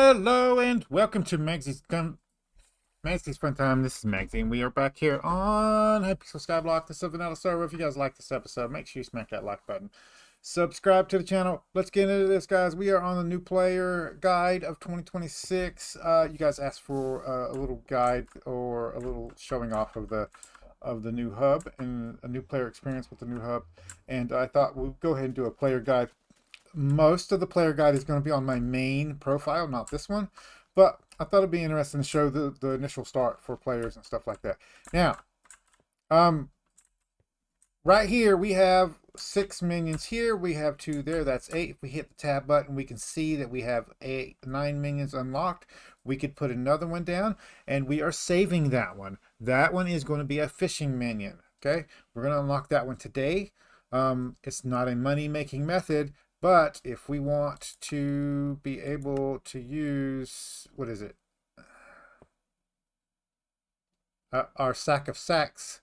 Hello and welcome to Maggie's Fun Time. This is Magzie, and we are back here on Hypixel Skyblock, the vanilla server. If you guys like this episode, make sure you smack that like button. Subscribe to the channel. Let's get into this, guys. We are on the new player guide of 2026. You guys asked for a little guide or a little showing off of the new hub and a new player experience with the new hub. And I thought we'd go ahead and do a player guide. Most of the player guide is going to be on my main profile, not this one, but I thought it'd be interesting to show the initial start for players and stuff like that. Now, right here we have 6 minions here, we have 2 there, that's 8. If we hit the tab button, we can see that we have 9 minions unlocked. We could put another one down, and we are saving that one. That one is going to be a fishing minion. Okay, we're going to unlock that one today. It's not a money-making method, but if we want to be able to use, what is it? Our sack of sacks,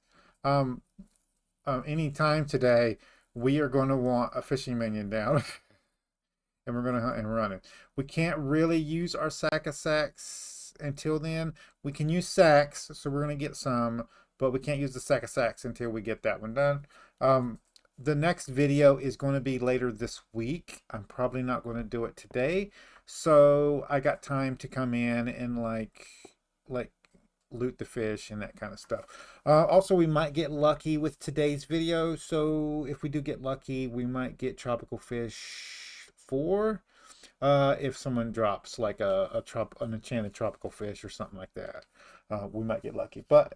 anytime today, we are going to want a fishing minion down. And we're going to hunt and run it. We can't really use our sack of sacks until then. We can use sacks, so we're going to get some, but we can't use the sack of sacks until we get that one done. The next video is going to be later this week. I'm probably not going to do it today, so I got time to come in and like loot the fish and that kind of stuff. Also, we might get lucky with today's video, so if we do get lucky, we might get tropical fish 4 if someone drops like an enchanted tropical fish or something like that. We might get lucky, but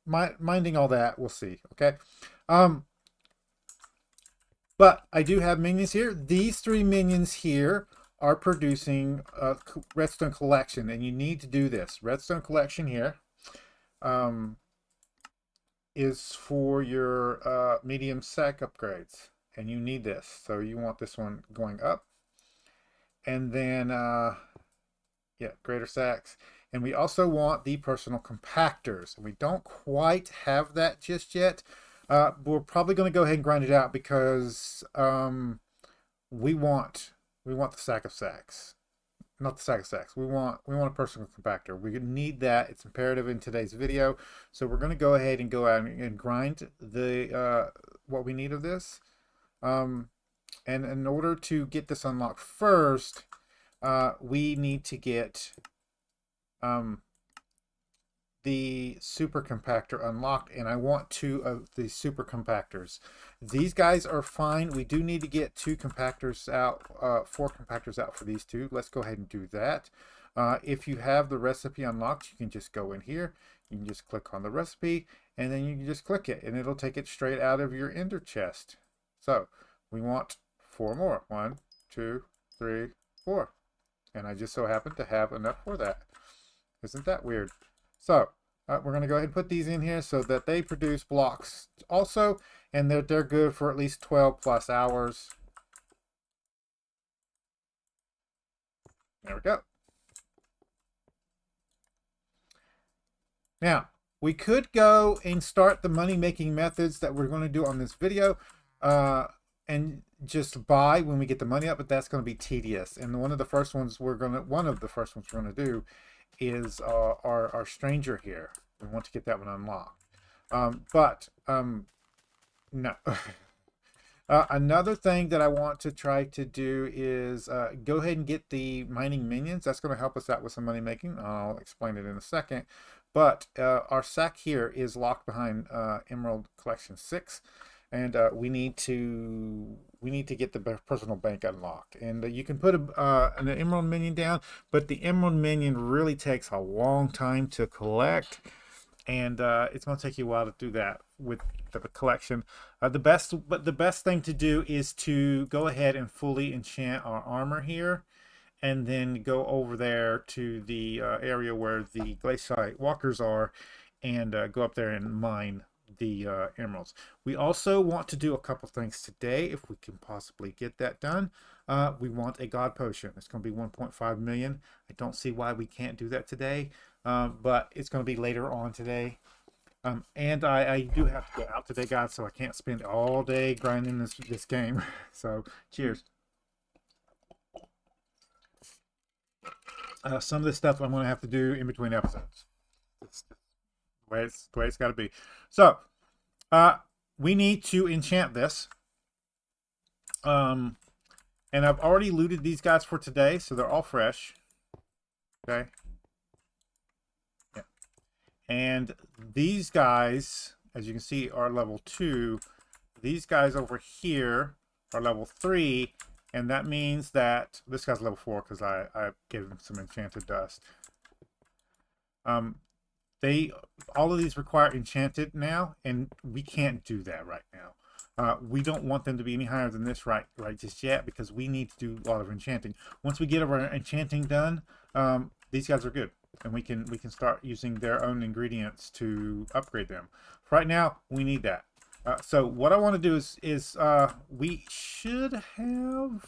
minding all that, we'll see. Okay. But I do have minions here. These 3 minions here are producing a redstone collection, and you need to do this. Redstone collection here is for your medium sack upgrades, and you need this. So you want this one going up, and then yeah, greater sacks. And we also want the personal compactors. We don't quite have that just yet. We're probably going to go ahead and grind it out because we want the sack of sacks, not the sack of sacks. We want a personal compactor. We need that. It's imperative in today's video. So we're going to go ahead and go out and grind the what we need of this. And in order to get this unlocked first, we need to get the super compactor unlocked, and I want 2 of the super compactors. These guys are fine. We do need to get 2 compactors out, 4 compactors out for these 2. Let's go ahead and do that. If you have the recipe unlocked, you can just go in here, you can just click on the recipe, and then you can just click it, and it'll take it straight out of your ender chest. So we want 4 more. 1, 2, 3, 4, and I just so happen to have enough for that. Isn't that weird? So we're going to go ahead and put these in here so that they produce blocks also, and they're good for at least 12 plus hours. There we go. Now, we could go and start the money-making methods that we're going to do on this video and just buy when we get the money up, but that's going to be tedious. And one of the first ones we're going to do is our stranger here. We want to get that one unlocked. No. Another thing that I want to try to do is go ahead and get the mining minions. That's going to help us out with some money making. I'll explain it in a second. But our sack here is locked behind Emerald Collection 6. And we need to get the personal bank unlocked. And you can put an emerald minion down, but the emerald minion really takes a long time to collect, and it's going to take you a while to do that with the collection. The best thing to do is to go ahead and fully enchant our armor here, and then go over there to the area where the glaciate walkers are, and go up there and mine the emeralds. We also want to do a couple things today if we can possibly get that done. We want a god potion. It's going to be 1.5 million. I don't see why we can't do that today, but it's going to be later on today. And I do have to go out today, guys, so I can't spend all day grinding this game. So cheers. Some of this stuff I'm going to have to do in between episodes. It's the way it's got to be. So, we need to enchant this. And I've already looted these guys for today, so they're all fresh. Okay. Yeah. And these guys, as you can see, are level 2. These guys over here are level 3. And that means that this guy's level 4 because I gave him some enchanted dust. All of these require enchanted now, and we can't do that right now. We don't want them to be any higher than this right just yet because we need to do a lot of enchanting. Once we get our enchanting done, these guys are good, and we can start using their own ingredients to upgrade them. Right now, we need that. So what I want to do is we should have...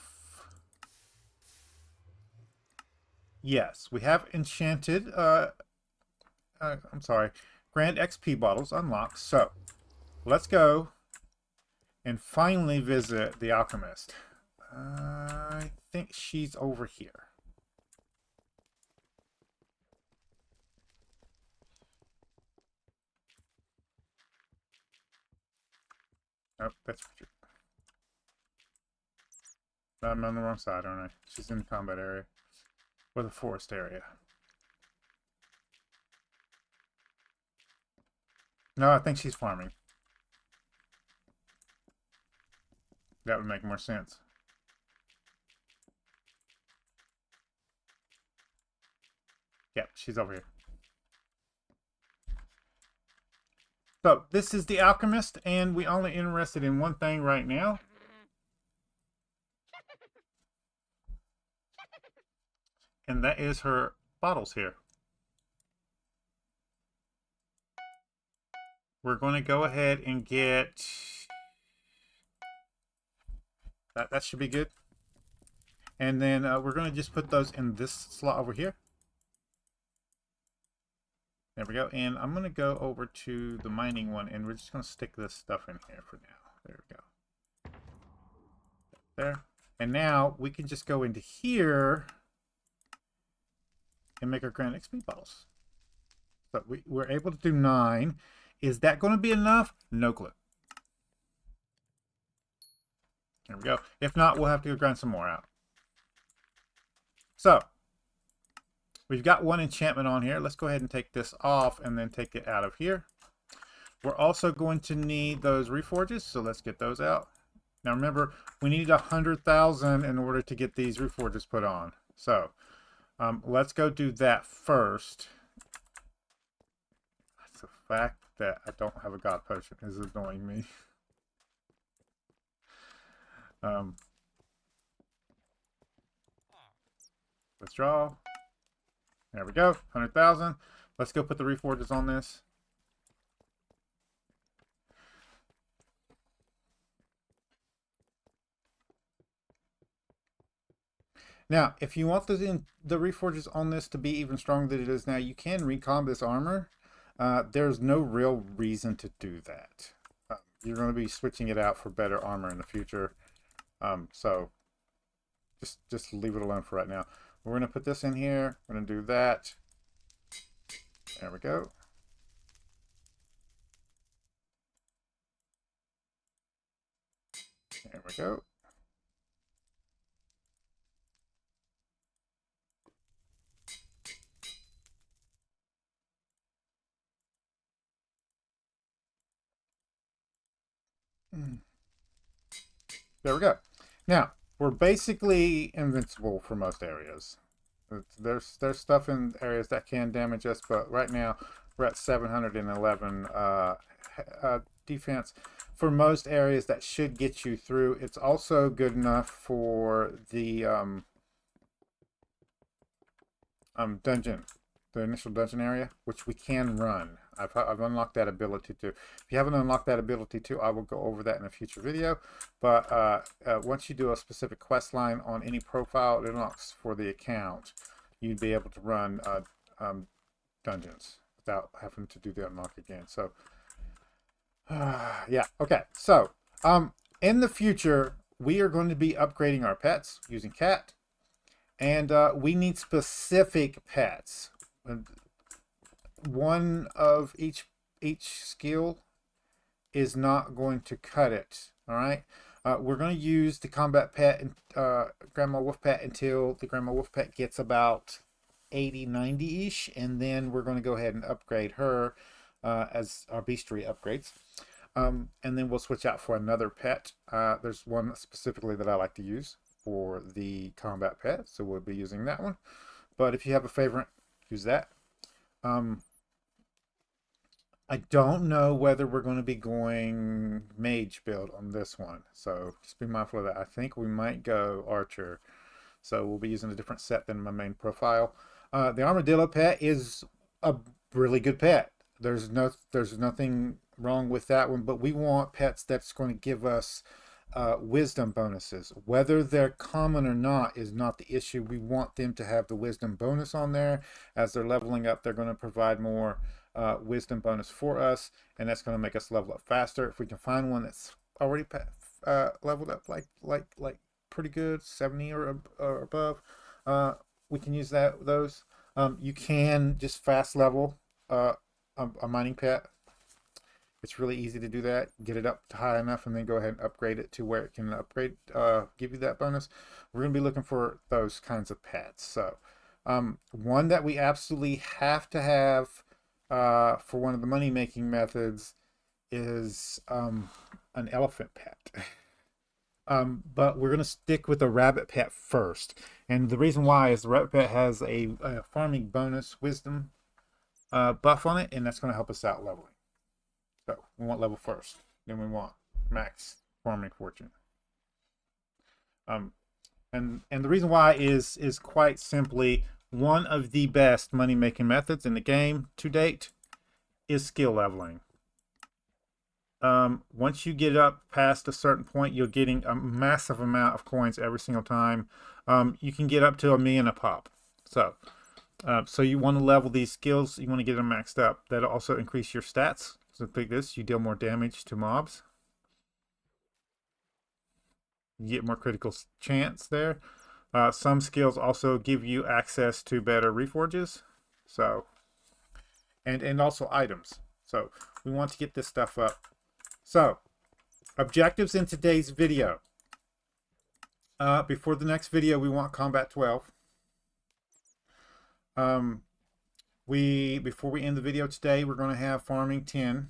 Yes, we have enchanted... I'm sorry, Grand XP bottles unlocked. So let's go and finally visit the alchemist. I think she's over here. Oh, that's true. I'm on the wrong side, aren't I? She's in the combat area or the forest area. No, I think she's farming. That would make more sense. Yep, she's over here. So, this is the alchemist, and we're only interested in one thing right now. And that is her bottles here. We're going to go ahead and get... That should be good. And then we're going to just put those in this slot over here. There we go. And I'm going to go over to the mining one, and we're just going to stick this stuff in here for now. There we go. There. And now we can just go into here and make our Grand XP bottles. So we're able to do 9. Is that going to be enough? No clue. There we go. If not, we'll have to go grind some more out. So, we've got one enchantment on here. Let's go ahead and take this off and then take it out of here. We're also going to need those reforges, so let's get those out. Now remember, we need 100,000 in order to get these reforges put on. So, let's go do that first. That's the fact that I don't have a god potion is annoying me. Withdraw. There we go, 100,000. Let's go put the reforges on this. Now, if you want the reforges on this to be even stronger than it is now, you can recomp this armor. There's no real reason to do that. You're going to be switching it out for better armor in the future. So just leave it alone for right now. We're going to put this in here. We're going to do that. There we go. There we go. There we go. Now, we're basically invincible for most areas. There's stuff in areas that can damage us, but right now we're at 711 defense. For most areas, that should get you through. It's also good enough for the dungeon, the initial dungeon area, which we can run. I've unlocked that ability too. If you haven't unlocked that ability too, I will go over that in a future video. But once you do a specific quest line on any profile it unlocks for the account, you'd be able to run dungeons without having to do the unlock again. So yeah, okay. So in the future, we are going to be upgrading our pets using cat. And we need specific pets. One of each skill is not going to cut it. All right. We're going to use the combat pet and Grandma Wolf Pet until the Grandma Wolf Pet gets about 80, 90-ish, and then we're going to go ahead and upgrade her as our bestiary upgrades. And then we'll switch out for another pet. There's one specifically that I like to use for the combat pet, so we'll be using that one. But if you have a favorite, use that. I don't know whether we're going to be going mage build on this one, so just be mindful of that. I think we might go archer, so we'll be using a different set than my main profile. The armadillo pet is a really good pet. There's nothing wrong with that one, but we want pets that's going to give us wisdom bonuses. Whether they're common or not is not the issue. We want them to have the wisdom bonus on there. As they're leveling up, they're going to provide more wisdom bonus for us, and that's going to make us level up faster. If we can find one that's already leveled up like pretty good, 70 or above, we can use those. You can just fast level a mining pet. It's really easy to do that. Get it up to high enough and then go ahead and upgrade it to where it can give you that bonus. We're going to be looking for those kinds of pets. So one that we absolutely have to have for one of the money making methods is an elephant pet. But we're going to stick with the rabbit pet first. And the reason why is the rabbit pet has a farming bonus wisdom buff on it, and that's going to help us out leveling. So we want level first. Then we want max farming fortune. And the reason why is quite simply one of the best money making methods in the game to date is skill leveling. Once you get up past a certain point, you're getting a massive amount of coins every single time. You can get up to 1 million a pop. So you want to level these skills. You want to get them maxed up. That'll also increase your stats. So pick this. You deal more damage to mobs. You get more critical chance there. Some skills also give you access to better reforges. So, and also items. So we want to get this stuff up. So, objectives in today's video. Before the next video, we want combat 12. Before we end the video today, we're going to have farming 10.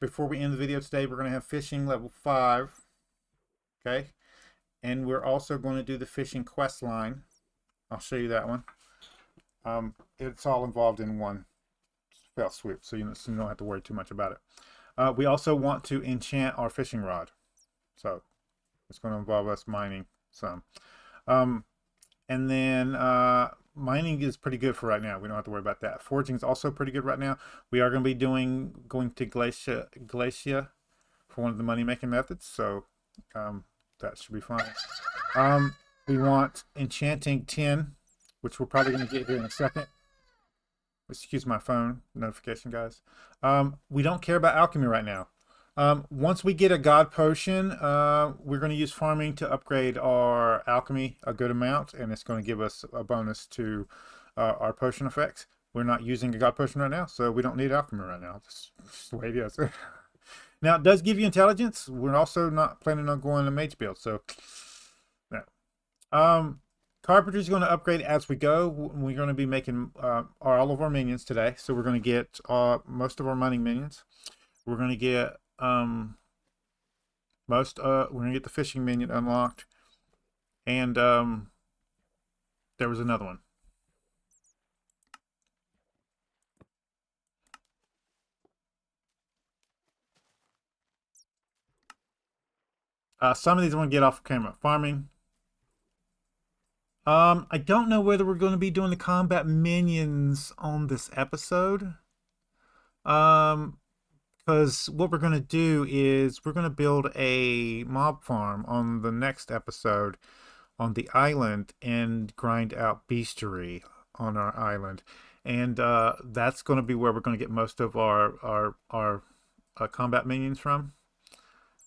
Before we end the video today, we're going to have fishing level 5. Okay. And we're also going to do the fishing quest line. I'll show you that one. It's all involved in one fell swoop, so you don't have to worry too much about it. We also want to enchant our fishing rod. So it's going to involve us mining some. And then mining is pretty good for right now. We don't have to worry about that. Forging is also pretty good right now. We are going to be going to Glacia for one of the money making methods. So that should be fine. We want enchanting 10, which we're probably going to get here in a second. Excuse my phone notification, guys. We don't care about alchemy right now. Once we get a god potion, we're going to use farming to upgrade our alchemy a good amount, and it's going to give us a bonus to our potion effects. We're not using a god potion right now, so we don't need alchemy right now. That's the way it is. Now, it does give you intelligence. We're also not planning on going to mage build, so no. Carpenter is going to upgrade as we go. We're going to be making all of our minions today, so we're going to get most of our mining minions. We're going to get we're going to get the fishing minion unlocked, and there was another one. Some of these I want to get off camera. Farming. I don't know whether we're going to be doing the combat minions on this episode. Because what we're going to do is we're going to build a mob farm on the next episode on the island and grind out bestiary on our island. And that's going to be where we're going to get most of our combat minions from.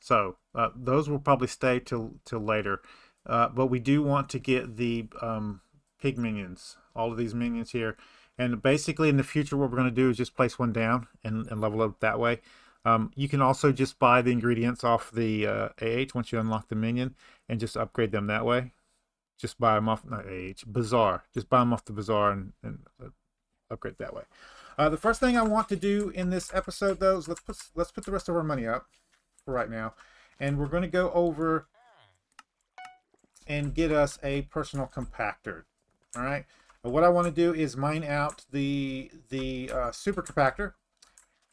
So those will probably stay till later. but we do want to get the pig minions, all of these minions here. And basically in the future, what we're going to do is just place one down and level up that way. You can also just buy the ingredients off the AH once you unlock the minion and just upgrade them that way. Just buy them off, not AH, Bazaar. Just buy them off the Bazaar and upgrade that way. The first thing I want to do in this episode, though, is let's put the rest of our money up for right now. And we're going to go over and get us a personal compactor. All right. What I want to do is mine out the super compactor,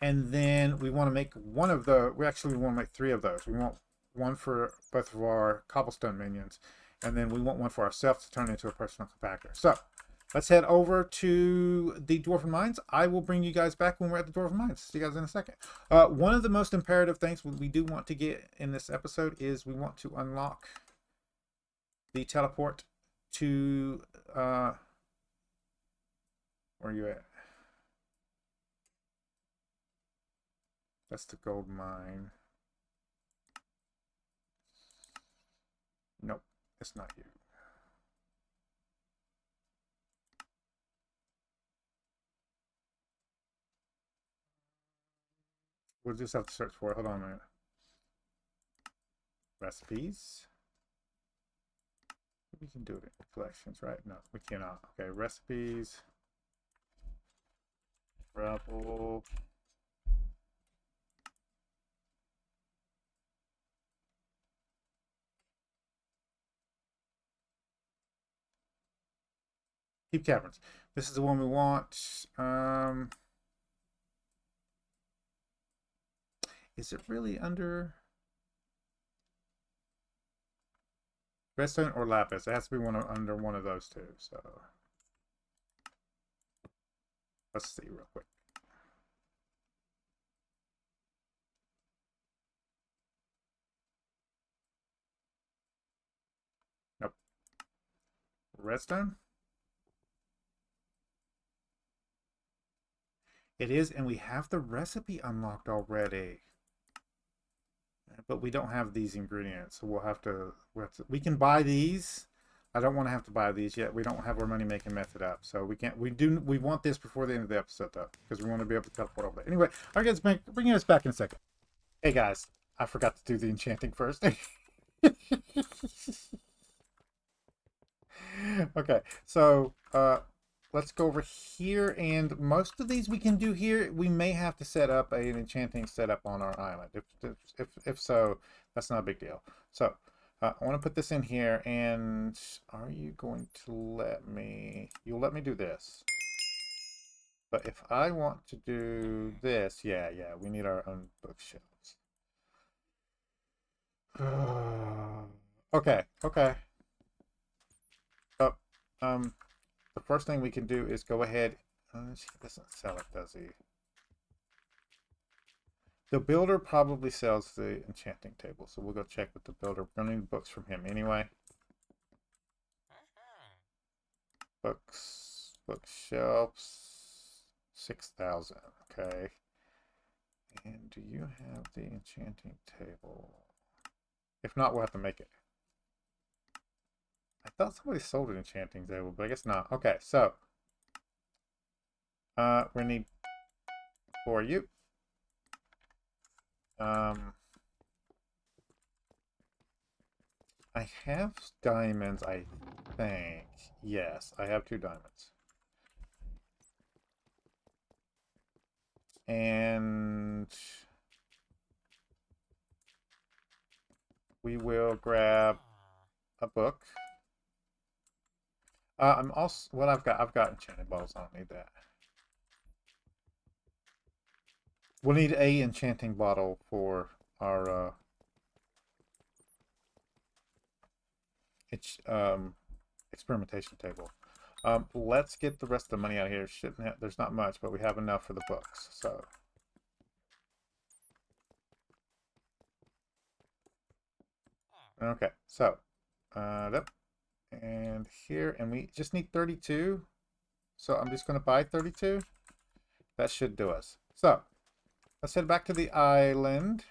and then we want to make one of the. We want to make 3 of those. We want one for both of our cobblestone minions, and then we want one for ourselves to turn into a personal compactor. So let's head over to the Dwarven Mines. I will bring you guys back when we're at the Dwarven Mines. See you guys in a second. One of the most imperative things we do want to get in this episode is we want to unlock the teleport to where are you at? That's the gold mine. Nope, it's not you. We'll just have to search for it. Hold on a minute. Recipes. We can do it in collections, right? No, we cannot. Okay, recipes. Travel. Deep Caverns. This is the one we want. Is it really under redstone or lapis? It has to be under one of those two. So let's see real quick. Nope. Redstone. It is, and we have the recipe unlocked already. But we don't have these ingredients, so we can buy these. I don't want to have to buy these yet. We don't have our money making method up, so we can't. We want this before the end of the episode though, because we want to be able to teleport over there. Anyway, all right, guys, bring us back in a second. Hey guys, I forgot to do the enchanting first. Okay, so let's go over here, and most of these we can do here. We may have to set up an enchanting setup on our island. If so, that's not a big deal. So I want to put this in here, and are you going to let me? You'll let me do this. But if I want to do this, yeah, we need our own bookshelves. Okay. So, the first thing we can do is go ahead. He doesn't sell it, does he? The builder probably sells the enchanting table, so we'll go check with the builder. We're gonna need books from him anyway. Bookshelves, 6,000. Okay. And do you have the enchanting table? If not, we'll have to make it. I thought somebody sold an enchanting table, but I guess not. Okay, so we need for you. I have diamonds, I think. Yes, I have 2 diamonds. And we will grab a book. I'm also I've got enchanted bottles. I don't need that. We'll need a enchanting bottle for our experimentation table. Let's get the rest of the money out of here. There's not much, but we have enough for the books. So okay, so and here, and we just need 32. So I'm just going to buy 32. That should do us. So let's head back to the island.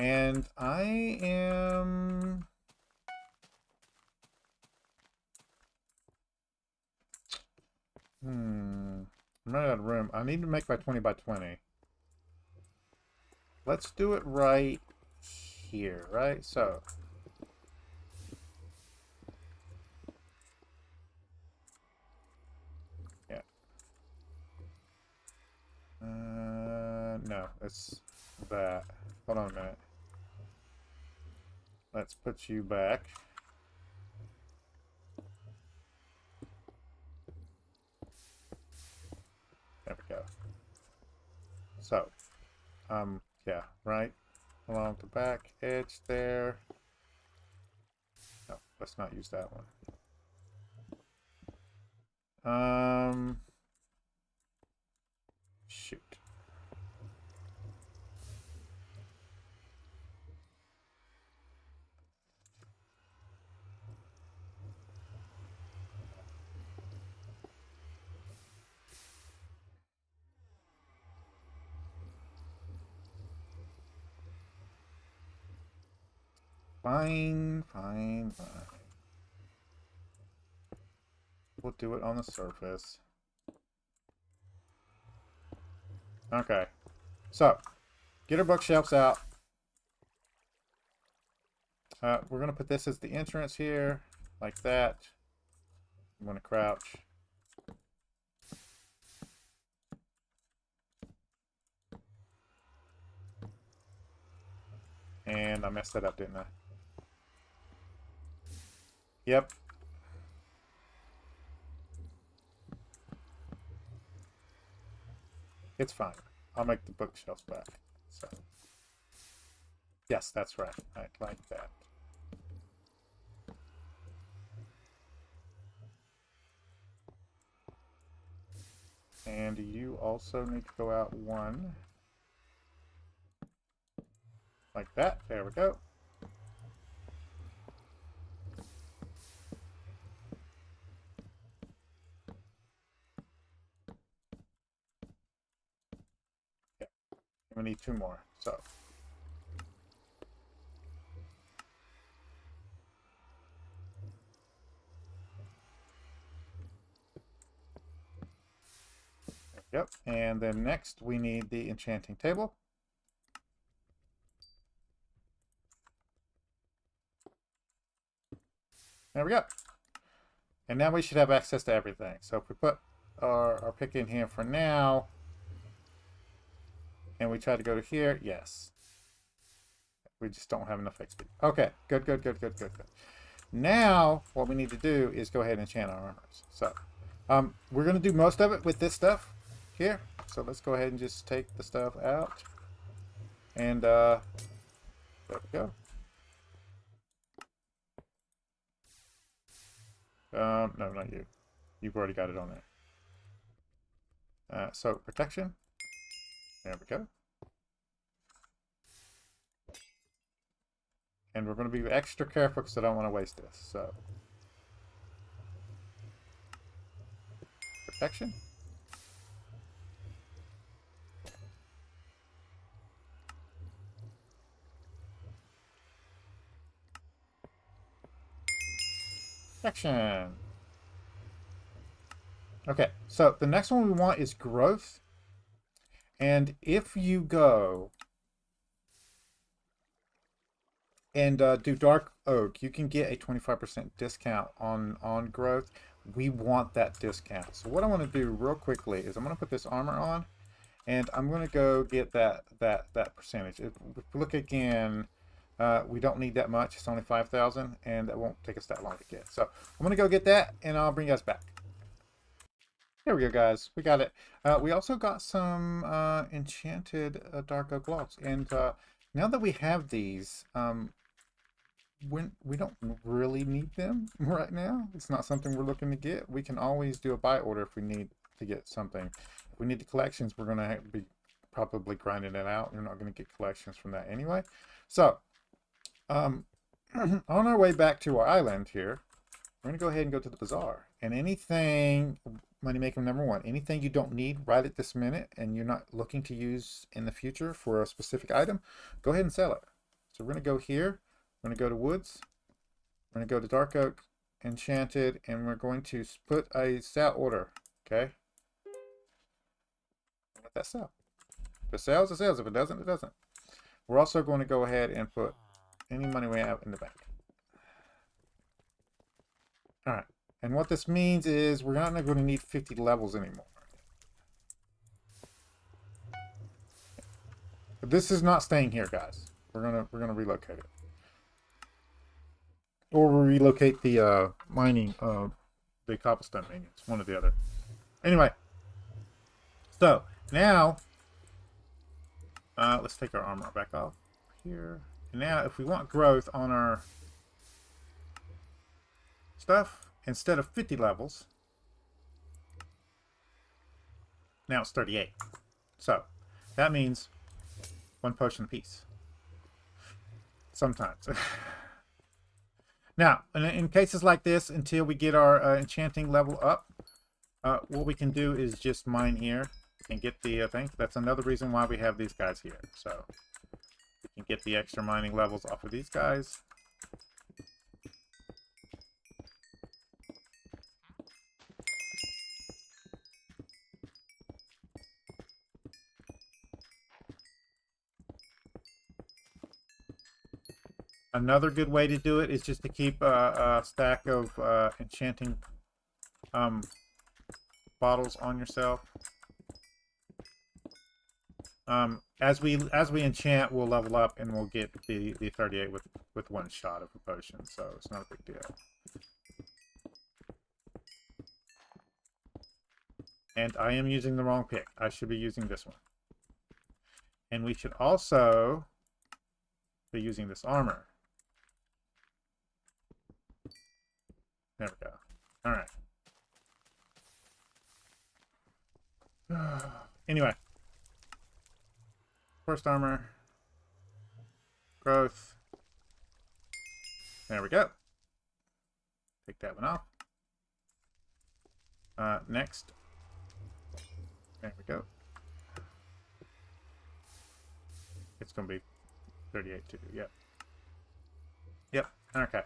And I am... I'm running out of room. I need to make my 20 by 20. Let's do it right here, right? So... yeah. No, it's that. Hold on a minute. Let's put you back. There we go. So, yeah, right along the back edge there. No, let's not use that one. Shoot. Fine. We'll do it on the surface. Okay. So, get our bookshelves out. We're going to put this as the entrance here, like that. I'm going to crouch. And I messed that up, didn't I? Yep. It's fine. I'll make the bookshelves back. So, yes, that's right. I like that. And you also need to go out one. Like that. There we go. Yeah. We need two more. So. Yep. And then next we need the enchanting table. There we go. And now we should have access to everything. So if we put our pick in here for now, and we try to go to here, yes. We just don't have enough XP. Okay, good. Now, what we need to do is go ahead and enchant our armors. So, we're going to do most of it with this stuff here. So let's go ahead and just take the stuff out. And, there we go. No, not you. You've already got it on there. So, protection. There we go. And we're going to be extra careful because I don't want to waste this. So, protection. Protection. Okay, so the next one we want is growth. And if you go and do dark oak, you can get a 25% discount on growth. We want that discount. So what I want to do real quickly is I'm going to put this armor on, and I'm going to go get that percentage. If we look again, we don't need that much. It's only 5,000, and that won't take us that long to get. So I'm going to go get that, and I'll bring you guys back. There we go, guys. We got it. We also got some enchanted dark oak logs, and now that we have these, we don't really need them right now. It's not something we're looking to get. We can always do a buy order if we need to get something. If we need the collections, we're going to be probably grinding it out. You're not going to get collections from that anyway. So, on our way back to our island here, we're going to go ahead and go to the bazaar. And anything, moneymaker number one, anything you don't need right at this minute and you're not looking to use in the future for a specific item, go ahead and sell it. So we're going to go here. We're going to go to woods. We're going to go to dark oak, enchanted, and we're going to put a sell order. Okay. Let that sell. If it sells, it sells. If it doesn't, it doesn't. We're also going to go ahead and put any money we have in the bank. All right. And what this means is we're not going to need 50 levels anymore. But this is not staying here, guys. We're gonna relocate it, or we'll relocate the mining the cobblestone minions, one or the other. Anyway, so now let's take our armor back off here. And now, if we want growth on our stuff, instead of 50 levels, now it's 38. So that means 1 potion apiece. Sometimes. Now, in cases like this, until we get our enchanting level up, what we can do is just mine here and get the thing. That's another reason why we have these guys here. So we can get the extra mining levels off of these guys. Another good way to do it is just to keep a stack of enchanting bottles on yourself. As we enchant, we'll level up and we'll get the 38 with 1 shot of a potion, so it's not a big deal. And I am using the wrong pick. I should be using this one. And we should also be using this armor. There we go. All right. Anyway. First armor. Growth. There we go. Take that one off. Next. There we go. It's going to be 38 too. Yep. Yep. Okay.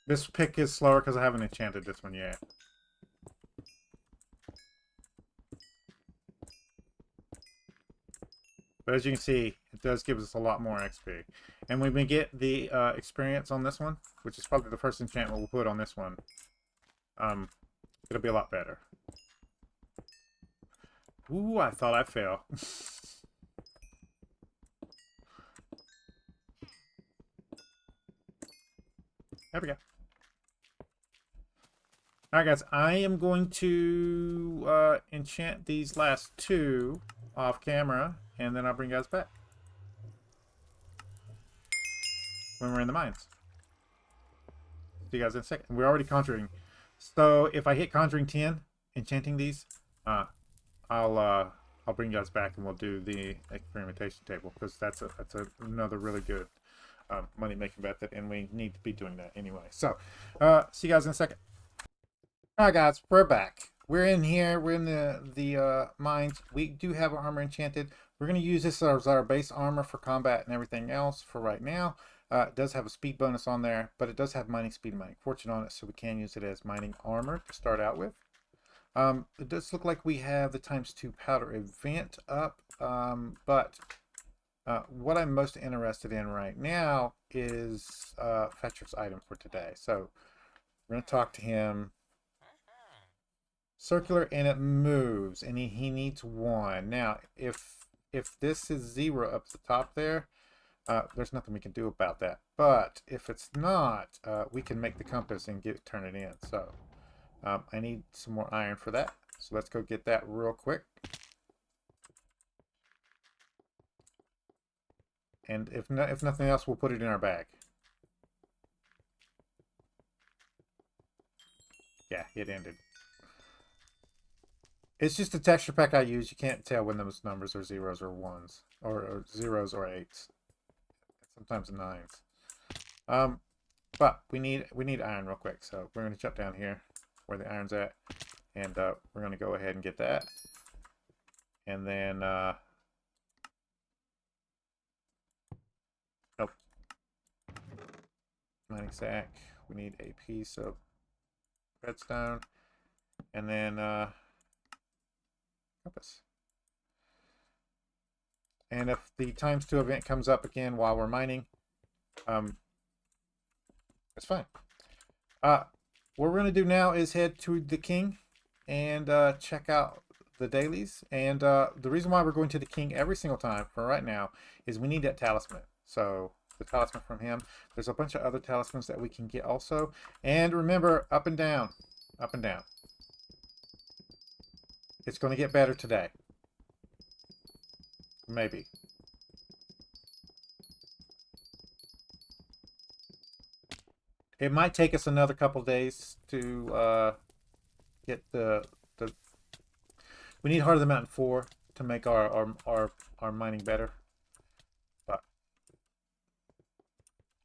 This pick is slower because I haven't enchanted this one yet. But as you can see, it does give us a lot more XP. And when we get the experience on this one, which is probably the first enchantment we'll put on this one, it'll be a lot better. Ooh, I thought I fell. There we go. Alright guys, I am going to enchant these last 2 off camera, and then I'll bring you guys back when we're in the mines. See you guys in a second. We're already conjuring. So if I hit conjuring 10, enchanting these, I'll bring you guys back and we'll do the experimentation table, because that's another really good money making method, and we need to be doing that anyway. So see you guys in a second. All right, guys, we're back. We're in here. We're in the mines. We do have our armor enchanted. We're going to use this as our base armor for combat and everything else for right now. It does have a speed bonus on there, but it does have mining speed and mining fortune on it, so we can use it as mining armor to start out with. It does look like we have the ×2 powder event up, but what I'm most interested in right now is Fetcher's item for today. So we're going to talk to him. Circular, and it moves, and he needs 1. Now, if this is 0 up the top there, there's nothing we can do about that. But if it's not, we can make the compass and turn it in. So I need some more iron for that. So let's go get that real quick. And if nothing else, we'll put it in our bag. Yeah, it ended. It's just a texture pack I use. You can't tell when those numbers are 0s or 1s, or 0s or 8s. Sometimes 9s. But we need iron real quick. So we're going to jump down here where the iron's at, And we're going to go ahead and get that. And then, oh, mining sack. We need a piece of redstone. And then compass. And if the ×2 event comes up again while we're mining, that's fine. What we're going to do now is head to the king and check out the dailies. And the reason why we're going to the king every single time for right now is we need that talisman. So the talisman from him. There's a bunch of other talismans that we can get also. And remember, up and down, up and down. It's going to get better today. Maybe. It might take us another couple days to get the. We need Heart of the Mountain 4 to make our mining better, but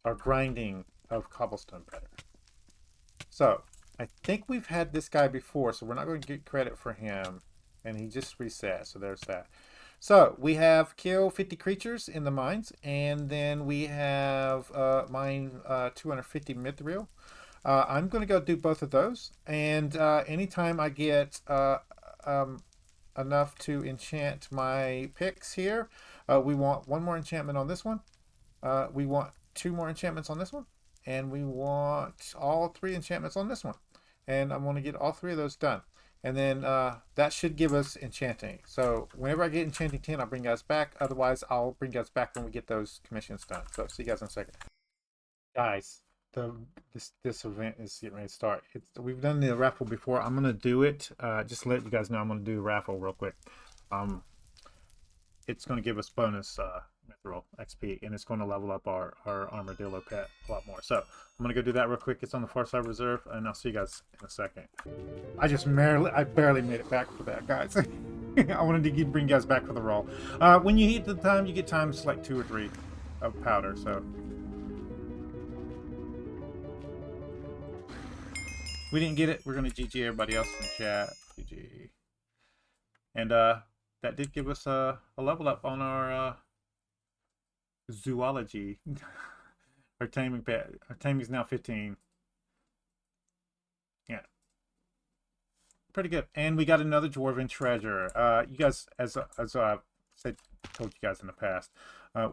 our grinding of cobblestone better. So I think we've had this guy before, so we're not going to get credit for him, and he just reset. So there's that. So we have kill 50 creatures in the mines, and then we have mine 250 mithril. I'm going to go do both of those, and anytime I get enough to enchant my picks here, we want one more enchantment on this one. We want 2 more enchantments on this one, and we want all 3 enchantments on this one. And I'm going to get all 3 of those done. And then that should give us enchanting. So whenever I get enchanting 10, I'll bring you guys back. Otherwise, I'll bring you guys back when we get those commissions done. So see you guys in a second. Guys, this event is getting ready to start. We've done the raffle before. I'm gonna do it. Just to let you guys know, I'm gonna do a raffle real quick. It's gonna give us bonus mithril XP, and it's gonna level up our armadillo pet a lot more. So I'm gonna go do that real quick. It's on the far side reserve, and I'll see you guys in a second. I barely made it back for that, guys. I wanted to bring you guys back for the roll. When you hit the time, you get times like 2 or 3 of powder. So we didn't get it. We're gonna GG everybody else in the chat. GG. And that did give us a level up on our zoology. Our taming pet. Our taming is now 15. Yeah. Pretty good. And we got another dwarven treasure. You guys, as I've told you guys in the past,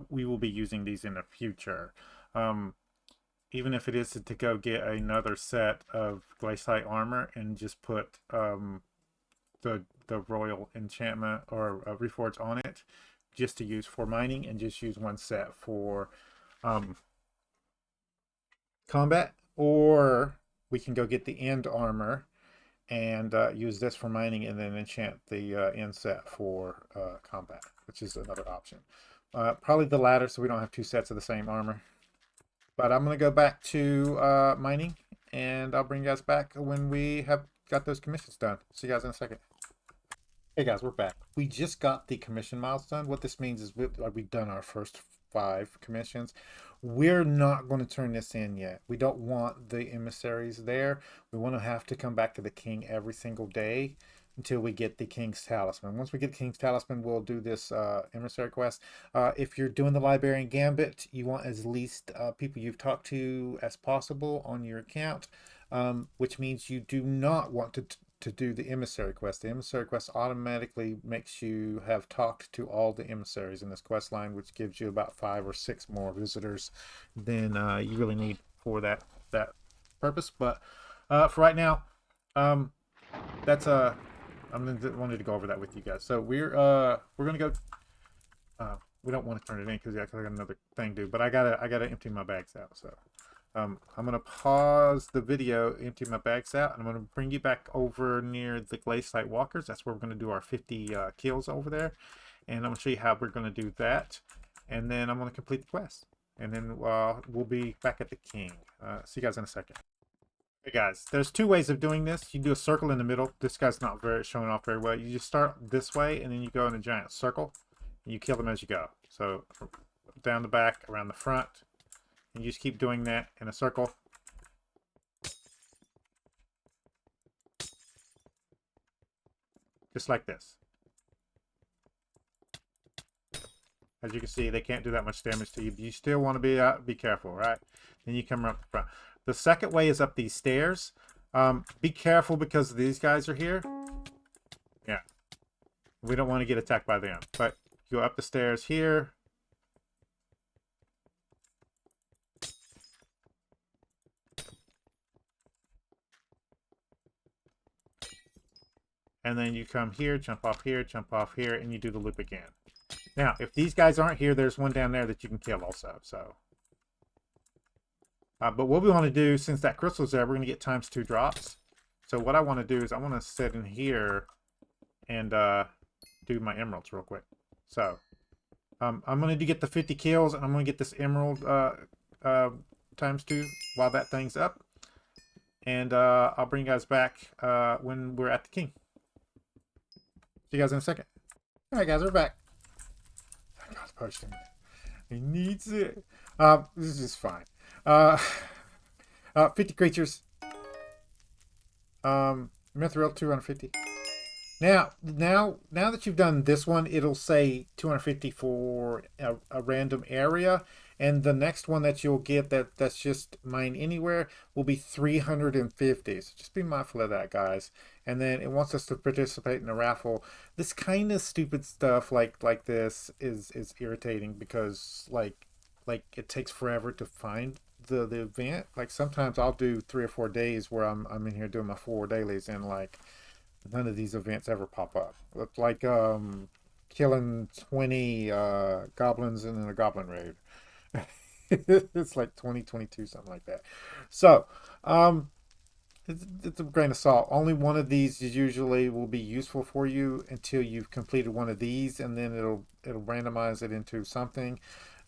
we will be using these in the future. Even if it is to go get another set of glaciite armor and just put the royal enchantment or reforge on it, just to use for mining, and just use 1 set for combat, or we can go get the end armor and use this for mining, and then enchant the end set for combat, which is another option. Probably the latter, so we don't have 2 sets of the same armor. But I'm going to go back to mining, and I'll bring you guys back when we have got those commissions done. See you guys in a second. Hey guys, we're back. We just got the commission milestone. What this means is we've done our first 5 commissions. We're not going to turn this in yet. We don't want the emissaries there. We want to have to come back to the king every single day until we get the king's talisman. Once we get the king's talisman, we'll do this emissary quest. If you're doing the librarian gambit, you want as least people you've talked to as possible on your account, which means you do not want to do the emissary quest. The emissary quest automatically makes you have talked to all the emissaries in this quest line, which gives you about 5 or 6 more visitors than you really need for that purpose. But for right now, that's I wanted to go over that with you guys. So we're gonna go. We don't want to turn it in because I got another thing to do, but I gotta empty my bags out. So I'm gonna pause the video, empty my bags out, and I'm gonna bring you back over near the glaciite walkers. That's where we're gonna do our 50 kills over there, and I'm gonna show you how we're gonna do that, and then I'm gonna complete the quest, and then we'll be back at the king. See you guys in a second. Hey guys, there's 2 ways of doing this. You do a circle in the middle. This guy's not showing off very well. You just start this way, and then you go in a giant circle, and you kill them as you go. So down the back, around the front, and you just keep doing that in a circle. just like this. As you can see, they can't do that much damage to you. You still want to be careful, right? Then you come up the front. The second way is up these stairs. Be careful because these guys are here. Yeah. We don't want to get attacked by them. But go up the stairs here. And then you come here, jump off here, and you do the loop again. Now, if these guys aren't here, there's one down there that you can kill also. So, but what we want to do, since that crystal's there, we're going to get ×2 drops. So what I want to do is I want to sit in here and do my emeralds real quick. So, I'm going to get the 50 kills, and I'm going to get this emerald ×2 while that thing's up. And I'll bring you guys back when we're at the king. See you guys in a second. All right, guys, we're back. God's posting. He needs it. This is fine. 50 creatures. Mithril 250. Now that you've done this one, it'll say 250 for a random area, and the next one that you'll get that's just mine anywhere will be 350. So just be mindful of that, guys. And then it wants us to participate in a raffle. This kind of stupid stuff like this is irritating because like it takes forever to find the event. Like sometimes I'll do 3 or 4 days where I'm in here doing my 4 dailies, and like none of these events ever pop up. It's like killing 20 goblins in a goblin raid. It's like 2022, something like that. So it's a grain of salt. Only one of these usually will be useful for you until you've completed one of these, and then it'll randomize it into something.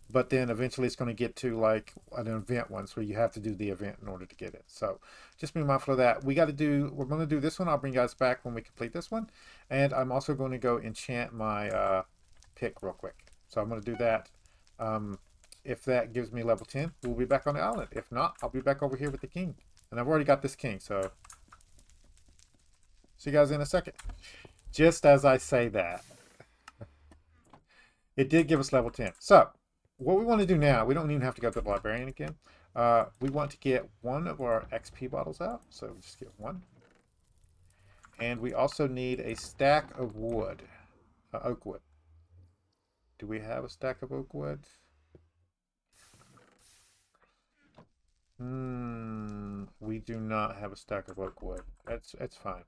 But then eventually it's going to get to like an event once where you have to do the event in order to get it. So just be mindful of that. We're going to do this one. I'll bring you guys back when we complete this one. And I'm also going to go enchant my pick real quick. So I'm going to do that. If that gives me level 10, we'll be back on the island. If not, I'll be back over here with the king. And I've already got this king, so see you guys in a second. Just as I say that, it did give us level 10. So what we want to do now, we don't even have to go to the librarian again. We want to get one of our XP bottles out, so we just get one. And we also need a stack of wood, oak wood. Do we have a stack of oak wood? We do not have a stack of oak wood. It's fine.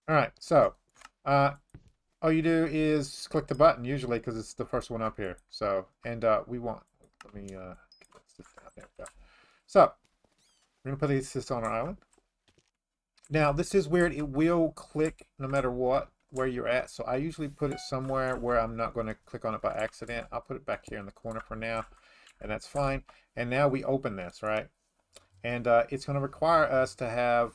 All right, so all you do is click the button usually because it's the first one up here. So, and we want, let me get this down. There we go. So we're gonna put this on our island. Now this is weird. It will click no matter what where you're at. So I usually put it somewhere where I'm not going to click on it by accident. I'll put it back here in the corner for now, and that's fine. And now we open this, right? And it's going to require us to have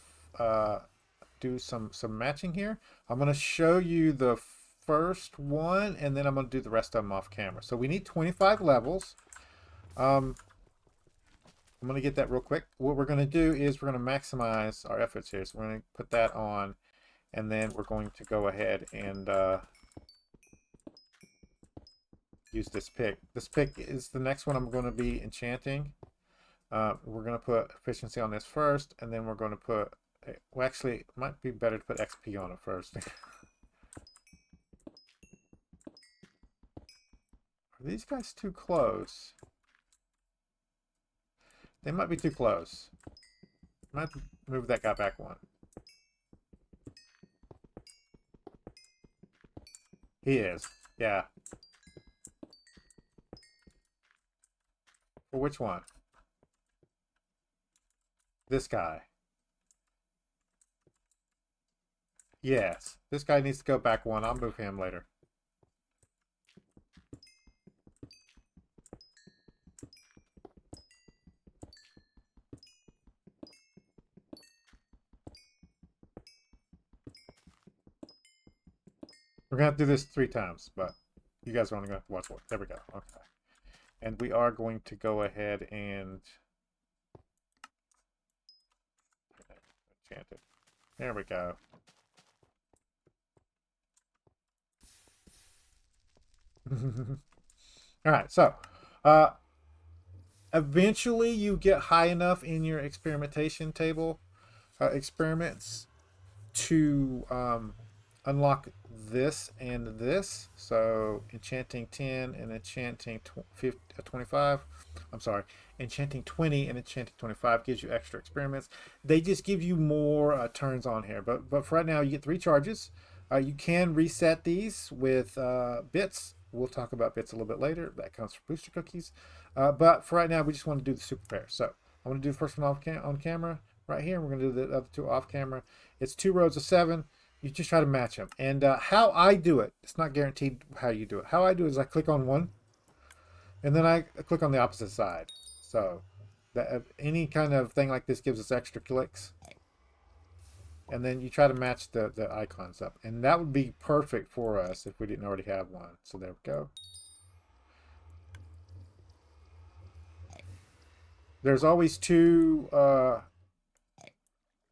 do some matching here. I'm going to show you the first one, and then I'm going to do the rest of them off camera. So we need 25 levels. I'm going to get that real quick. What we're going to do is we're going to maximize our efforts here. So we're going to put that on, and then we're going to go ahead and use this pick. This pick is the next one I'm going to be enchanting. We're going to put efficiency on this first, and then we're going to put, well, actually, it might be better to put XP on it first. Are these guys too close? They might be too close. Might move that guy back one. He is, yeah. For which one? This guy. Yes, this guy needs to go back one. I'll move him later. We're gonna have to do this 3 times, but you guys are only gonna have to watch 4. There we go. Okay. And we are going to go ahead and enchant it. There we go. All right, so eventually you get high enough in your experimentation table experiments to unlock this and this. So enchanting 10 and enchanting 25. I'm sorry, enchanting 20 and enchanting 25 gives you extra experiments. They just give you more turns on here. But for right now, you get 3 charges. You can reset these with bits. We'll talk about bits a little bit later. That comes from booster cookies. But for right now, we just want to do the super pair. So I want to do the first one on camera right here. We're going to do the other 2 off camera. It's 2 rows of 7. You just try to match them. And how I do it, it's not guaranteed how you do it. How I do it is I click on one, and then I click on the opposite side. So that any kind of thing like this gives us extra clicks. And then you try to match the icons up. And that would be perfect for us if we didn't already have one. So there we go. There's always 2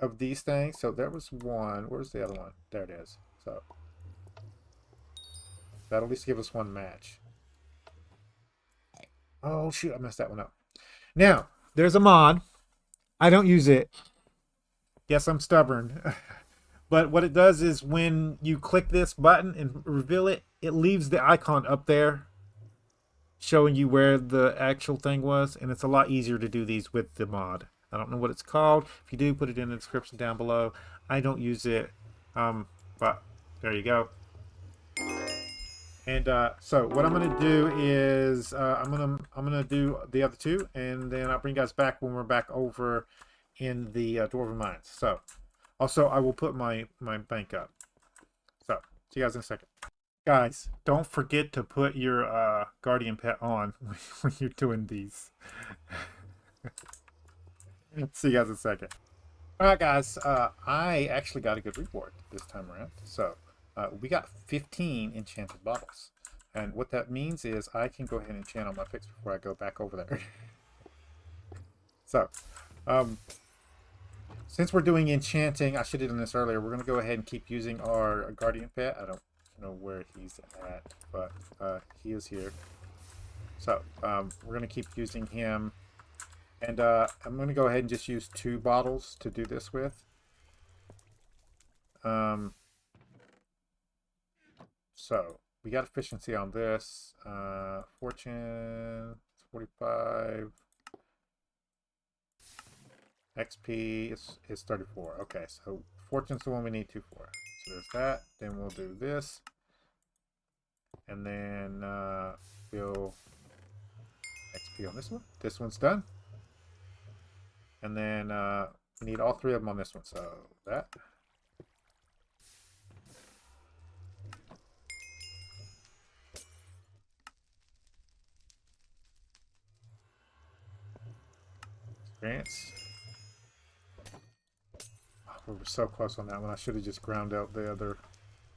of these things. So there was one. Where's the other one? There it is. So that'll at least give us 1 match. Oh, shoot. I messed that one up. Now, there's a mod. I don't use it. Yes, I'm stubborn. But what it does is when you click this button and reveal it, it leaves the icon up there showing you where the actual thing was. And it's a lot easier to do these with the mod. I don't know what it's called. If you do, put it in the description down below. I don't use it. But there you go. And so what I'm gonna do is I'm gonna do the other 2, and then I'll bring you guys back when we're back over in the Dwarven Mines. So also I will put my bank up. So see you guys in a second. Guys, don't forget to put your guardian pet on when you're doing these. See you guys in a second. All right, guys. I actually got a good reward this time around. So we got 15 enchanted bottles. And what that means is I can go ahead and enchant on my picks before I go back over there. So, since we're doing enchanting, I should have done this earlier. We're going to go ahead and keep using our guardian pet. I don't know where he's at, but he is here. So, we're going to keep using him. And I'm going to go ahead and just use 2 bottles to do this with. So, we got efficiency on this. Fortune, 45. XP is 34. Okay, so Fortune's the one we need 2 for. So there's that. Then we'll do this. And then we'll XP on this one. This one's done. And then we need all 3 of them on this one. So that. Experience. Oh, we were so close on that one. I should have just ground out the other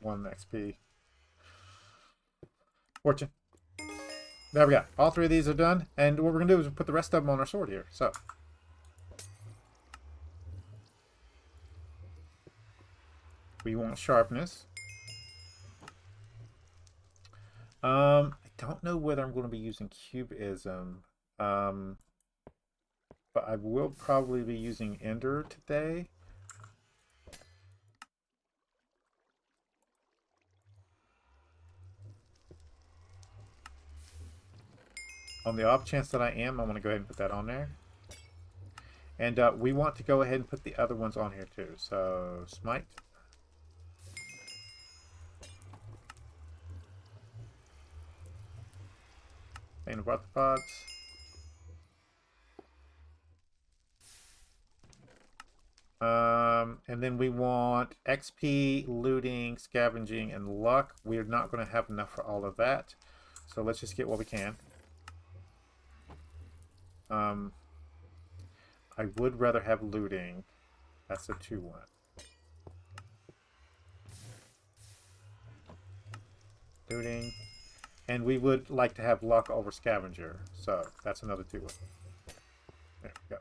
1 XP. Fortune. There we go. All 3 of these are done. And what we're going to do is put the rest of them on our sword here. So. We want sharpness. I don't know whether I'm going to be using cubism. But I will probably be using Ender today. On the off chance that I am, I'm going to go ahead and put that on there. And we want to go ahead and put the other ones on here too. So, Smite. Bane of Arthropods. And then we want XP, looting, scavenging, and luck. We're not going to have enough for all of that. So let's just get what we can. I would rather have looting. That's a 2-1. Looting. And we would like to have luck over scavenger. So that's another 2. There we go.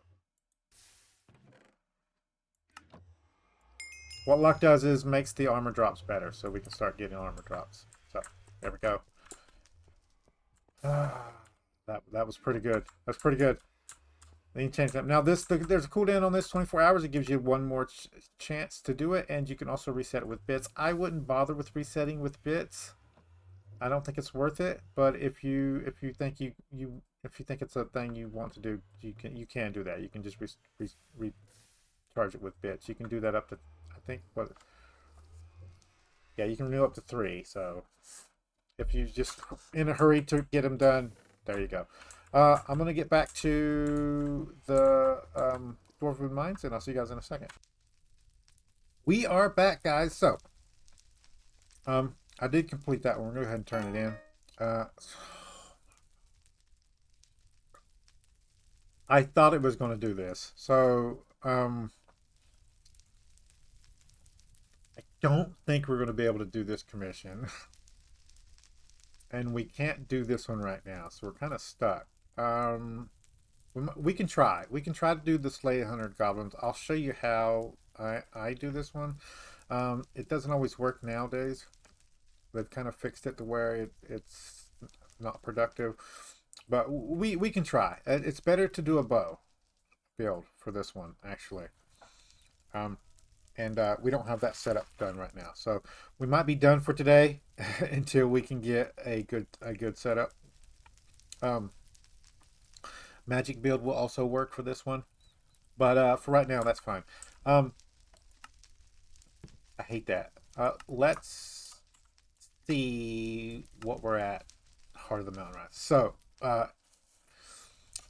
What luck does is makes the armor drops better, so we can start getting armor drops. So there we go. That was pretty good. That's pretty good. Then you change that. Now there's a cooldown on this 24 hours. It gives you one more chance to do it, and you can also reset it with bits. I wouldn't bother with resetting with bits. I don't think it's worth it. But if you think if you think it's a thing you want to do, you can do that. You can just recharge it with bits. You can do that up to, I think, what? Yeah, you can renew up to 3. So if you just in a hurry to get them done, there you go. I'm gonna get back to the Dwarven Mines, and I'll see you guys in a second. We are back, guys. So I did complete that one. We're gonna go ahead and turn it in. I thought it was going to do this. So I don't think we're going to be able to do this commission. And we can't do this one right now, so we're kind of stuck. We can try. We can try to do the Slay 100 Goblins. I'll show you how I do this one. It doesn't always work nowadays. They've kind of fixed it to where it's not productive. But we can try. It's better to do a bow build for this one, actually. And we don't have that setup done right now, so we might be done for today until we can get a good setup. Magic build will also work for this one, but for right now that's fine. I hate that. Let's see what we're at. Heart of the Mountain Rise. So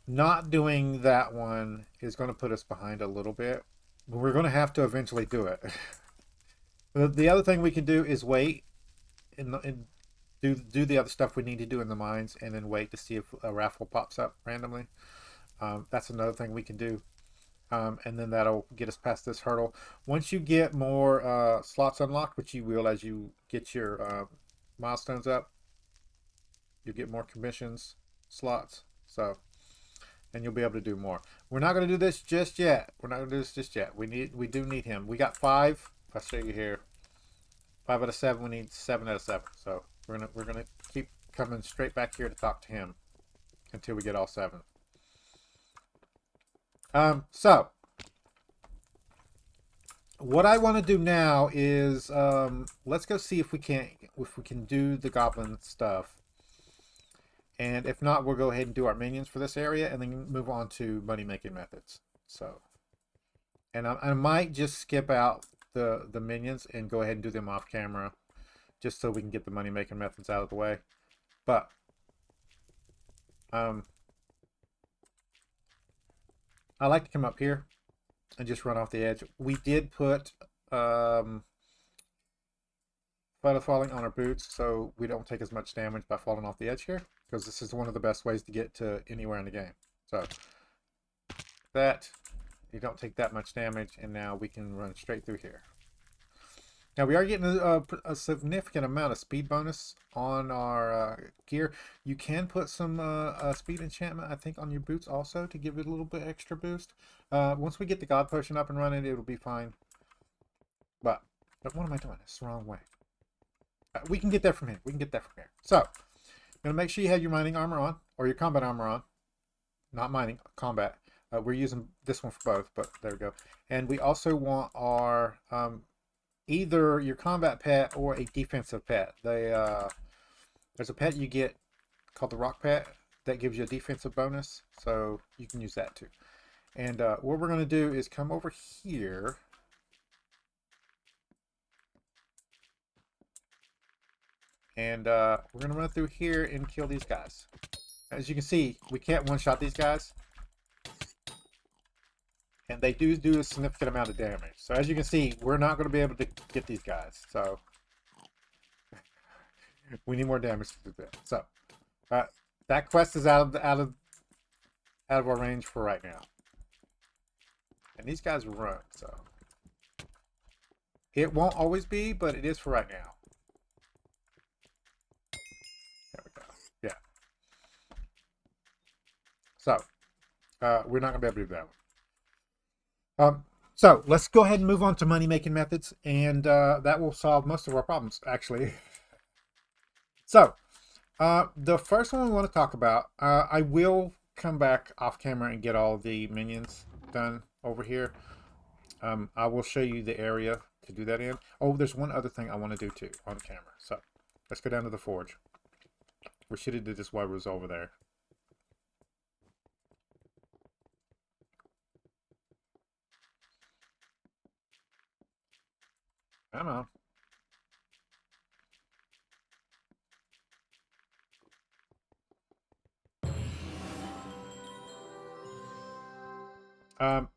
not doing that one is going to put us behind a little bit. We're going to have to eventually do it. The other thing we can do is wait and do the other stuff we need to do in the mines, and then wait to see if a raffle pops up randomly. That's another thing we can do. And then that'll get us past this hurdle. Once you get more slots unlocked, which you will as you get your milestones up, you get more commissions slots. So, and you'll be able to do more. We're not going to do this just yet. We're not going to do this just yet. We do need him. We got 5. I'll show you here. 5 out of 7. We need 7 out of 7. So we're gonna keep coming straight back here to talk to him until we get all 7. So what I want to do now is let's go see if we can do the goblin stuff. And if not, we'll go ahead and do our minions for this area and then move on to money making methods. So, and I might just skip out the minions and go ahead and do them off camera, just so we can get the money making methods out of the way. But I like to come up here and just run off the edge. We did put falling on our boots, so we don't take as much damage by falling off the edge here, because this is one of the best ways to get to anywhere in the game. So that you don't take that much damage, and now we can run straight through here. Now we are getting a significant amount of speed bonus on our gear. You can put some speed enchantment, I think, on your boots also to give it a little bit extra boost. Once we get the God Potion up and running, it'll be fine. But what am I doing? It's the wrong way. We can get there from here. We can get there from here. So, I'm going to make sure you have your mining armor on, or your combat armor on. Not mining, combat. We're using this one for both, but there we go. And we also want our either your combat pet or a defensive pet. There's a pet you get called the rock pet that gives you a defensive bonus, so you can use that too. And what we're going to do is come over here. And we're going to run through here and kill these guys. As you can see, we can't one-shot these guys. And they do a significant amount of damage. So as you can see, we're not going to be able to get these guys. So we need more damage to do that. So that quest is out of our range for right now. And these guys run, so it won't always be, but it is for right now. So we're not going to be able to do that one. So let's go ahead and move on to money making methods, and that will solve most of our problems, actually. So the first one we want to talk about, I will come back off camera and get all the minions done over here. I will show you the area to do that in. Oh, there's one other thing I want to do too on camera. So let's go down to the forge. We should have did this while we was over there. Come on.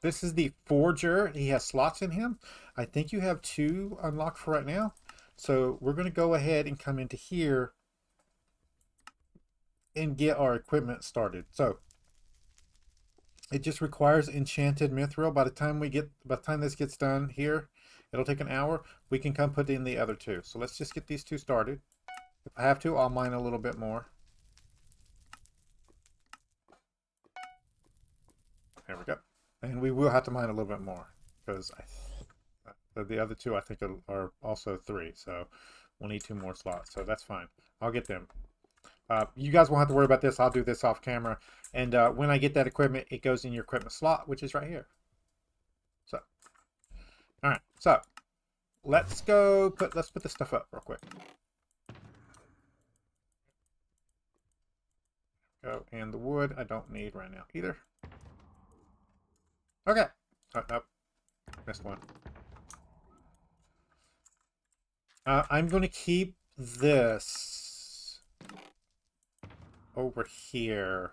This is the forger. He has slots in him. I think you have 2 unlocked for right now. So we're going to go ahead and come into here and get our equipment started. So it just requires enchanted mithril. By the time this gets done here, it'll take an hour. We can come put in the other 2. So let's just get these 2 started. If I have to, I'll mine a little bit more. There we go. And we will have to mine a little bit more because the other 2 I think are also 3. So we'll need 2 more slots. So that's fine. I'll get them. You guys won't have to worry about this. I'll do this off camera. And when I get that equipment, it goes in your equipment slot, which is right here. So, all right. So let's put this stuff up real quick. Go, and the wood I don't need right now either. Okay. Oh, missed one. I'm going to keep this over here.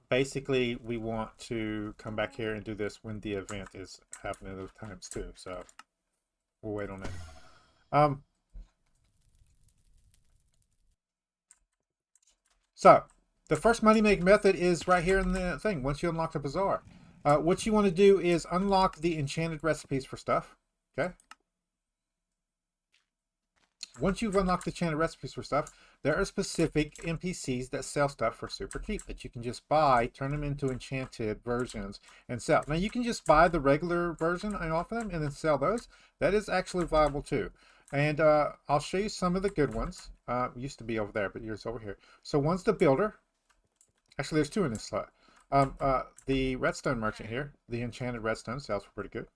Basically, we want to come back here and do this when the event is happening those times too. So we'll wait on it. So the first money making method is right here in the thing. Once you unlock the bazaar, what you want to do is unlock the enchanted recipes for stuff. Okay. Once you've unlocked the enchanted recipes for stuff, there are specific NPCs that sell stuff for super cheap that you can just buy, turn them into enchanted versions, and sell. Now you can just buy the regular version off of them and then sell those. That is actually viable too. And I'll show you some of the good ones. Used to be over there, but here's over here. So one's the builder. Actually, there's 2 in this slot. The redstone merchant here, the enchanted redstone sells for pretty good.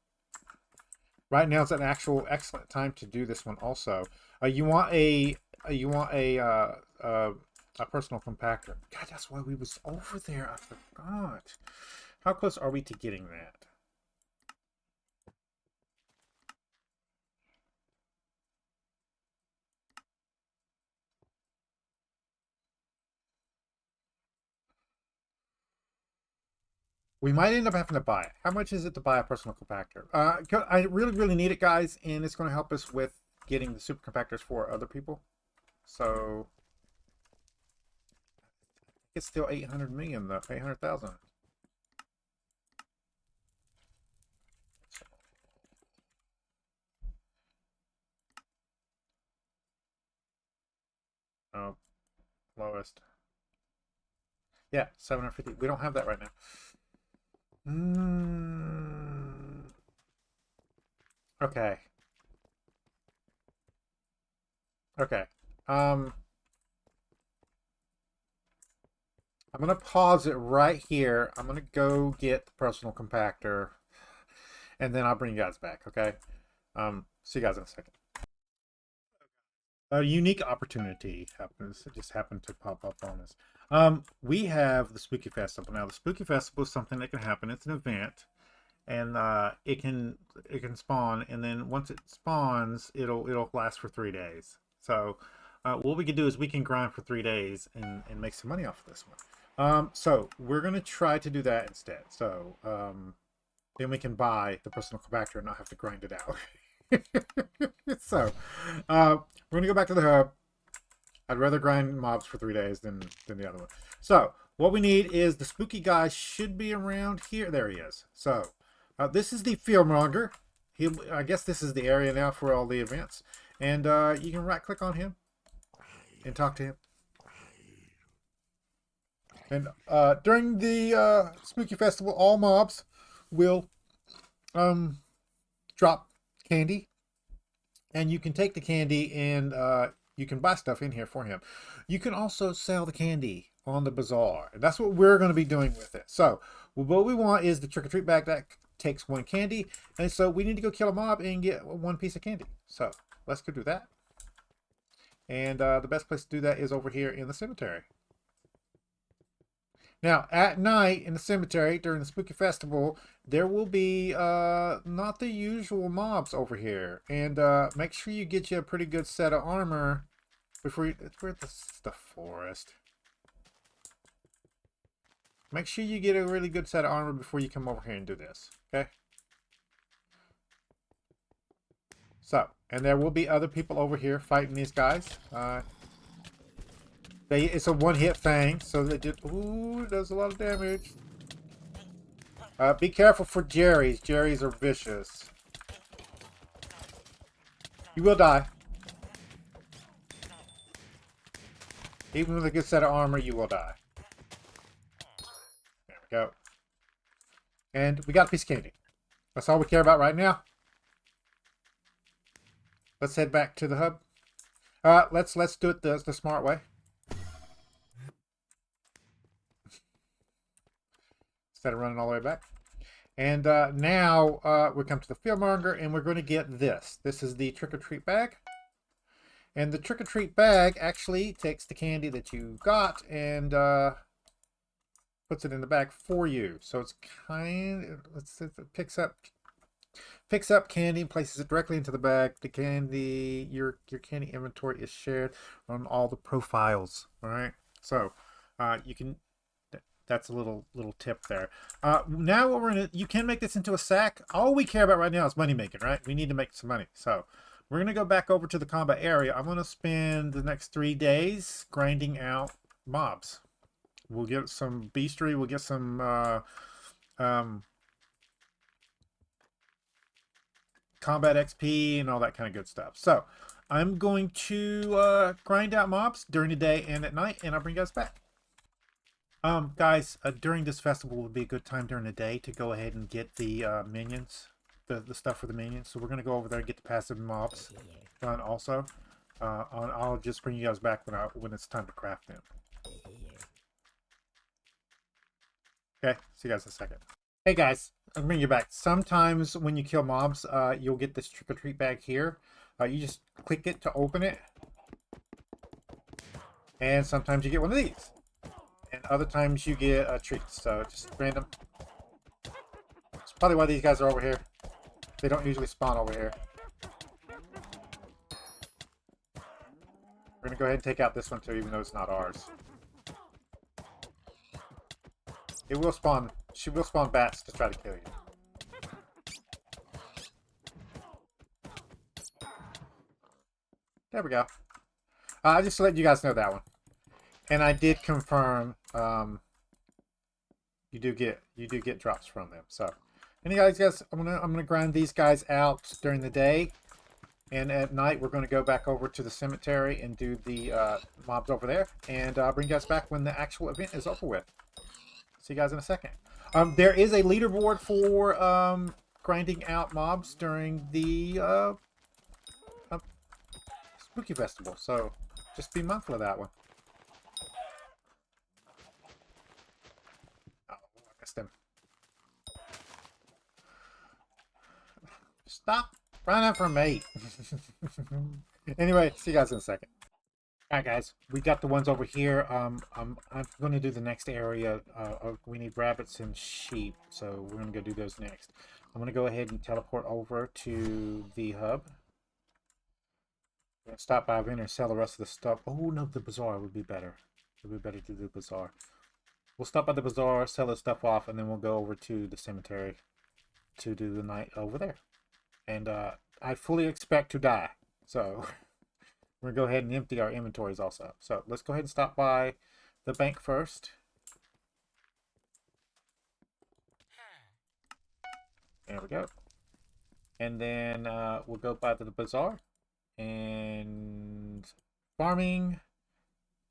Right now is an actual excellent time to do this one. Also, you want a personal compactor. God, that's why we was over there. I forgot. How close are we to getting that? We might end up having to buy it. How much is it to buy a personal compactor? I really need it, guys, and it's going to help us with getting the super compactors for other people. So it's still 800 million though, 800,000. Oh, lowest. Yeah, 750. We don't have that right now. Okay. Okay. I'm gonna pause it right here. I'm gonna go get the personal compactor, and then I'll bring you guys back. Okay. See you guys in a second. A unique opportunity happens. It just happened to pop up on us. We have the Spooky Festival. Now, the Spooky Festival is something that can happen. It's an event, and it can spawn, and then once it spawns, it'll last for 3 days. So, what we can do is we can grind for 3 days and make some money off of this one. So we're gonna try to do that instead. So, then we can buy the personal compactor and not have to grind it out. So, we're gonna go back to the hub. I'd rather grind mobs for 3 days than the other one. So what we need is the spooky guy should be around here. There he is. So this is the Fearmonger. I guess this is the area now for all the events. And you can right click on him and talk to him. And during the Spooky Festival, all mobs will drop candy, and you can take the candy and you can buy stuff in here for him. You can also sell the candy on the bazaar, and that's what we're going to be doing with it. So what we want is the trick-or-treat bag that takes 1 candy, and so we need to go kill a mob and get 1 piece of candy. So let's go do that. And the best place to do that is over here in the cemetery. Now, at night in the cemetery during the Spooky Festival, there will be not the usual mobs over here. And make sure you get you a pretty good set of armor before you... Where's the forest? Make sure you get a really good set of armor before you come over here and do this. Okay? So, and there will be other people over here fighting these guys. It's a one-hit thing, so they just... Ooh, it does a lot of damage. Be careful for Jerry's. Jerry's are vicious. You will die. Even with a good set of armor, you will die. There we go. And we got a piece of candy. That's all we care about right now. Let's head back to the hub. Let's do it the smart way. Instead of running all the way back. And now we come to the fieldmonger, and we're going to get this. This is the trick-or-treat bag. And the trick-or-treat bag actually takes the candy that you got and puts it in the bag for you. So it's it picks up candy and places it directly into the bag. The candy, your candy inventory is shared on all the profiles. All right. So you can... That's a little tip there. Now what we're gonna... You can make this into a sack. All we care about right now is money making, right? We need to make some money. So we're gonna go back over to the combat area. I'm gonna spend the next 3 days grinding out mobs. We'll get some beastry. We'll get some combat XP and all that kind of good stuff. So I'm going to grind out mobs during the day and at night, and I'll bring you guys back. Guys, during this festival would be a good time during the day to go ahead and get the minions, the stuff for the minions. So we're gonna go over there and get the passive mobs done also. I'll just bring you guys back when it's time to craft them. Okay, see you guys in a second. Hey guys, I'll bring you back. Sometimes when you kill mobs, you'll get this trick-or-treat bag here. You just click it to open it, and sometimes you get one of these. And other times you get treats, so just random. That's probably why these guys are over here. They don't usually spawn over here. We're gonna go ahead and take out this one too, even though it's not ours. It will spawn. She will spawn bats to try to kill you. There we go. Just to let you guys know that one. And I did confirm you do get drops from them. So anyway, guys, I'm gonna grind these guys out during the day, and at night we're gonna go back over to the cemetery and do the mobs over there, and I'll bring you guys back when the actual event is over with. See you guys in a second. There is a leaderboard for grinding out mobs during the Spooky Festival, so just be mindful of that one. Him. Stop running from me. Anyway, see you guys in a second. Alright guys, we got the ones over here. I'm going to do the next area. We need rabbits and sheep, so we're going to go do those next. I'm going to go ahead and teleport over to the hub. We're going to stop by over here and sell the rest of the stuff. Oh no, the bazaar would be better. It would be better to do the bazaar. We'll stop by the bazaar, sell the stuff off, and then we'll go over to the cemetery to do the night over there. And I fully expect to die. So we're going to go ahead and empty our inventories also. So let's go ahead and stop by the bank first. There we go. And then we'll go by the bazaar and farming.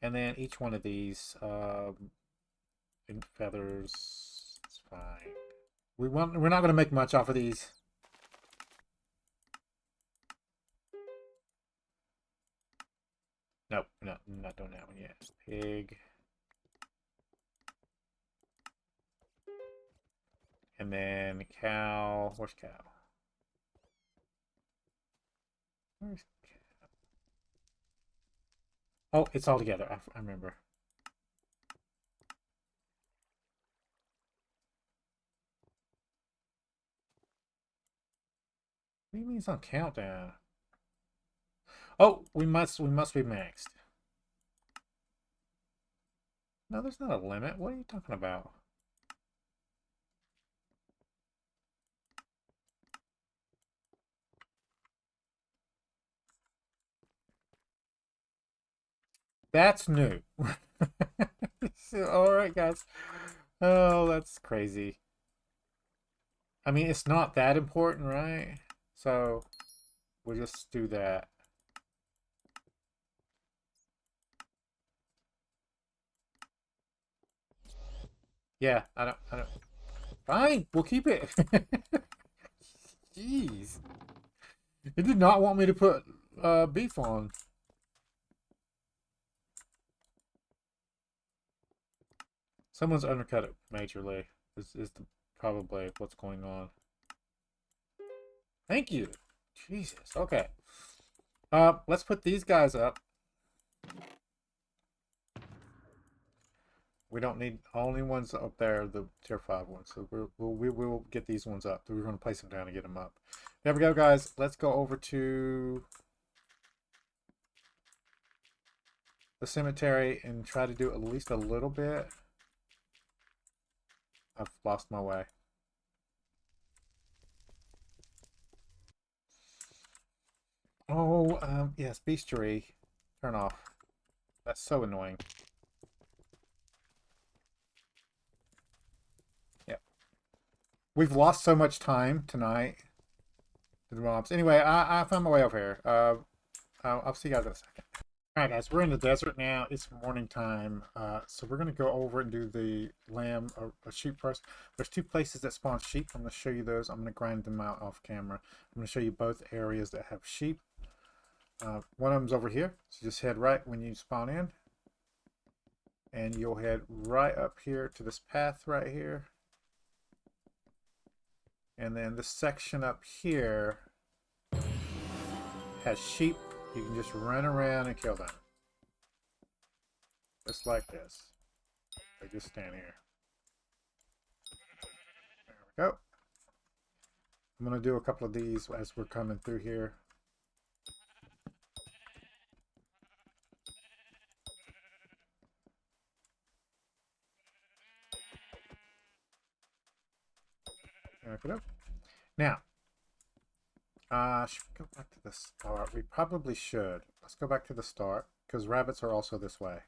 And then each one of these... ink feathers. It's fine. We're not going to make much off of these. Nope, not doing that one yet. Pig. And then cow. Where's cow? Where's cow? Oh, it's all together. I remember. What do you mean it's on countdown? Oh, we must be maxed. No, there's not a limit. What are you talking about? That's new. All right, guys. Oh, that's crazy. I mean, it's not that important, right? So we'll just do that. Yeah, I don't. Fine, we'll keep it. Jeez. It did not want me to put beef on. Someone's undercut it majorly. Is probably what's going on. Thank you. Jesus. Okay. Let's put these guys up. We don't need only ones up there, the tier 5 ones. So we will get these ones up. We're going to place them down and get them up. There we go, guys. Let's go over to the cemetery and try to do at least a little bit. I've lost my way. Oh, yes, bestiary. Turn off. That's so annoying. Yep. We've lost so much time tonight to the mobs. Anyway, I found my way over here. I'll see you guys in a second. Alright guys, we're in the desert now. It's morning time. So we're going to go over and do the lamb or sheep first. There's 2 places that spawn sheep. I'm going to show you those. I'm going to grind them out off camera. I'm going to show you both areas that have sheep. One of them's over here. So just head right when you spawn in. And you'll head right up here to this path right here. And then this section up here has sheep. You can just run around and kill them. Just like this. They just stand here. There we go. I'm going to do a couple of these as we're coming through here. There we go. Now, should we go back to the start? We probably should. Let's go back to the start, because rabbits are also this way.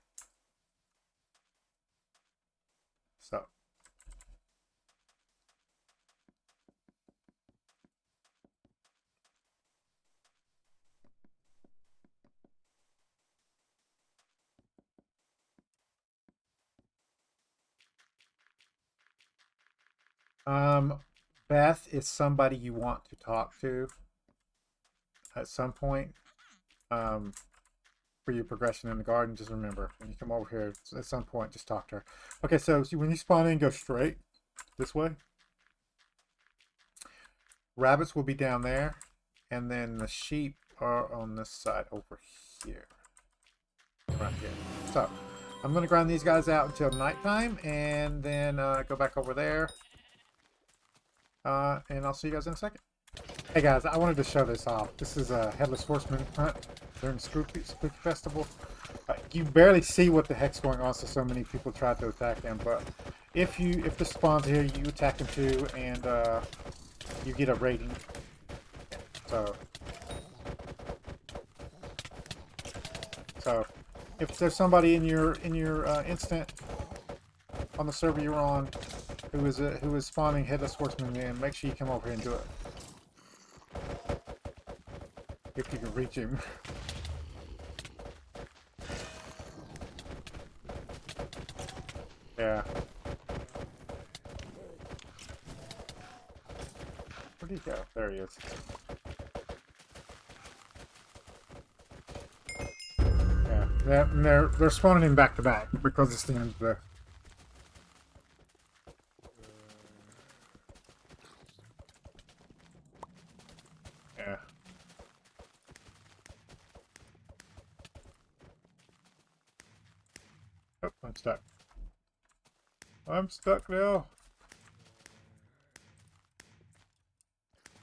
So. Beth is somebody you want to talk to at some point. For your progression in the garden, just remember when you come over here at some point, just talk to her. Okay, so when you spawn in, go straight this way. Rabbits will be down there, and then the sheep are on this side over here, right here. So I'm going to grind these guys out until nighttime, and then go back over there, and I'll see you guys in a second. Hey guys, I wanted to show this off. This is a Headless Horseman hunt during the Spooky Festival. You barely see what the heck's going on, so many people try to attack them. But if this spawns here, you attack them too, and you get a rating. So if there's somebody in your instant on the server you're on who is spawning Headless Horseman, then make sure you come over here and do it. If you can reach him. Yeah. Where'd he go? There he is. Yeah, and they're spawning him back to back because it's the end of the. Yeah. Oh, I'm stuck. I'm stuck now.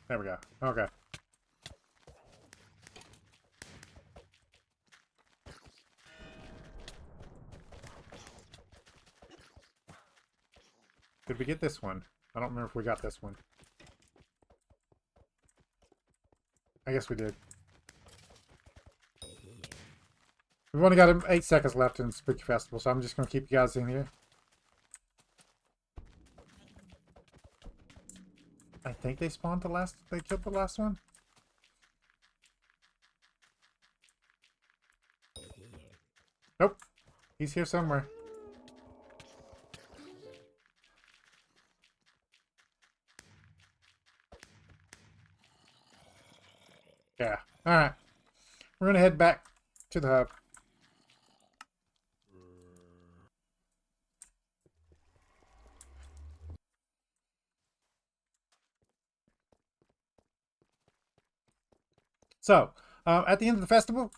There we go. Okay. Did we get this one? I don't remember if we got this one. I guess we did. We've only got 8 seconds left in Spooky Festival, so I'm just going to keep you guys in here. I think they spawned the last... They killed the last one? Nope. He's here somewhere. Yeah. Alright. We're going to head back to the hub. So, at the end of the festival,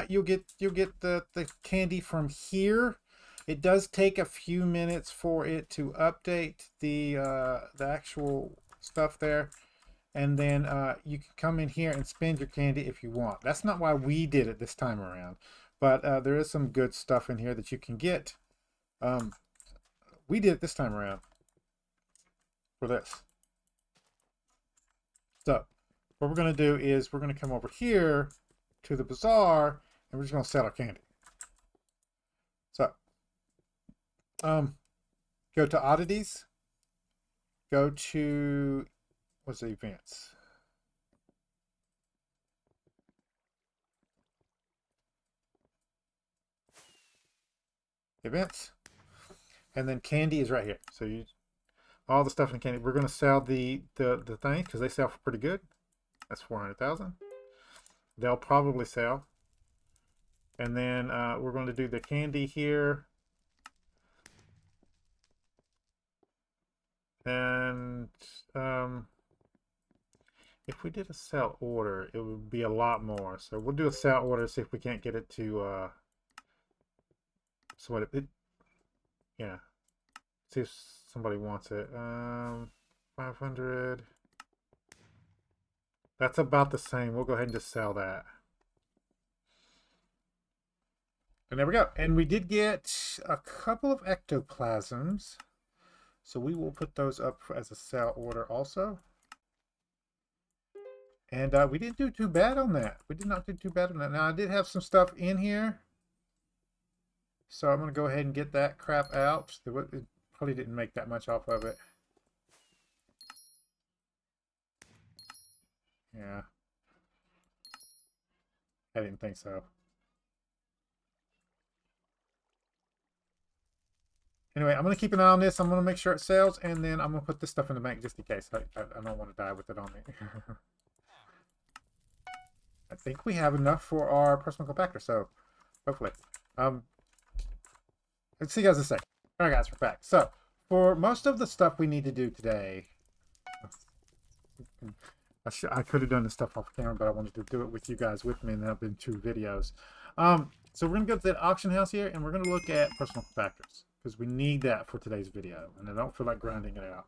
you'll get the candy from here. It does take a few minutes for it to update the actual stuff there, and then you can come in here and spend your candy if you want. That's not why we did it this time around, but there is some good stuff in here that you can get. We did it this time around for this. So what we're going to do is we're going to come over here to the bazaar and we're just going to sell our candy. So go to oddities, go to what's the events, and then candy is right here. So you all the stuff in candy. We're going to sell the thing because they sell for pretty good. That's 400,000. They'll probably sell. And then we're going to do the candy here. And if we did a sell order, it would be a lot more. So we'll do a sell order, see if we can't get it to so what it yeah. See if somebody wants it. 500. That's about the same. We'll go ahead and just sell that. And there we go. And we did get a couple of ectoplasms. So we will put those up as a sell order also. And we didn't do too bad on that. We did not do too bad on that. Now, I did have some stuff in here. So I'm going to go ahead and get that crap out. It probably didn't make that much off of it. Yeah. I didn't think so. Anyway, I'm going to keep an eye on this. I'm going to make sure it sells. And then I'm going to put this stuff in the bank just in case. I don't want to die with it on me. I think we have enough for our personal compactor. So, hopefully. Let's see you guys in a second. Alright guys, we're back. So, for most of the stuff we need to do today, I could have done this stuff off camera, but I wanted to do it with you guys with me, and there have been 2 videos. So we're going to go to that auction house here, and we're going to look at personal compactors, because we need that for today's video, and I don't feel like grinding it out.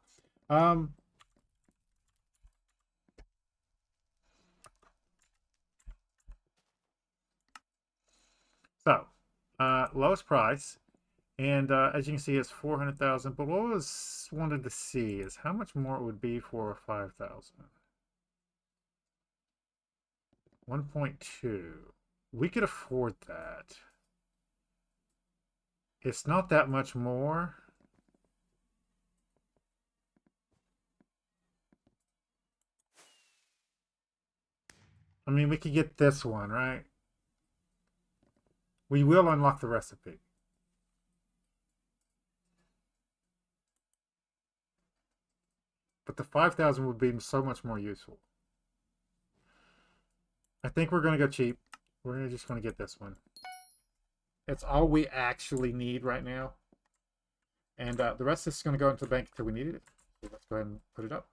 So, lowest price. And as you can see, it's 400,000. But what I wanted to see is how much more it would be for 5,000. 1.2. We could afford that. It's not that much more. I mean, we could get this one, right? We will unlock the recipe. but the 5,000 would be so much more useful. I think we're going to go cheap. We're just going to get this one. It's all we actually need right now. And the rest is going to go into the bank until we need it. So let's go ahead and put it up.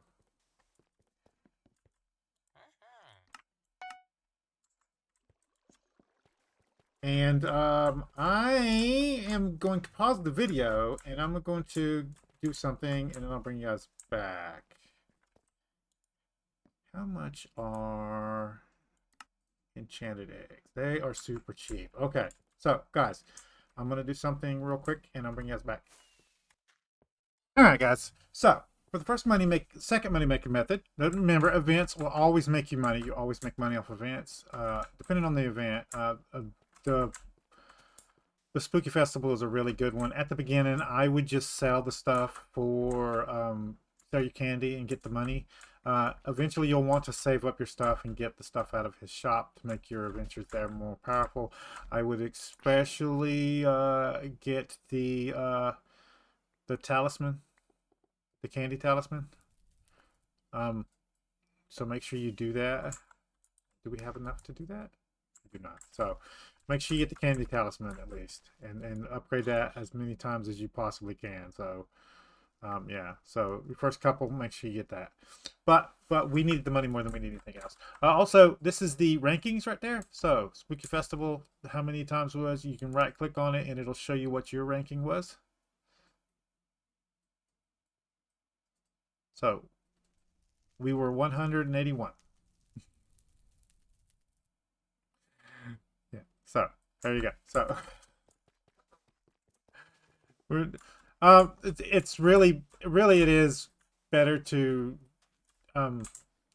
And I am going to pause the video, and I'm going to do something, and then I'll bring you guys back. How much are enchanted eggs? They are super cheap. Okay, so guys, I'm going to do something real quick, and I'll bring you guys back. All right, guys. So for the second money making method, remember, events will always make you money. You always make money off events, depending on the event. The Spooky Festival is a really good one. At the beginning, I would just sell the stuff for sell your candy and get the money. Eventually, you'll want to save up your stuff and get the stuff out of his shop to make your adventures there more powerful. I would especially get the talisman, the candy talisman. So make sure you do that. Do we have enough to do that? We do not. So make sure you get the candy talisman at least, and upgrade that as many times as you possibly can. So yeah, so your first couple, make sure you get that. But we needed the money more than we need anything else. Also, this is the rankings right there. So Spooky Festival, how many times it was, you can right click on it and it'll show you what your ranking was. So we were 181. Yeah, so there you go. So we're it's really it is better to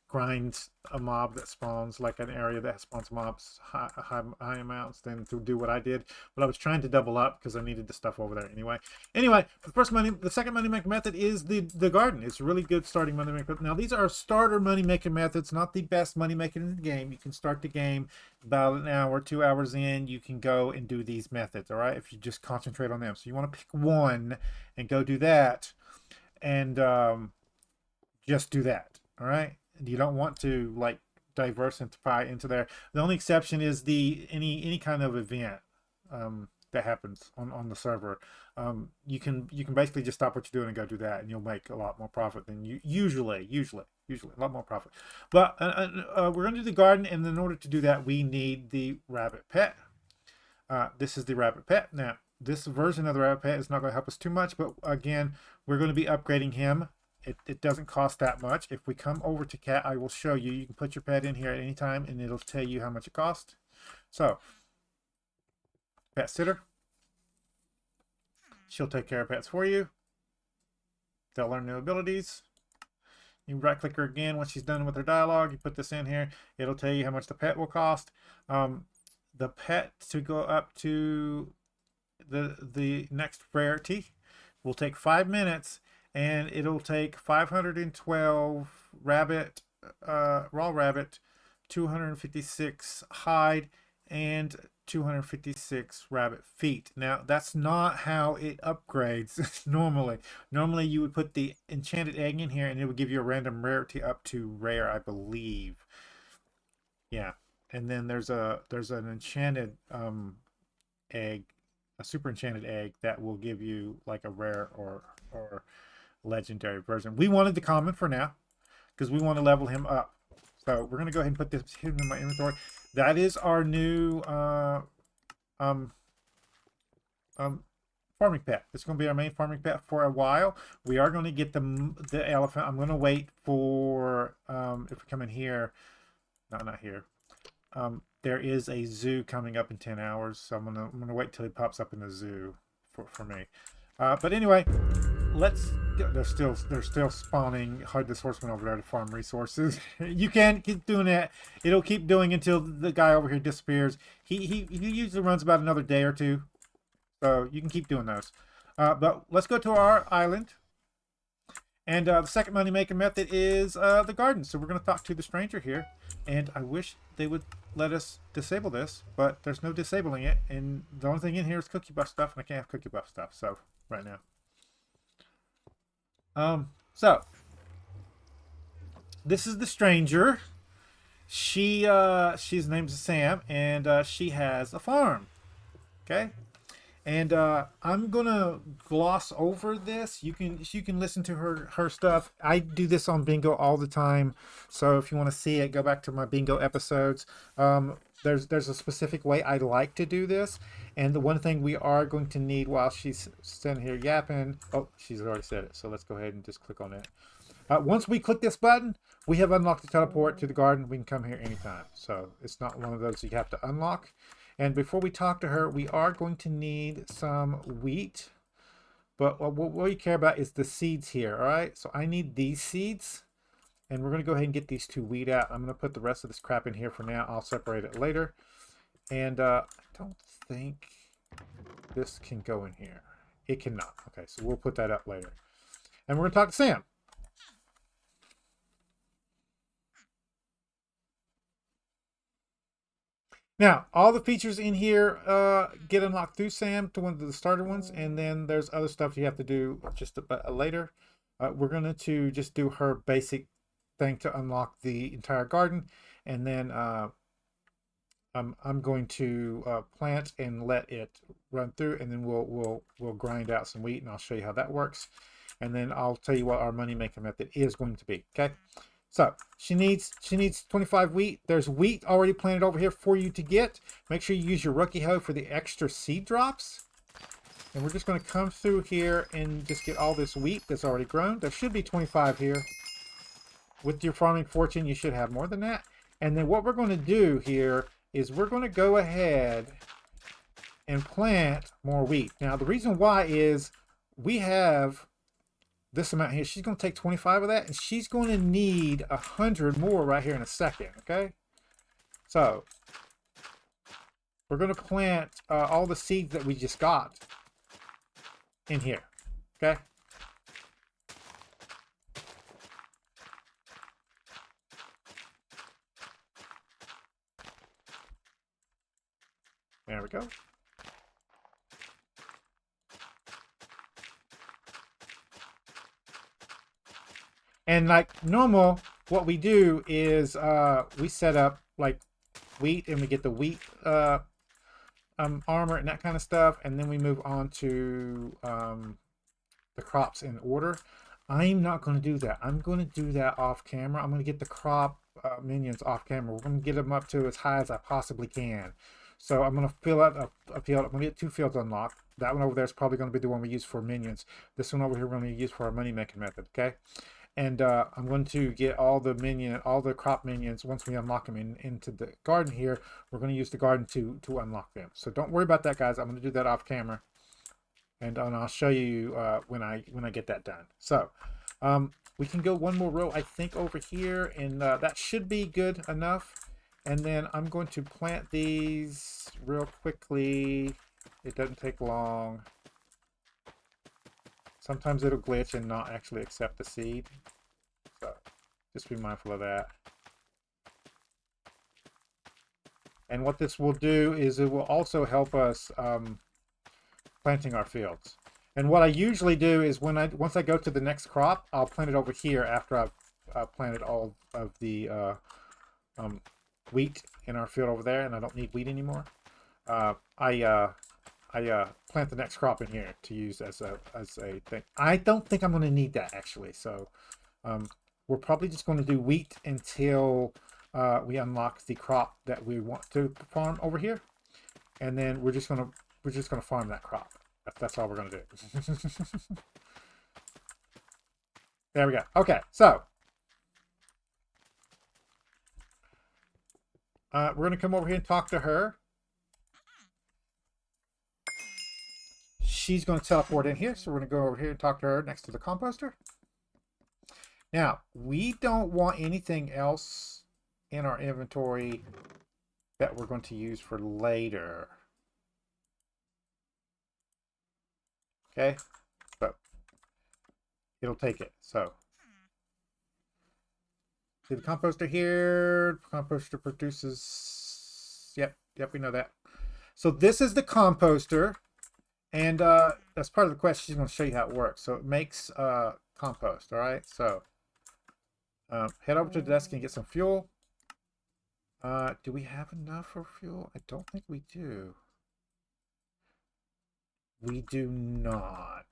grind a mob that spawns, like an area that spawns mobs high amounts, than to do what I did. But I was trying to double up because I needed the stuff over there anyway. Anyway, the second money making method is the garden. It's a really good starting money maker. Now these are starter money making methods, not the best money making in the game. You can start the game about an hour, 2 hours in. You can go and do these methods. All right, if you just concentrate on them. So you want to pick one and go do that, and just do that. All right. You don't want to like diversify into there. The only exception is any kind of event that happens on the server. You can basically just stop what you're doing and go do that, and you'll make a lot more profit than you usually a lot more profit. But we're going to do the garden, and in order to do that, we need the rabbit pet. This is the rabbit pet. Now this version of the rabbit pet is not going to help us too much, but again, we're going to be upgrading him. It doesn't cost that much. If we come over to cat, I will show you. You can put your pet in here at any time, and it'll tell you how much it costs. So, pet sitter. She'll take care of pets for you. They'll learn new abilities. You right click her again once she's done with her dialogue. You put this in here. It'll tell you how much the pet will cost. The pet to go up to the next rarity will take 5 minutes. And it'll take 512 rabbit, raw rabbit, 256 hide, and 256 rabbit feet. Now, that's not how it upgrades normally. Normally, you would put the enchanted egg in here, and it would give you a random rarity up to rare, I believe. Yeah, and then there's an enchanted egg, a super enchanted egg that will give you like a rare or legendary version. We wanted the common for now because we want to level him up. So we're going to go ahead and put this in my inventory. That is our new farming pet. It's going to be our main farming pet for a while. We are going to get the elephant. I'm going to wait for if we come in here. No, not here. There is a zoo coming up in 10 hours, so I'm gonna wait till he pops up in the zoo for me. But anyway, let's go. They're still spawning Heartless Horsemen over there to farm resources. You can keep doing that. It'll keep doing until the guy over here disappears. He usually runs about another day or two, so you can keep doing those. But let's go to our island. And the second money making method is the garden. So we're going to talk to the stranger here, and I wish they would let us disable this, but there's no disabling it. And the only thing in here is cookie buff stuff, and I can't have cookie buff stuff. So right now. So this is the stranger. She's named Sam, and she has a farm. Okay, and I'm gonna gloss over this. You can listen to her stuff. I do this on Bingo all the time, so if you want to see it, go back to my Bingo episodes. There's a specific way I like to do this, and the one thing we are going to need while she's sitting here yapping. Oh, she's already said it, so let's go ahead and just click on it. Once we click this button, we have unlocked the teleport to the garden. We can come here anytime. So it's not one of those you have to unlock. And before we talk to her, we are going to need some wheat. But what we care about is the seeds here, all right? So I need these seeds. And we're going to go ahead and get these two wheat out. I'm going to put the rest of this crap in here for now. I'll separate it later. And I don't think this can go in here. It cannot. Okay, so we'll put that up later. And we're going to talk to Sam. Now, all the features in here get unlocked through Sam to one of the starter ones, and then there's other stuff you have to do just later. We're going to just do her basic thing to unlock the entire garden, and then I'm going to plant and let it run through, and then we'll grind out some wheat, and I'll show you how that works, and then I'll tell you what our money making method is going to be. Okay. So she needs 25 wheat. There's wheat already planted over here for you to get. Make sure you use your rookie hoe for the extra seed drops. And we're just going to come through here and just get all this wheat that's already grown. There should be 25 here. With your farming fortune, you should have more than that. And then what we're going to do here is we're going to go ahead and plant more wheat. Now, the reason why is we have this amount here. She's going to take 25 of that, and she's going to need 100 more right here in a second. Okay, so we're going to plant all the seeds that we just got in here. Okay, there we go. And like normal, what we do is we set up like wheat, and we get the wheat armor and that kind of stuff, and then we move on to the crops in order. I'm not going to do that. I'm going to do that off camera. I'm going to get the crop minions off camera. We're going to get them up to as high as I possibly can. So I'm going to fill out a field. I'm going to get 2 fields unlocked. That one over there is probably going to be the one we use for minions. This one over here we're going to use for our money making method. Okay. And I'm going to get all the crop minions. Once we unlock them into the garden here, we're going to use the garden to unlock them. So don't worry about that, guys. I'm going to do that off camera, and I'll show you when I get that done. So we can go one more row, I think, over here, and that should be good enough. And then I'm going to plant these real quickly. It doesn't take long. Sometimes it'll glitch and not actually accept the seed. So just be mindful of that. And what this will do is it will also help us planting our fields. And what I usually do is once I go to the next crop, I'll plant it over here after I've planted all of the wheat in our field over there, and I don't need wheat anymore. I plant the next crop in here to use as a thing. I don't think I'm going to need that, actually. So we're probably just going to do wheat until we unlock the crop that we want to farm over here, and then we're just going to farm that crop. That's all we're going to do. There we go. Okay, so we're going to come over here and talk to her. She's going to teleport in here, so we're going to go over here and talk to her next to the composter. Now, we don't want anything else in our inventory that we're going to use for later. Okay, so it'll take it. So see the composter here. Composter produces. Yep, we know that. So this is the composter. And that's part of the quest. She's going to show you how it works. So it makes compost, all right? So Head over to the desk and get some fuel. Do we have enough for fuel? I don't think we do. We do not.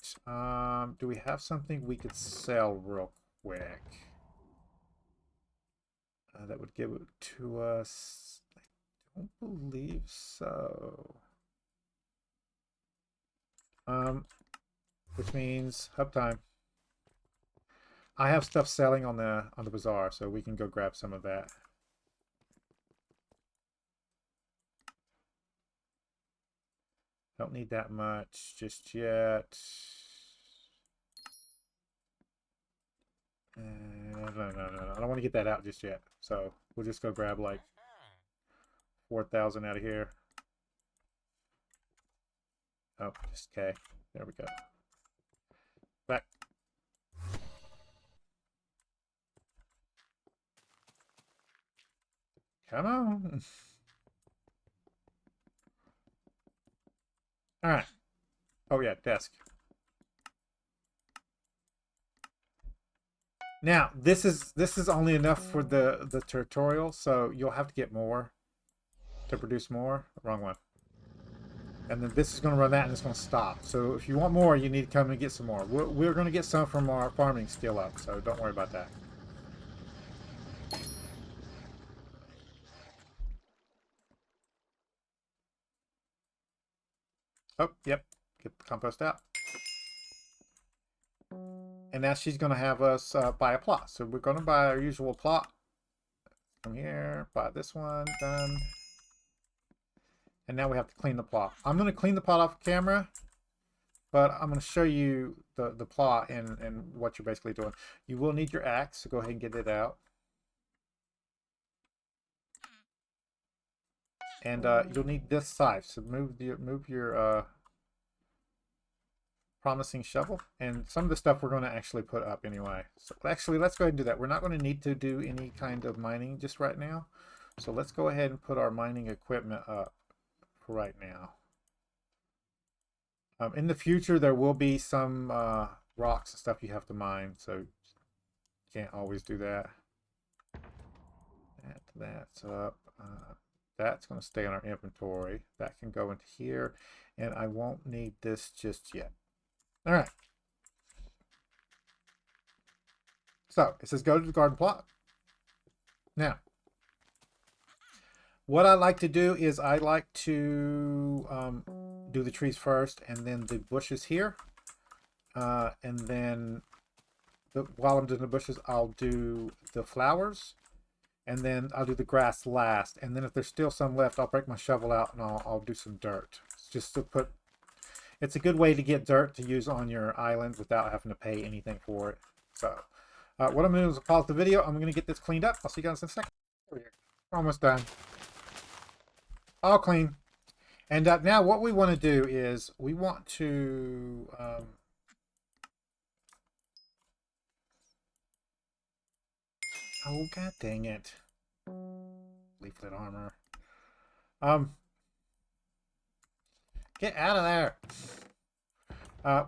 Do we have something we could sell real quick? That would give it to us. I don't believe so. Which means hub time. I have stuff selling on the bazaar, so we can go grab some of that. Don't need that much just yet. No. I don't want to get that out just yet. So we'll just go grab like 4,000 out of here. Oh, just okay. There we go. Back. Come on. All right. Oh yeah, desk. Now, this is only enough for the tutorial, so you'll have to get more to produce more. Wrong one. And then this is going to run that, and it's going to stop. So if you want more, you need to come and get some more. We're going to get some from our farming skill up, so don't worry about that. Oh, yep. Get the compost out. And now she's going to have us buy a plot. So we're going to buy our usual plot. Come here, buy this one, done. And now we have to clean the plot. I'm going to clean the plot off camera, but I'm going to show you the plot and what you're basically doing. You will need your axe, so go ahead and get it out. And you'll need this scythe, so move your promising shovel, and some of the stuff we're going to actually put up anyway. So actually, let's go ahead and do that. We're not going to need to do any kind of mining just right now, so let's go ahead and put our mining equipment up for right now. In the future, there will be some rocks and stuff you have to mine, so you can't always do that. That's up. That's going to stay in our inventory. That can go into here, and I won't need this just yet. All right. So it says go to the garden plot. Now, what I like to do is I like to do the trees first, and then the bushes here, and then while I'm doing the bushes, I'll do the flowers, and then I'll do the grass last. And then if there's still some left, I'll break my shovel out and I'll do some dirt. It's just to put. It's a good way to get dirt to use on your island without having to pay anything for it. So, what I'm going to do is pause the video. I'm going to get this cleaned up. I'll see you guys in a second. We're almost done. All clean. And now what we want to do is we want to... oh, god dang it. Leaflet armor. Get out of there.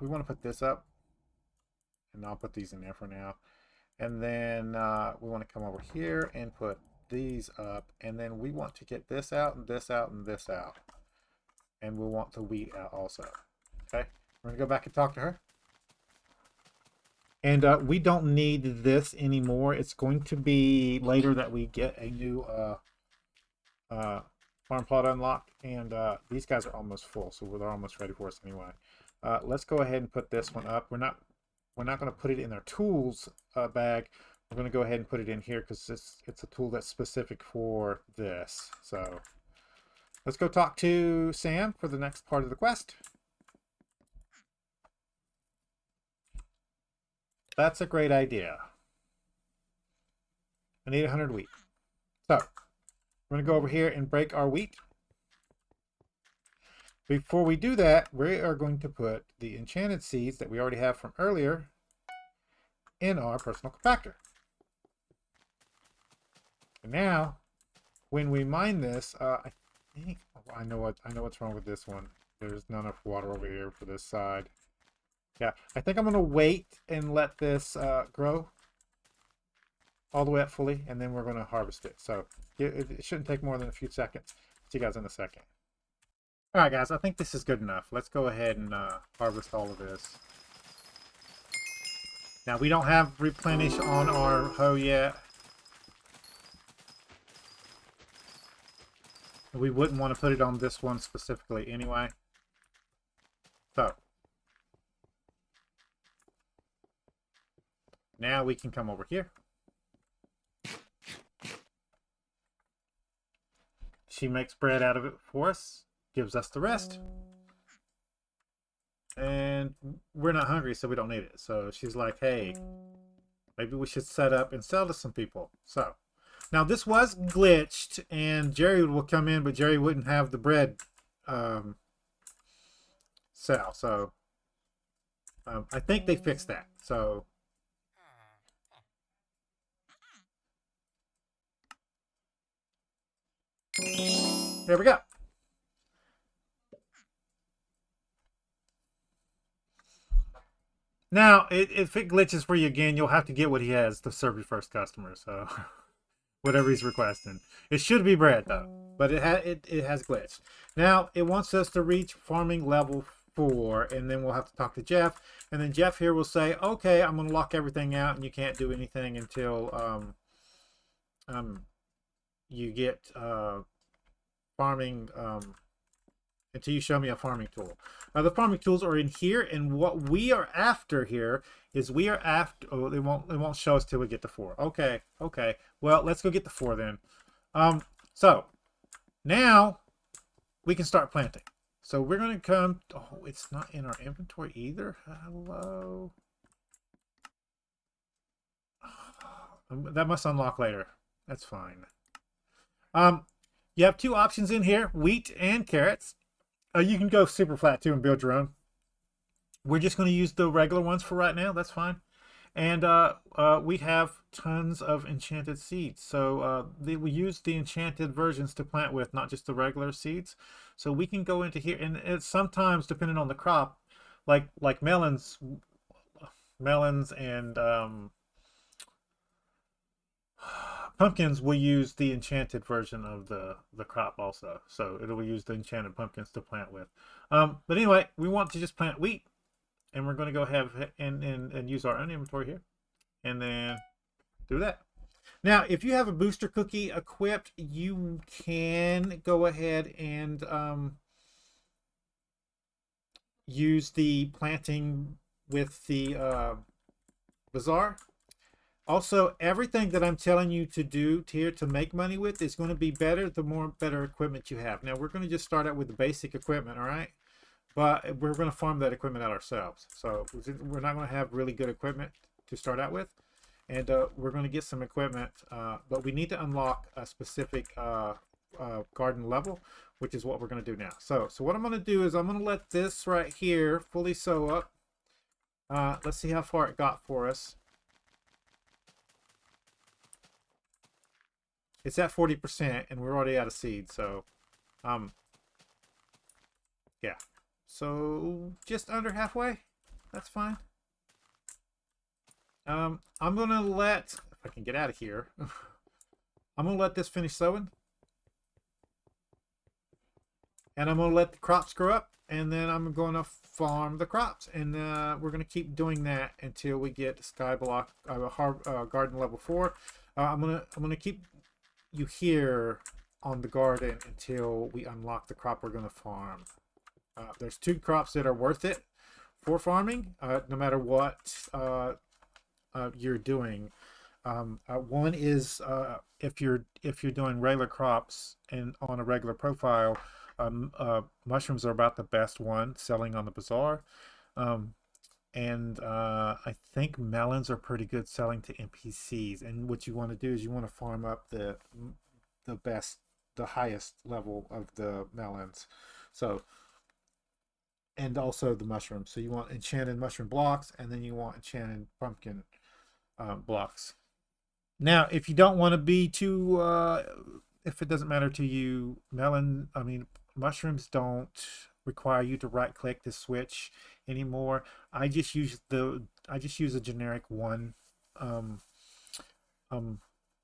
We want to put this up. And I'll put these in there for now. And then we want to come over here and put these up. And then we want to get this out and this out and this out. And we'll want the wheat out also. Okay. We're going to go back and talk to her. And we don't need this anymore. It's going to be later that we get a new farm plot unlocked. And these guys are almost full, so they're almost ready for us anyway. Let's go ahead and put this one up. We're not going to put it in our tools bag. We're going to go ahead and put it in here because it's a tool that's specific for this. So let's go talk to Sam for the next part of the quest. That's a great idea. I need 100 wheat. So we're going to go over here and break our wheat. Before we do that, we are going to put the enchanted seeds that we already have from earlier in our personal compactor. And now, when we mine this, I think I know what's wrong with this one. There's not enough water over here for this side. Yeah, I think I'm going to wait and let this grow. all the way up fully, and then we're going to harvest it. So it shouldn't take more than a few seconds. See you guys in a second. All right, guys, I think this is good enough. Let's go ahead and harvest all of this. Now, we don't have replenish on our hoe yet. We wouldn't want to put it on this one specifically anyway. So, now we can come over here. She makes bread out of it for us, gives us the rest. And we're not hungry, so we don't need it. So she's like, hey, maybe we should set up and sell to some people. So, now this was glitched, and Jerry will come in, but Jerry wouldn't have the bread sell. So, I think they fixed that. So, there we go. Now, if it glitches for you again, you'll have to get what he has to serve your first customer. So, whatever he's requesting. It should be bread, though. But it has glitched. Now, it wants us to reach farming level 4. And then we'll have to talk to Jeff. And then Jeff here will say, okay, I'm going to lock everything out. And you can't do anything until you get farming... until you show me a farming tool. The farming tools are in here, and what we are after here is we are after. Oh, it won't show us till we get to 4. Okay. Well, let's go get the 4 then. So now we can start planting. So we're going to come. Oh, it's not in our inventory either. Hello. That must unlock later. That's fine. You have 2 options in here: wheat and carrots. You can go super flat too and build your own. We're just going to use the regular ones for right now. That's fine. And we have tons of enchanted seeds. So we use the enchanted versions to plant with, not just the regular seeds. So we can go into here, and it's sometimes, depending on the crop, like melons and pumpkins will use the enchanted version of the crop also. So it'll use the enchanted pumpkins to plant with. But anyway, we want to just plant wheat. And we're going to go ahead and use our own inventory here. And then do that. Now, if you have a booster cookie equipped, you can go ahead and use the planting with the bazaar. Also, everything that I'm telling you to do here to make money with is going to be better the better equipment you have. Now, we're going to just start out with the basic equipment, all right? But we're going to farm that equipment out ourselves. So we're not going to have really good equipment to start out with. And we're going to get some equipment. But we need to unlock a specific garden level, which is what we're going to do now. So what I'm going to do is I'm going to let this right here fully sew up. Let's see how far it got for us. It's at 40%, and we're already out of seed. So, yeah. So just under halfway. That's fine. I'm gonna let, if I can get out of here, I'm gonna let this finish sowing, and I'm gonna let the crops grow up, and then I'm gonna farm the crops, and we're gonna keep doing that until we get Skyblock garden level 4. I'm gonna keep you here on the garden until we unlock the crop we're gonna farm. There's 2 crops that are worth it for farming, no matter what you're doing. One is if you're doing regular crops and on a regular profile, mushrooms are about the best one selling on the bazaar, and I think melons are pretty good selling to NPCs. And what you want to do is you want to farm up the highest level of the melons. So. And also the mushrooms. So you want enchanted mushroom blocks, and then you want enchanted pumpkin blocks. Now, if you don't want to be too, if it doesn't matter to you, mushrooms don't require you to right click to switch anymore. I just use a generic one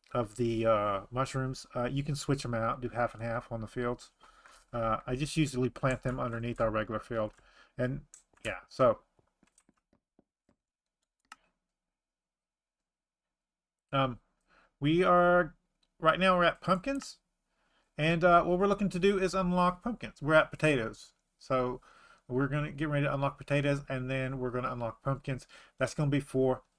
of the mushrooms. You can switch them out, do half and half on the fields. I just usually plant them underneath our regular field. And yeah, so we are right now we're at pumpkins, and what we're looking to do is unlock pumpkins. We're at potatoes, so we're gonna get ready to unlock potatoes, and then we're gonna unlock pumpkins. That's gonna be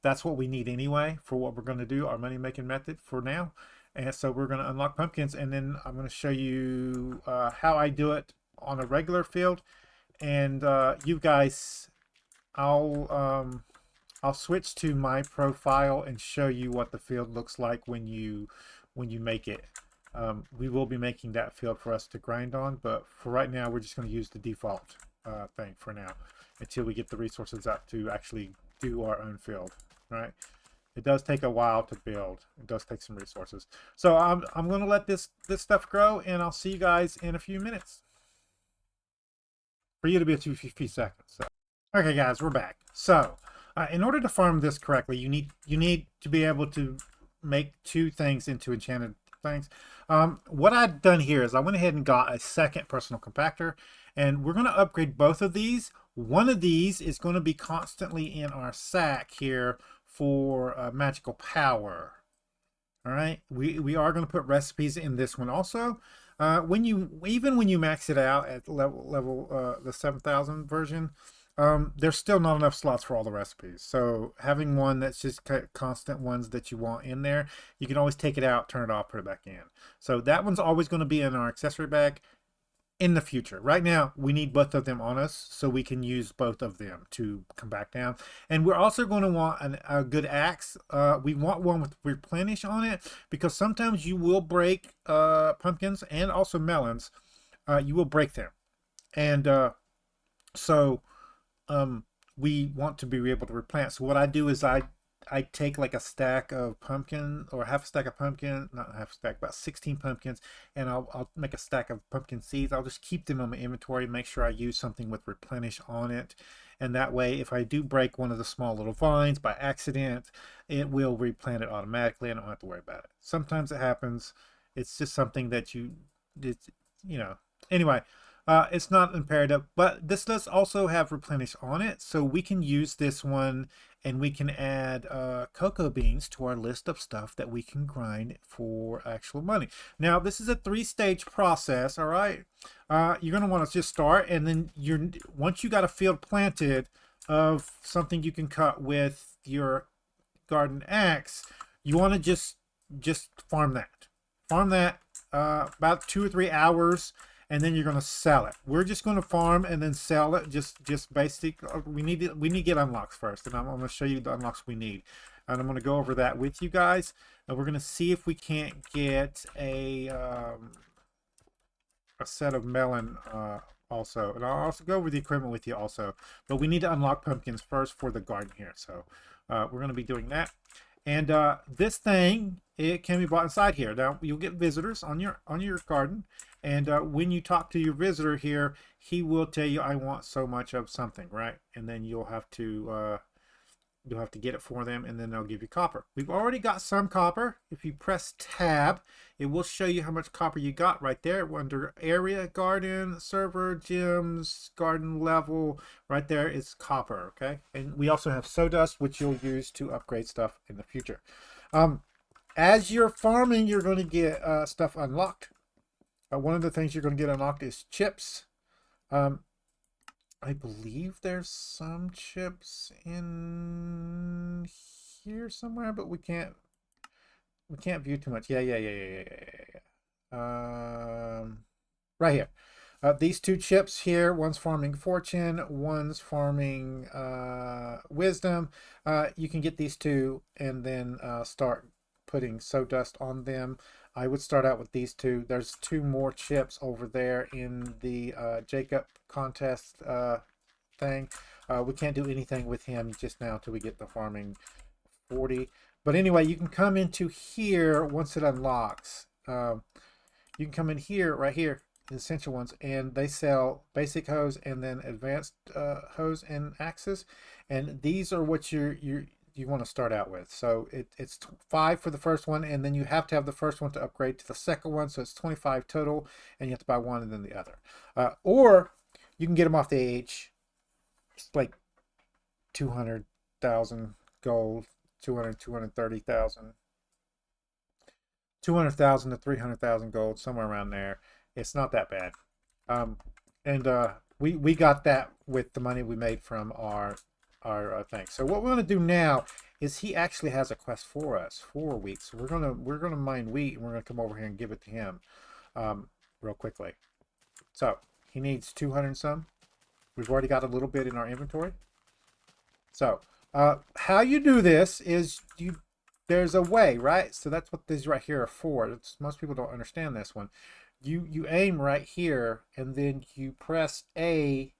that's what we need anyway for what we're gonna do, our money making method for now. And so we're gonna unlock pumpkins, and then I'm gonna show you how I do it on a regular field, and you guys, I'll switch to my profile and show you what the field looks like when you make it. We will be making that field for us to grind on, but for right now, we're just going to use the default thing for now until we get the resources up to actually do our own field, right? It does take a while to build. It does take some resources. So I'm going to let this stuff grow, and I'll see you guys in a few minutes. For you to be a few seconds. So. Okay, guys, we're back. So, in order to farm this correctly, you need to be able to make two things into enchanted things. What I've done here is I went ahead and got a second personal compactor, and we're going to upgrade both of these. One of these is going to be constantly in our sack here for magical power. All right, we are going to put recipes in this one also. When you max it out at level the 7,000 version, there's still not enough slots for all the recipes. So having one that's just constant ones that you want in there, you can always take it out, turn it off, put it back in. So that one's always going to be in our accessory bag in the future. Right now, we need both of them on us so we can use both of them to come back down. And we're also going to want a good axe. We want one with replenish on it because sometimes you will break pumpkins and also melons. You will break them. And so we want to be able to replant. So what I do is I take like a stack of pumpkin or half a stack of pumpkin, not half a stack, about 16 pumpkins, and I'll make a stack of pumpkin seeds. I'll just keep them in my inventory, make sure I use something with replenish on it. And that way, if I do break one of the small little vines by accident, it will replant it automatically. I don't have to worry about it. Sometimes it happens. It's just something that anyway. It's not imperative, but this does also have replenish on it, so we can use this one and we can add cocoa beans to our list of stuff that we can grind for actual money. Now, this is a 3-stage process, all right? You're going to want to just start, and then once you got a field planted of something you can cut with your garden axe, you want to just farm that. Farm that about 2 or 3 hours. And then you're going to sell it. We're just going to farm and then sell it. Just basic. We need to get unlocks first, and I'm going to show you the unlocks we need. And I'm going to go over that with you guys. And we're going to see if we can't get a set of melon also. And I'll also go over the equipment with you also. But we need to unlock pumpkins first for the garden here. So we're going to be doing that. And this thing, it can be bought inside here. Now you'll get visitors on your garden, and when you talk to your visitor here, he will tell you, "I want so much of something," right? And then you'll have to get it for them, and then they'll give you copper. We've already got some copper. If you press tab, it will show you how much copper you got right there under area, garden, server, gyms, garden level. Right there is copper, okay? And we also have sawdust, which you'll use to upgrade stuff in the future. As you're farming, you're going to get stuff unlocked. One of the things you're going to get unlocked is chips. I believe there's some chips in here somewhere, but we can't view too much. Yeah. Right here. These 2 chips here, one's farming fortune, one's farming wisdom. You can get these 2 and then start putting sawdust on them. I would start out with these 2. There's 2 more chips over there in the Jacob contest thing. We can't do anything with him just now till we get the farming 40. But anyway, you can come into here once it unlocks. You can come in here, right here, the essential ones, and they sell basic hose and then advanced hose and axes. And these are what you you want to start out with. So it's 5 for the first one, and then you have to have the first one to upgrade to the second one, so it's 25 total, and you have to buy one and then the other. Or you can get them off the AH, it's like 200,000 gold, 230,000. 200,000 to 300,000 gold, somewhere around there. It's not that bad. We got that with the money we made from our thing. So what we're going to do now is he actually has a quest for us for weeks. So we're gonna mine wheat, and we're gonna come over here and give it to him real quickly. So he needs 200 and some. We've already got a little bit in our inventory. So how you do this is there's a way, right? So that's what these right here are for. Most people don't understand this one. You aim right here, and then you press A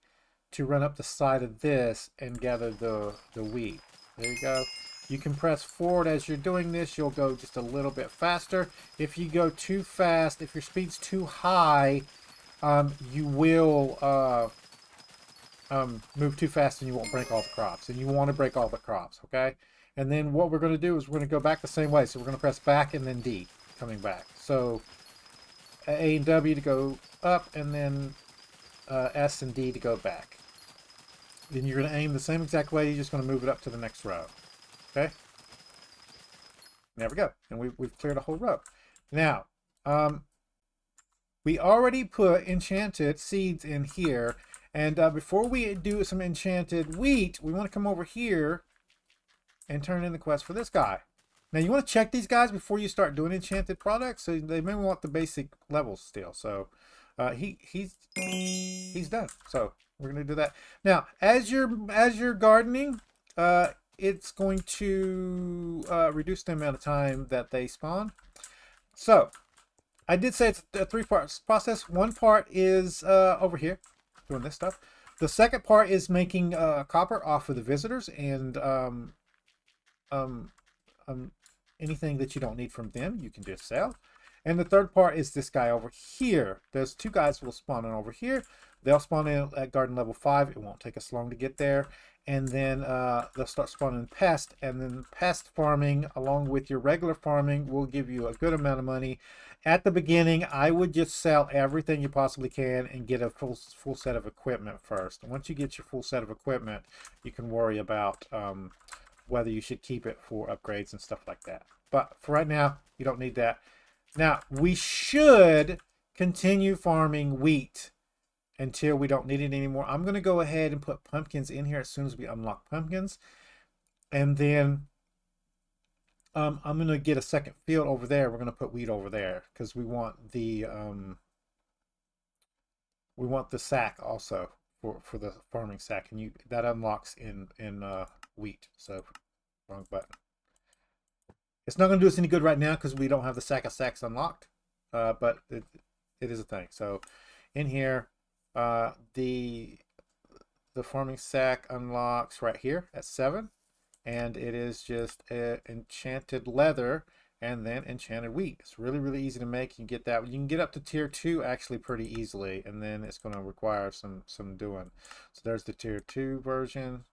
to run up the side of this and gather the wheat. There you go. You can press forward as you're doing this. You'll go just a little bit faster. If you go too fast, if your speed's too high, you will move too fast and you won't break all the crops. And you want to break all the crops, okay? And then what we're going to do is we're going to go back the same way. So we're going to press back and then D, coming back. So A and W to go up, and then S and D to go back. Then you're going to aim the same exact way. You're just going to move it up to the next row. Okay? There we go. And we've cleared a whole row. Now, we already put enchanted seeds in here. And before we do some enchanted wheat, we want to come over here and turn in the quest for this guy. Now you want to check these guys before you start doing enchanted products, so they may want the basic levels still. So he's done. So we're gonna do that. Now as you're gardening, it's going to reduce the amount of time that they spawn. So I did say it's a 3-part process. One part is over here doing this stuff. The second part is making copper off of the visitors and anything that you don't need from them, you can just sell. And the third part is this guy over here. There's 2 guys will spawn in over here. They'll spawn in at garden level 5. It won't take us long to get there. And then they'll start spawning pest. And then pest farming, along with your regular farming, will give you a good amount of money. At the beginning, I would just sell everything you possibly can and get a full set of equipment first. And once you get your full set of equipment, you can worry about whether you should keep it for upgrades and stuff like that. But for right now, you don't need that. Now, we should continue farming wheat until we don't need it anymore. I'm going to go ahead and put pumpkins in here as soon as we unlock pumpkins. And then I'm going to get a second field over there. We're going to put wheat over there because we want the sack also for the farming sack, and that unlocks in wheat. So wrong button. It's not going to do us any good right now because we don't have the sack of sacks unlocked, but it is a thing. So in here, the farming sack unlocks right here at 7, and it is just enchanted leather and then enchanted wheat. It's really easy to make. You can get that. You can get up to tier 2 actually pretty easily, and then it's going to require some doing. So there's the tier 2 version,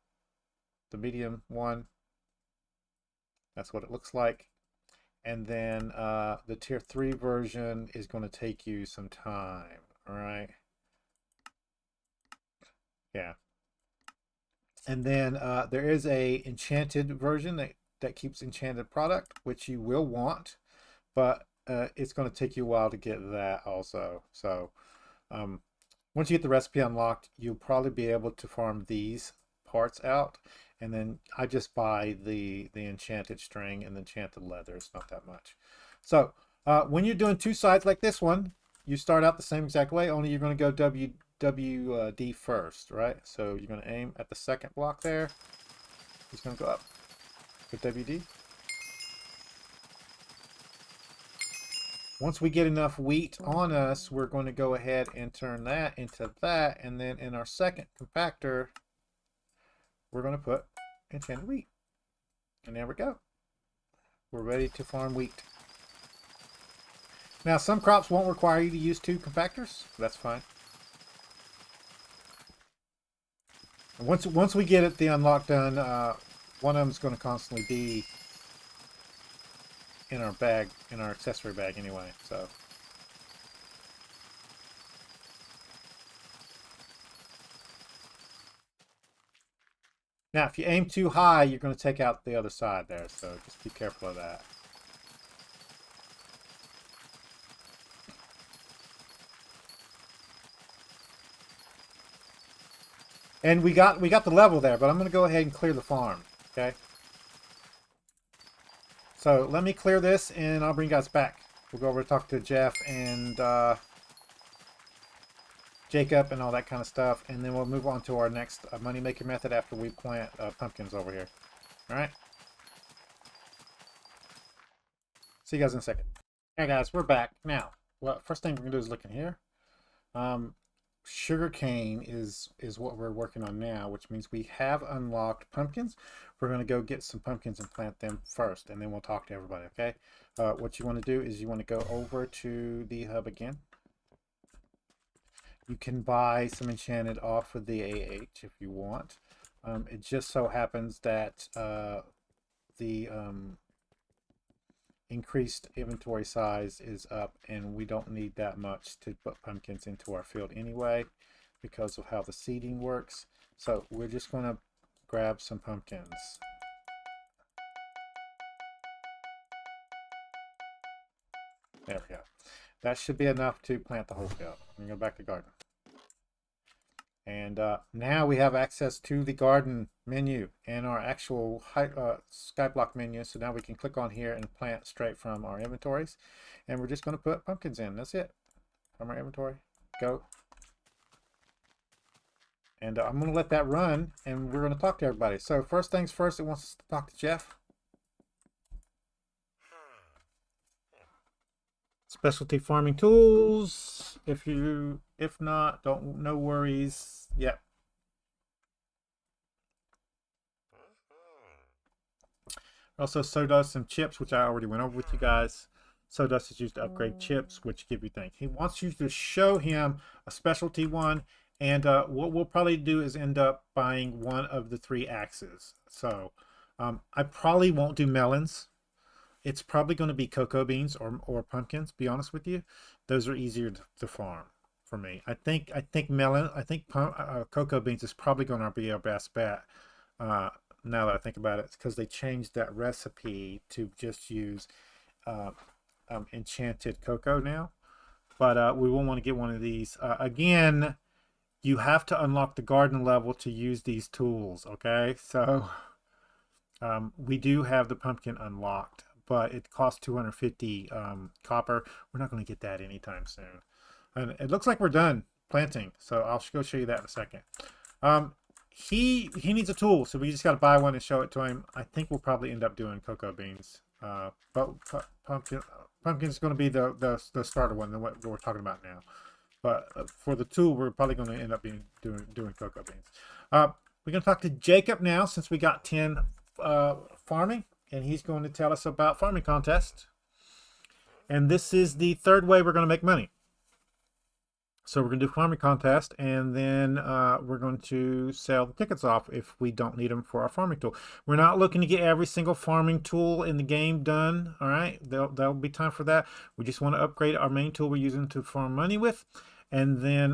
the medium one. That's what it looks like. And then the tier 3 version is going to take you some time. All right. Yeah. And then there is a enchanted version that keeps enchanted product, which you will want, but it's going to take you a while to get that also. So once you get the recipe unlocked, you'll probably be able to farm these parts out. And then I just buy the enchanted string and the enchanted leather. It's not that much. So when you're doing 2 sides like this one, you start out the same exact way, only you're going to go WD first, right? So you're going to aim at the second block there. He's going to go up with WD. Once we get enough wheat on us, we're going to go ahead and turn that into that. And then in our second compactor, we're going to put enchanted wheat. And there we go. We're ready to farm wheat. Now, some crops won't require you to use 2 compactors. That's fine. And once we get it the unlock done, one of them's going to constantly be in our bag, in our accessory bag anyway, so. Now, if you aim too high, you're going to take out the other side there, so just be careful of that. And we got the level there, but I'm going to go ahead and clear the farm, okay? So let me clear this, and I'll bring you guys back. We'll go over and talk to Jeff and Jacob and all that kind of stuff, and then we'll move on to our next money-making method after we plant pumpkins over here. All right? See you guys in a second. Hey guys, we're back. Now, well, first thing we're going to do is look in here. Sugarcane is what we're working on now, which means we have unlocked pumpkins. We're going to go get some pumpkins and plant them first, and then we'll talk to everybody, okay? What you want to do is you want to go over to the hub again. You can buy some enchanted off of the AH if you want. It just so happens that the increased inventory size is up, and we don't need that much to put pumpkins into our field anyway because of how the seeding works. So we're just going to grab some pumpkins. There we go. That should be enough to plant the whole field. I'm going to go back to garden. And now we have access to the garden menu and our actual Skyblock menu. So now we can click on here and plant straight from our inventories. And we're just going to put pumpkins in. That's it. From our inventory. Go. And I'm going to let that run, and we're going to talk to everybody. So first things first, it wants us to talk to Jeff. Specialty farming tools. If not, no worries. Yep. Also, Sawdust and chips, which I already went over with you guys. Sawdust is used to upgrade chips, which give you things. He wants you to show him a specialty one, and what we'll probably do is end up buying one of the 3 axes. So I probably won't do melons. It's probably going to be cocoa beans or pumpkins, be honest with you. Those are easier to farm for me. I think cocoa beans is probably going to be our best bet now that I think about it. It's because they changed that recipe to just use enchanted cocoa now. But we will want to get one of these. Again, you have to unlock the garden level to use these tools, okay? So we do have the pumpkin unlocked, but it costs 250 copper. We're not going to get that anytime soon. And it looks like we're done planting, so I'll go show you that in a second. He needs a tool, so we just got to buy one and show it to him. I think we'll probably end up doing cocoa beans, but pumpkin's going to be the starter one, than what we're talking about now. But for the tool, we're probably going to end up doing cocoa beans. We're going to talk to Jacob now, since we got 10 farming, and he's going to tell us about farming contest. And this is the 3rd way we're going to make money. So we're going to do farming contest, and then we're going to sell the tickets off if we don't need them for our farming tool. We're not looking to get every single farming tool in the game done. All right, there'll be time for that. We just want to upgrade our main tool we're using to farm money with, and then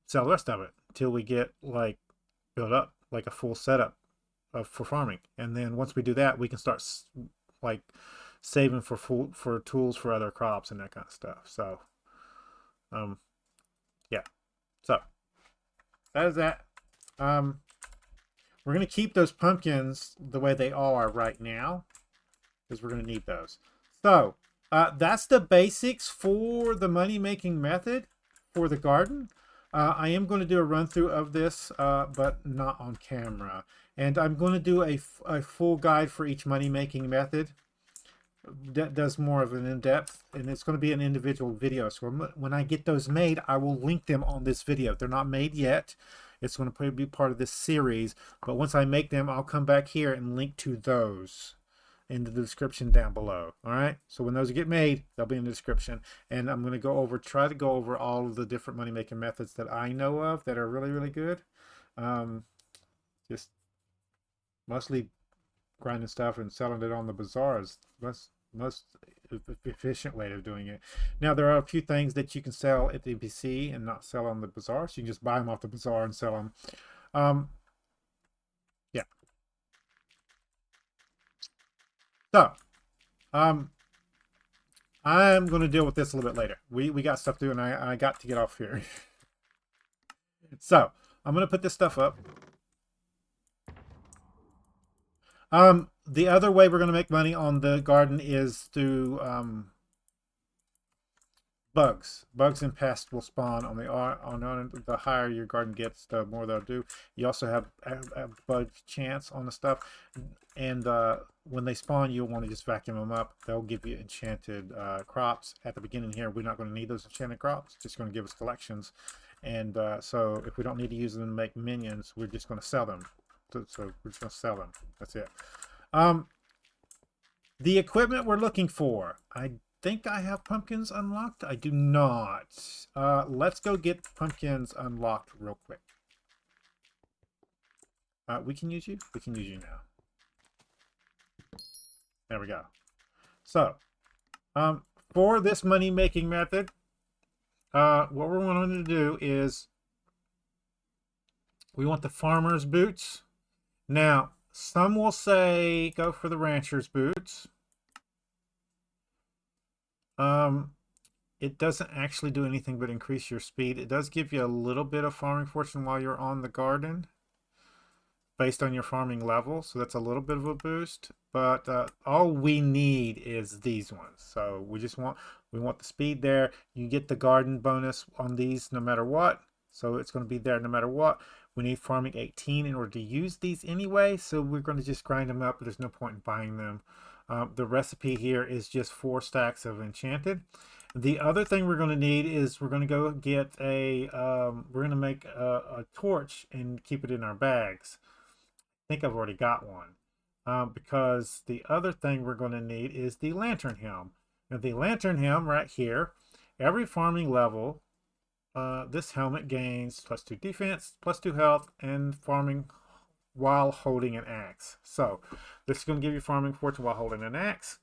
sell the rest of it until we get like built up like a full setup for farming. And then once we do that, we can start like saving for tools for other crops and that kind of stuff. So yeah, so that is that. We're going to keep those pumpkins the way they are right now, because we're going to need those. So that's the basics for the money making method for the garden. I am going to do a run through of this, but not on camera, and I'm going to do a full guide for each money making method that does more of an in-depth, and it's going to be an individual video. So when I get those made, I will link them on this video. They're not made yet. It's going to probably be part of this series, but once I make them, I'll come back here and link to those in the description down below. All right, so when those get made, they'll be in the description, and I'm going to try to go over all of the different money making methods that I know of that are really good. Just mostly grinding stuff and selling it on the bazaar is most efficient way of doing it. Now there are a few things that you can sell at the NPC and not sell on the bazaar, so you can just buy them off the bazaar and sell them. Yeah. So, I'm going to deal with this a little bit later. We got stuff to do, and I got to get off here. So, I'm going to put this stuff up. The other way we're going to make money on the garden is through bugs. Bugs and pests will spawn on the higher your garden gets, the more they'll do. You also have a bug chance on the stuff, and when they spawn, you'll want to just vacuum them up. They'll give you enchanted crops at the beginning here. We're not going to need those enchanted crops. It's just going to give us collections, and so if we don't need to use them to make minions, we're just going to sell them. So we're just going to sell them. That's it. The equipment we're looking for. I think I have pumpkins unlocked. I do not. Let's go get pumpkins unlocked real quick. We can use you. We can use you now. There we go. So, for this money-making method, what we're wanting to do is we want the farmer's boots. Now, some will say go for the rancher's boots. It doesn't actually do anything but increase your speed. It does give you a little bit of farming fortune while you're on the garden based on your farming level. So that's a little bit of a boost, but all we need is these ones. So we want the speed there. You get the garden bonus on these no matter what. So it's going to be there no matter what. We need farming 18 in order to use these anyway. So we're going to just grind them up. But there's no point in buying them. The recipe here is just 4 stacks of enchanted. The other thing we're going to need is we're going to go get a, we're going to make a torch and keep it in our bags. I think I've already got one. Because the other thing we're going to need is the lantern helm. Now the lantern helm right here, every farming level, this helmet gains +2 defense, +2 health, and farming while holding an axe. So this is going to give you farming fortune while holding an axe.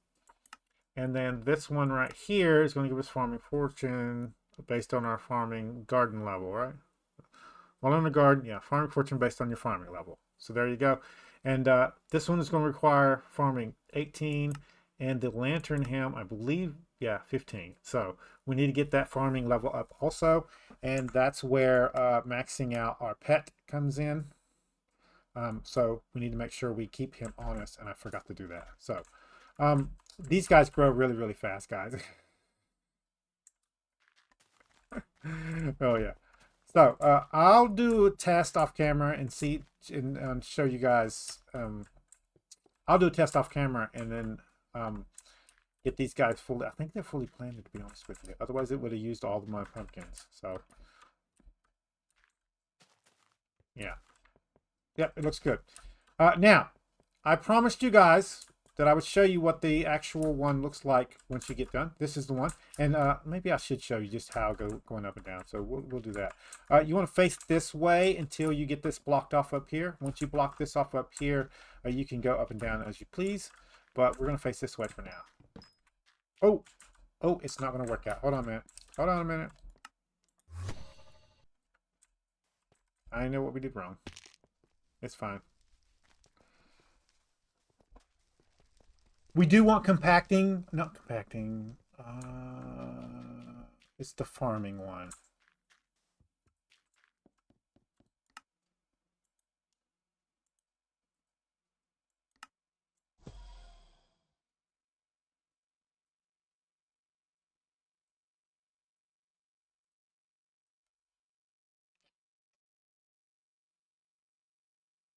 And then this one right here is going to give us farming fortune based on our farming garden level, right? While in the garden, yeah, farming fortune based on your farming level. So there you go. And this one is going to require farming 18, and the lantern helm, I believe, yeah, 15. So we need to get that farming level up also. And that's where maxing out our pet comes in. So we need to make sure we keep him honest, and I forgot to do that. So these guys grow really, really fast, guys. Oh yeah. So I'll do a test off camera and see and show you guys. I'll do a test off camera and then get these guys fully. I think they're fully planted, to be honest with you. Otherwise, it would have used all of my pumpkins. So yeah. Yep, it looks good. Now, I promised you guys that I would show you what the actual one looks like once you get done. This is the one. And maybe I should show you just how going up and down. So we'll do that. You want to face this way until you get this blocked off up here. Once you block this off up here, you can go up and down as you please. But we're going to face this way for now. Oh, it's not going to work out. Hold on a minute. Hold on a minute. I know what we did wrong. It's fine. We do want compacting. Not compacting. It's the farming one.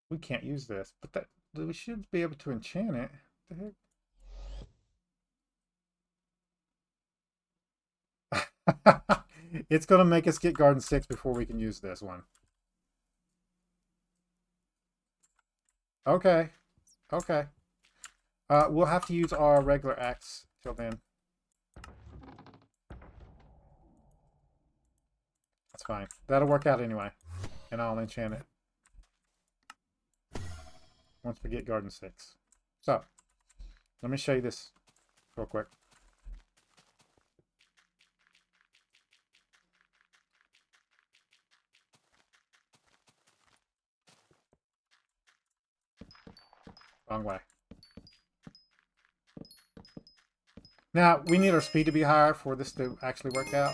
We can't use this, but that we should be able to enchant it. What the heck? It's going to make us get Garden 6 before we can use this one. Okay. Okay. We'll have to use our regular axe till then. That's fine. That'll work out anyway. And I'll enchant it. once we get garden 6. So let me show you this real quick. Wrong way. Now, we need our speed to be higher for this to actually work out.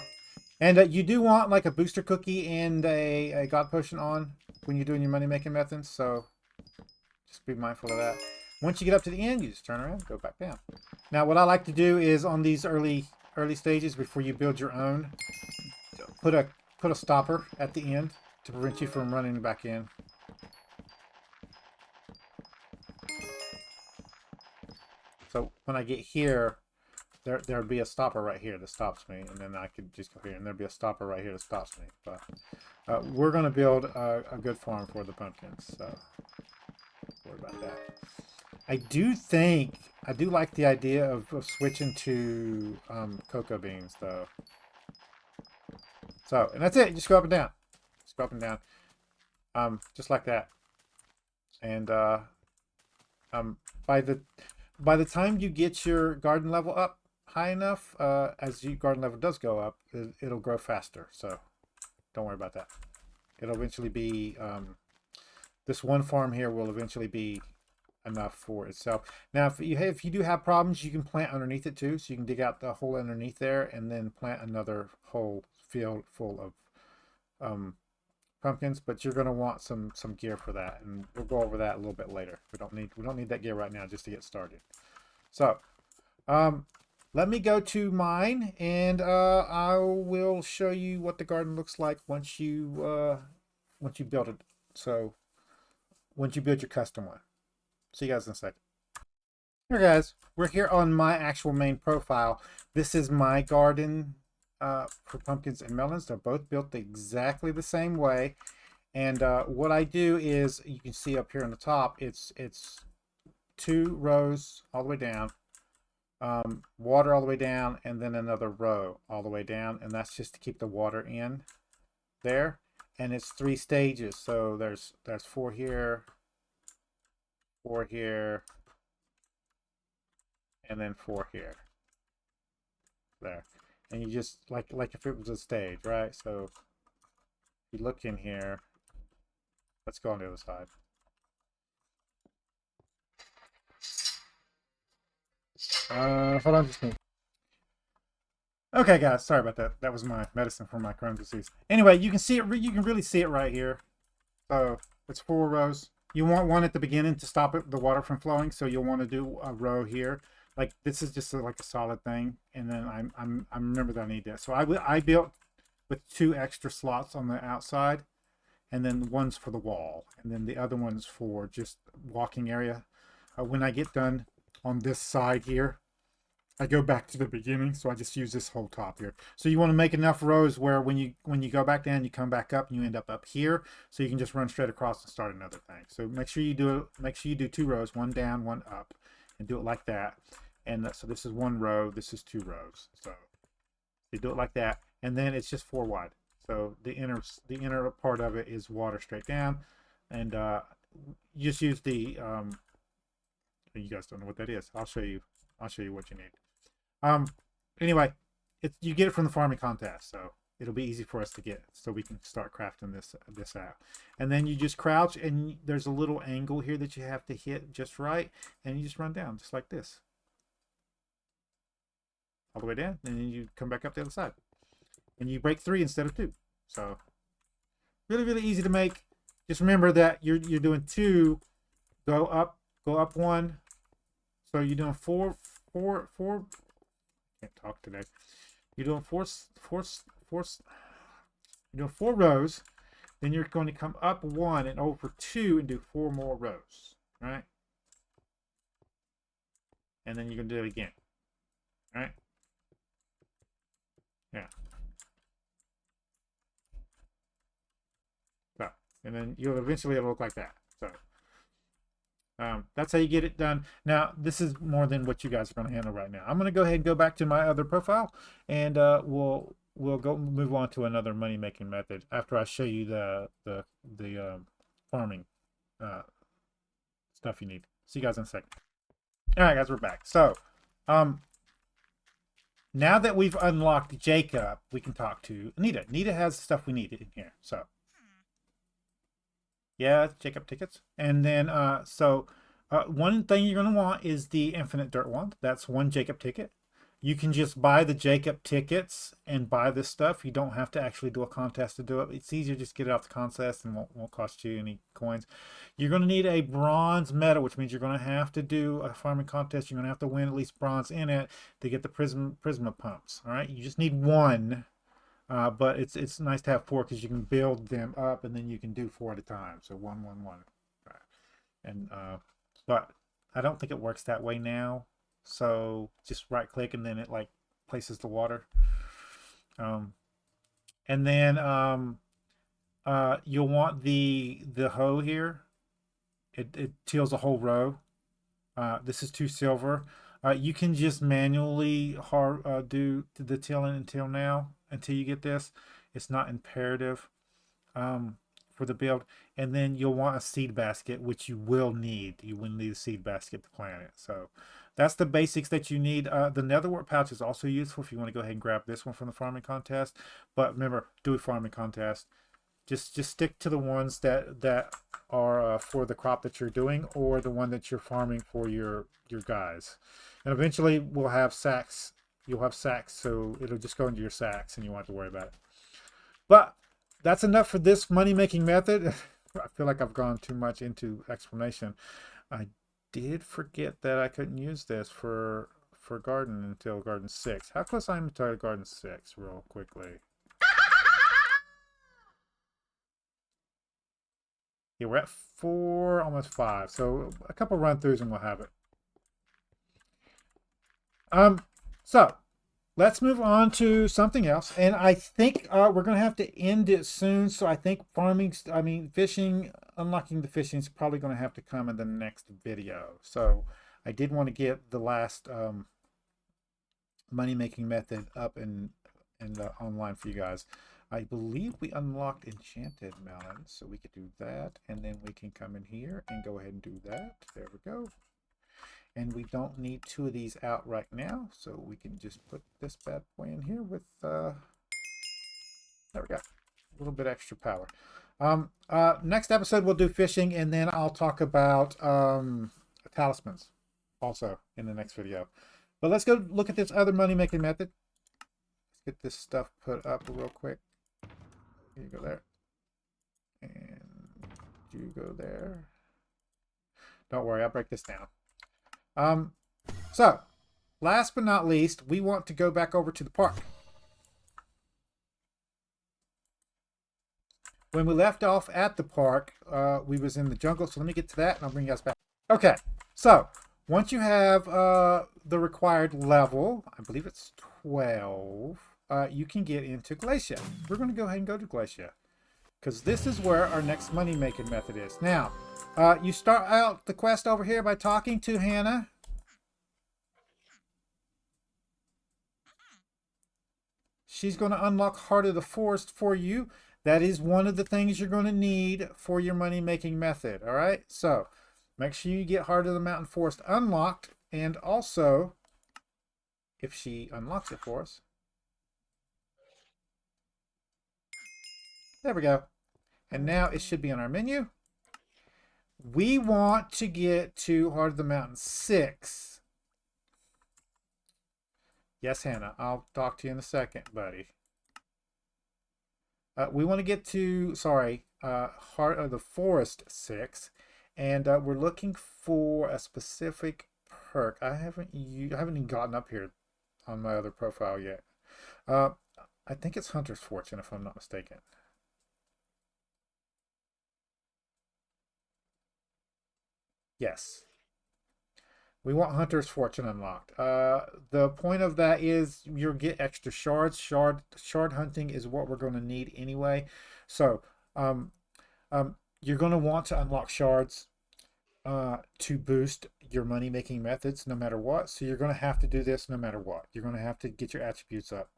And you do want like a booster cookie and a god potion on when you're doing your money-making methods. So just be mindful of that. Once you get up to the end, you just turn around, go back down. Now, what I like to do is on these early stages before you build your own, put a stopper at the end to prevent you from running back in. So when I get here, there'd be a stopper right here that stops me, and then I could just go here, and there'd be a stopper right here that stops me. But we're going to build a good farm for the pumpkins, so don't worry about that. I do like the idea of switching to cocoa beans, though. So, and that's it. Just go up and down. Just go up and down. Just like that. And by the time you get your garden level up high enough, as your garden level does go up, it'll grow faster. So don't worry about that. It'll eventually be, this one farm here will eventually be enough for itself. Now, if you do have problems, you can plant underneath it too. So you can dig out the hole underneath there and then plant another whole field full of pumpkins, but you're going to want some gear for that, and we'll go over that a little bit later. We don't need that gear right now just to get started. So let me go to mine, and I will show you what the garden looks like once you build it. So once you build your custom one. See you guys in a second. Here guys, we're here on my actual main profile. This is my garden for pumpkins and melons. They're both built exactly the same way, and what I do is, you can see up here on the top, it's 2 rows all the way down, water all the way down, and then another row all the way down, and that's just to keep the water in there. And it's 3 stages, so there's 4 here, 4 here, and then 4 here. There. And you just, like if it was a stage, right? So if you look in here, let's go on the other side. Hold on just a minute. Okay, guys, sorry about that. That was my medicine for my Crohn's disease. Anyway, you can see it. You can really see it right here. So it's 4 rows. You want one at the beginning to stop the water from flowing. So you'll want to do a row here. Like this is just like a solid thing, and then I remember that I need that. So I built with 2 extra slots on the outside, and then one's for the wall, and then the other one's for just walking area. When I get done on this side here, I go back to the beginning, so I just use this whole top here. So you want to make enough rows where when you go back down, you come back up, and you end up here, so you can just run straight across and start another thing. So make sure you do 2 rows, 1 down, 1 up, and do it like that. And so this is 1 row, this is 2 rows. So you do it like that, and then it's just 4 wide. So the inner part of it is water straight down, and you just use the you guys don't know what that is. I'll show you what you need. Anyway, you get it from the farming contest, so it'll be easy for us to get, so we can start crafting this out. And then you just crouch, and there's a little angle here that you have to hit just right, and you just run down just like this, all the way down, and then you come back up the other side, and you break 3 instead of 2. So really easy to make. Just remember that you're doing 2, go up 1. So you're doing 4. Can't talk today. You're doing 4 rows. Then you're going to come up 1 and over 2 and do 4 more rows, right? And then you're going to do it again, right? Yeah. So, and then it'll look like that. So that's how you get it done. Now, this is more than what you guys are going to handle right now. I'm going to go ahead and go back to my other profile, and we'll move on to another money making method after I show you the farming stuff you need. See you guys in a second. All right, guys, we're back. So, now that we've unlocked Jacob, we can talk to Anita. Anita has stuff we need in here. So, yeah, Jacob tickets. And then, one thing you're going to want is the infinite dirt wand. That's one Jacob ticket. You can just buy the Jacob tickets and buy this stuff. You don't have to actually do a contest to do it. It's easier to just get it off the contest and won't cost you any coins. You're going to need a bronze medal, which means you're going to have to do a farming contest. You're going to have to win at least bronze in it to get the prisma pumps. All right, you just need one, but it's nice to have four because you can build them up and then you can do 4 at a time. So 1, 1, 1. Right. And but I don't think it works that way now. So just right click and then it like places the water. And then you'll want the hoe here. It tills a whole row. This is 2 silver. You can just manually do the tilling until you get this. It's not imperative for the build. And then you'll want a seed basket, which you will need. You will need a seed basket to plant it. So that's the basics that you need. The netherwort pouch is also useful if you want to go ahead and grab this one from the farming contest. But remember, do a farming contest. Just stick to the ones that are for the crop that you're doing, or the one that you're farming for your guys. And eventually we'll have sacks. You'll have sacks, so it'll just go into your sacks and you won't have to worry about it. But that's enough for this money-making method. I feel like I've gone too much into explanation. I did forget that I couldn't use this for garden until garden 6. How close I am to garden 6 real quickly? Yeah, we're at 4, almost 5. So a couple run-throughs and we'll have it. So let's move on to something else. And I think we're going to have to end it soon. So I think fishing, unlocking the fishing is probably going to have to come in the next video. So I did want to get the last money-making method up in online for you guys. I believe we unlocked enchanted melons, so we could do that. And then we can come in here and go ahead and do that. There we go. And we don't need 2 of these out right now, so we can just put this bad boy in here with, there we go, a little bit extra power. Next episode we'll do fishing, and then I'll talk about talismans also in the next video. But let's go look at this other money-making method. Let's get this stuff put up real quick. You go there, and you go there. Don't worry, I'll break this down. So last but not least, we want to go back over to the park. When we left off at the park, we was in the jungle. So let me get to that and I'll bring you guys back. Okay. So once you have, the required level, I believe it's 12, you can get into Glacia. We're going to go ahead and go to Glacia, because this is where our next money-making method is. Now, you start out the quest over here by talking to Hannah. She's going to unlock Heart of the Forest for you. That is one of the things you're going to need for your money-making method. All right? So, make sure you get Heart of the Mountain Forest unlocked. And also, if she unlocks it for us. There we go. And now it should be on our menu. We want to get to Heart of the Mountain 6. Yes, Hannah. I'll talk to you in a second, buddy. We want to get to, Heart of the Forest 6. And we're looking for a specific perk. I haven't even gotten up here on my other profile yet. I think it's Hunter's Fortune, if I'm not mistaken. Yes. We want Hunter's Fortune unlocked. The point of that is you'll get extra shards. Shard hunting is what we're going to need anyway. So you're going to want to unlock shards to boost your money-making methods no matter what. So you're going to have to do this no matter what. You're going to have to get your attributes up.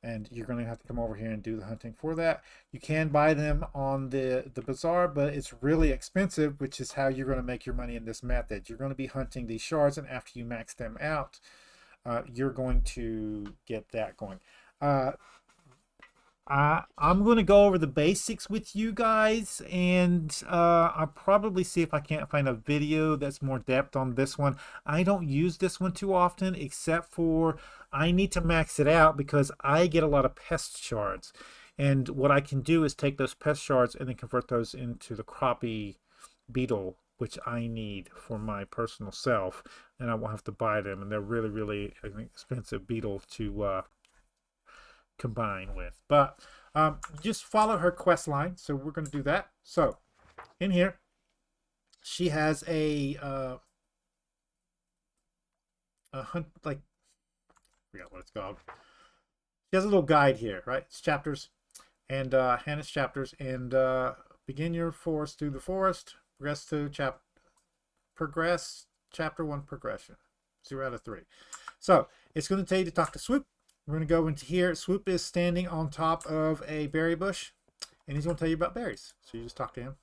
and you're going to have to come over here and do the hunting for that. You can buy them on the bazaar, but it's really expensive, which is how you're going to make your money in this method. You're going to be hunting these shards, and after you max them out, you're going to get that going. I'm going to go over the basics with you guys, and I'll probably see if I can't find a video that's more depth on this one. I don't use this one too often, except for I need to max it out because I get a lot of pest shards. And what I can do is take those pest shards and then convert those into the crappie beetle, which I need for my personal self, and I won't have to buy them. And they're really, really an expensive beetle to combine with. But just follow her quest line. So we're going to do that. So in here, she has a hunt, like, I forgot what it's called. She has a little guide here, right? It's chapters, and Hannah's chapters, and begin your forest through the forest. Progress chapter 1 progression. 0 out of 3. So it's going to tell you to talk to Swoop. We're going to go into here. Swoop is standing on top of a berry bush, and he's going to tell you about berries. So you just talk to him.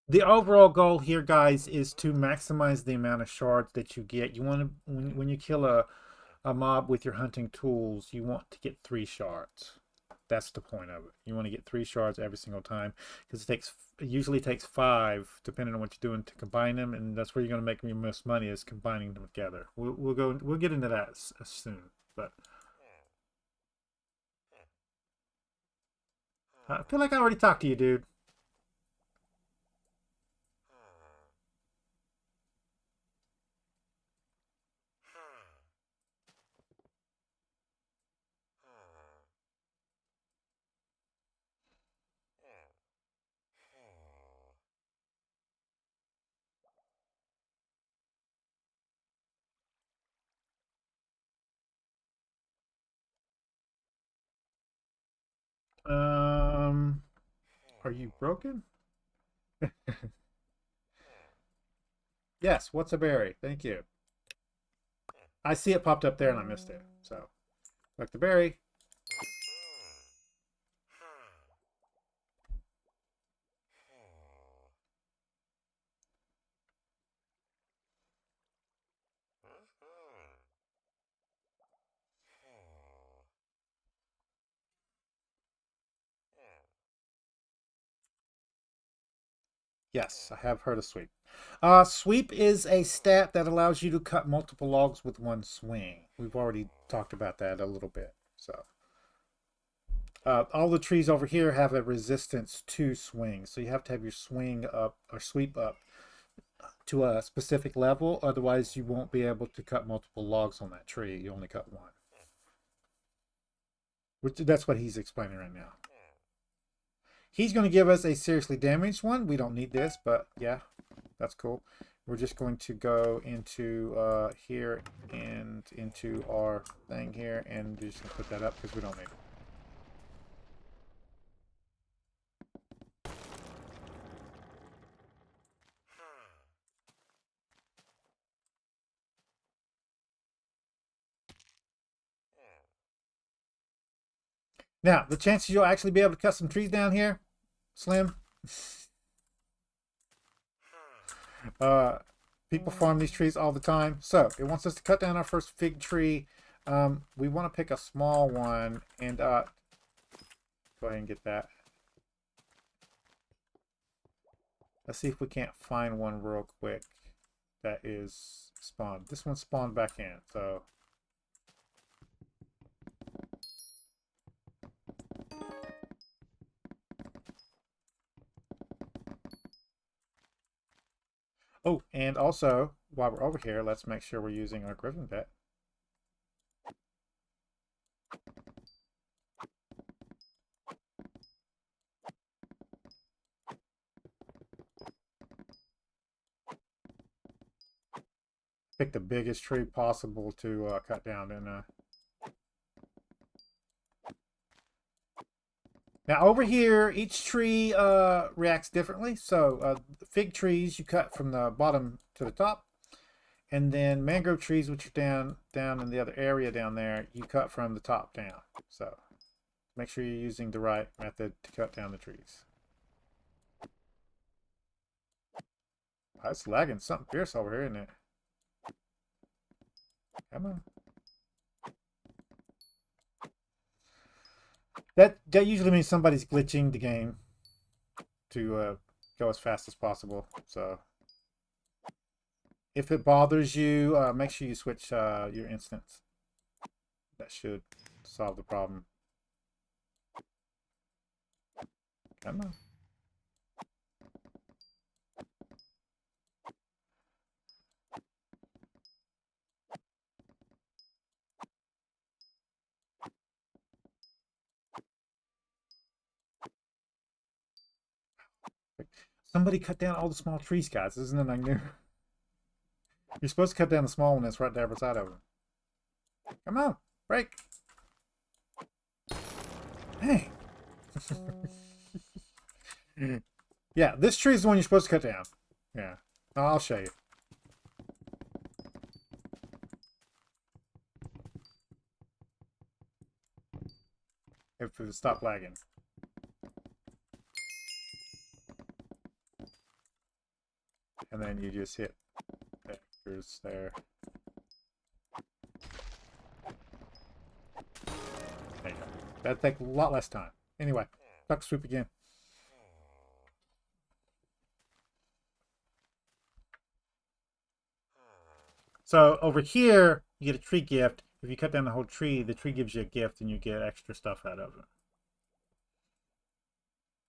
The overall goal here, guys, is to maximize the amount of shards that you get. You want to, when you kill a mob with your hunting tools, you want to get 3 shards. That's the point of it. You want to get 3 shards every single time, because it usually takes 5, depending on what you're doing, to combine them, and that's where you're going to make your most money, is combining them together. We'll get into that soon, but I feel like I already talked to you, dude. Are you broken? Yes, what's a berry? Thank you. I see it popped up there and I missed it. So, collect the berry. Yes, I have heard of sweep. Sweep is a stat that allows you to cut multiple logs with one swing. We've already talked about that a little bit. So, all the trees over here have a resistance to swing. So you have to have your swing up or sweep up to a specific level. Otherwise, you won't be able to cut multiple logs on that tree. You only cut one. Which that's what he's explaining right now. He's going to give us a seriously damaged one. We don't need this, but yeah, that's cool. We're just going to go into here and into our thing here, and we're just going to put that up because we don't need it. Now, the chances you'll actually be able to cut some trees down here, slim. People farm these trees all the time. So it wants us to cut down our first fig tree. We want to pick a small one and go ahead and get that. Let's see if we can't find one real quick that is spawned. This one spawned back in, so. Oh, and also, while we're over here, let's make sure we're using our griffin pet. pick the biggest tree possible to cut down. And now over here, each tree reacts differently. So fig trees you cut from the bottom to the top, and then mangrove trees, which are down in the other area down there, you cut from the top down. So make sure you're using the right method to cut down the trees. Oh, it's lagging something fierce over here, isn't it? Come on. That usually means somebody's glitching the game to go as fast as possible. So if it bothers you, make sure you switch your instance. That should solve the problem. Come on. Somebody cut down all the small trees, guys. Isn't it like new? You're supposed to cut down the small one that's right there beside of them. Come on, break. Hey. Yeah, this tree is the one you're supposed to cut down. Yeah, I'll show you. If it stopped lagging. And then you just hit vectors there. There you go. That'd take a lot less time. Anyway, duck swoop again. So over here, you get a tree gift. If you cut down the whole tree, the tree gives you a gift and you get extra stuff out of it.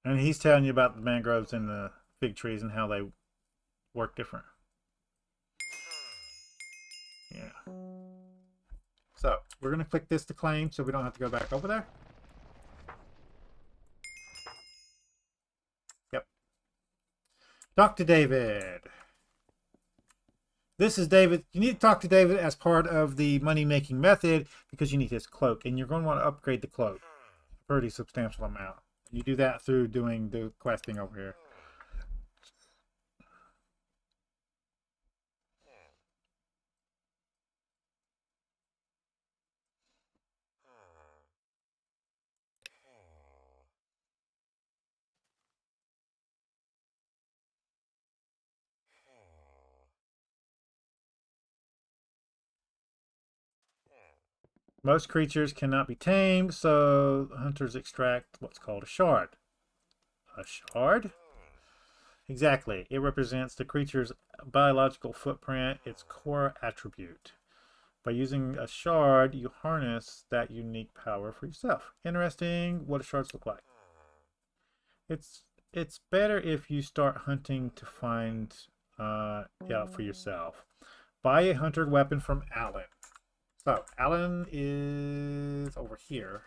And he's telling you about the mangroves and the fig trees and how they work different. Yeah. So we're going to click this to claim so we don't have to go back over there. Yep. Talk to David. This is David. You need to talk to David as part of the money-making method because you need his cloak. And you're going to want to upgrade the cloak a pretty substantial amount. You do that through doing the questing over here. Most creatures cannot be tamed, so hunters extract what's called a shard. A shard? Exactly. It represents the creature's biological footprint, its core attribute. By using a shard, you harness that unique power for yourself. Interesting what do shards look like. It's better if you start hunting to find out for yourself. Buy a hunter weapon from Alan. So, Alan is over here.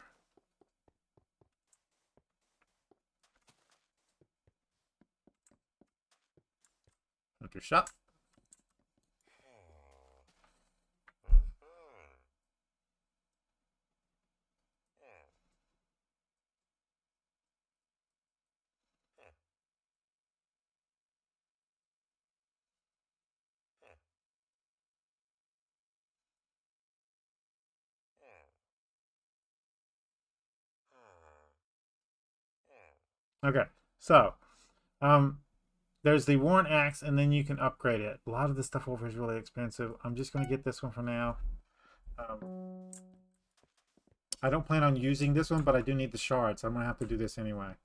Hunter shop. Okay, so there's the worn axe, and then you can upgrade it. A lot of this stuff over here is really expensive. I'm just going to get this one for now. I don't plan on using this one, but I do need the shards. So I'm going to have to do this anyway.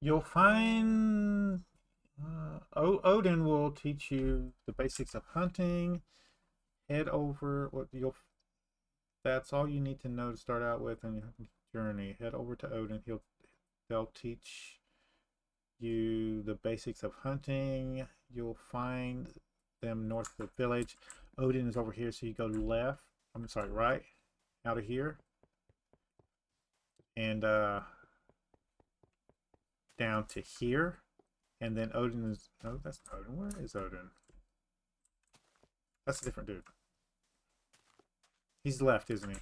You'll find Odin will teach you the basics of hunting. Head over that's all you need to know to start out with on your journey. Head over to Odin. They'll teach you the basics of hunting. You'll find them north of the village. Odin is over here, so you go left. I'm sorry, right out of here, and down to here, and then Odin is. Oh, that's Odin. Where is Odin? That's a different dude. He's left, isn't he?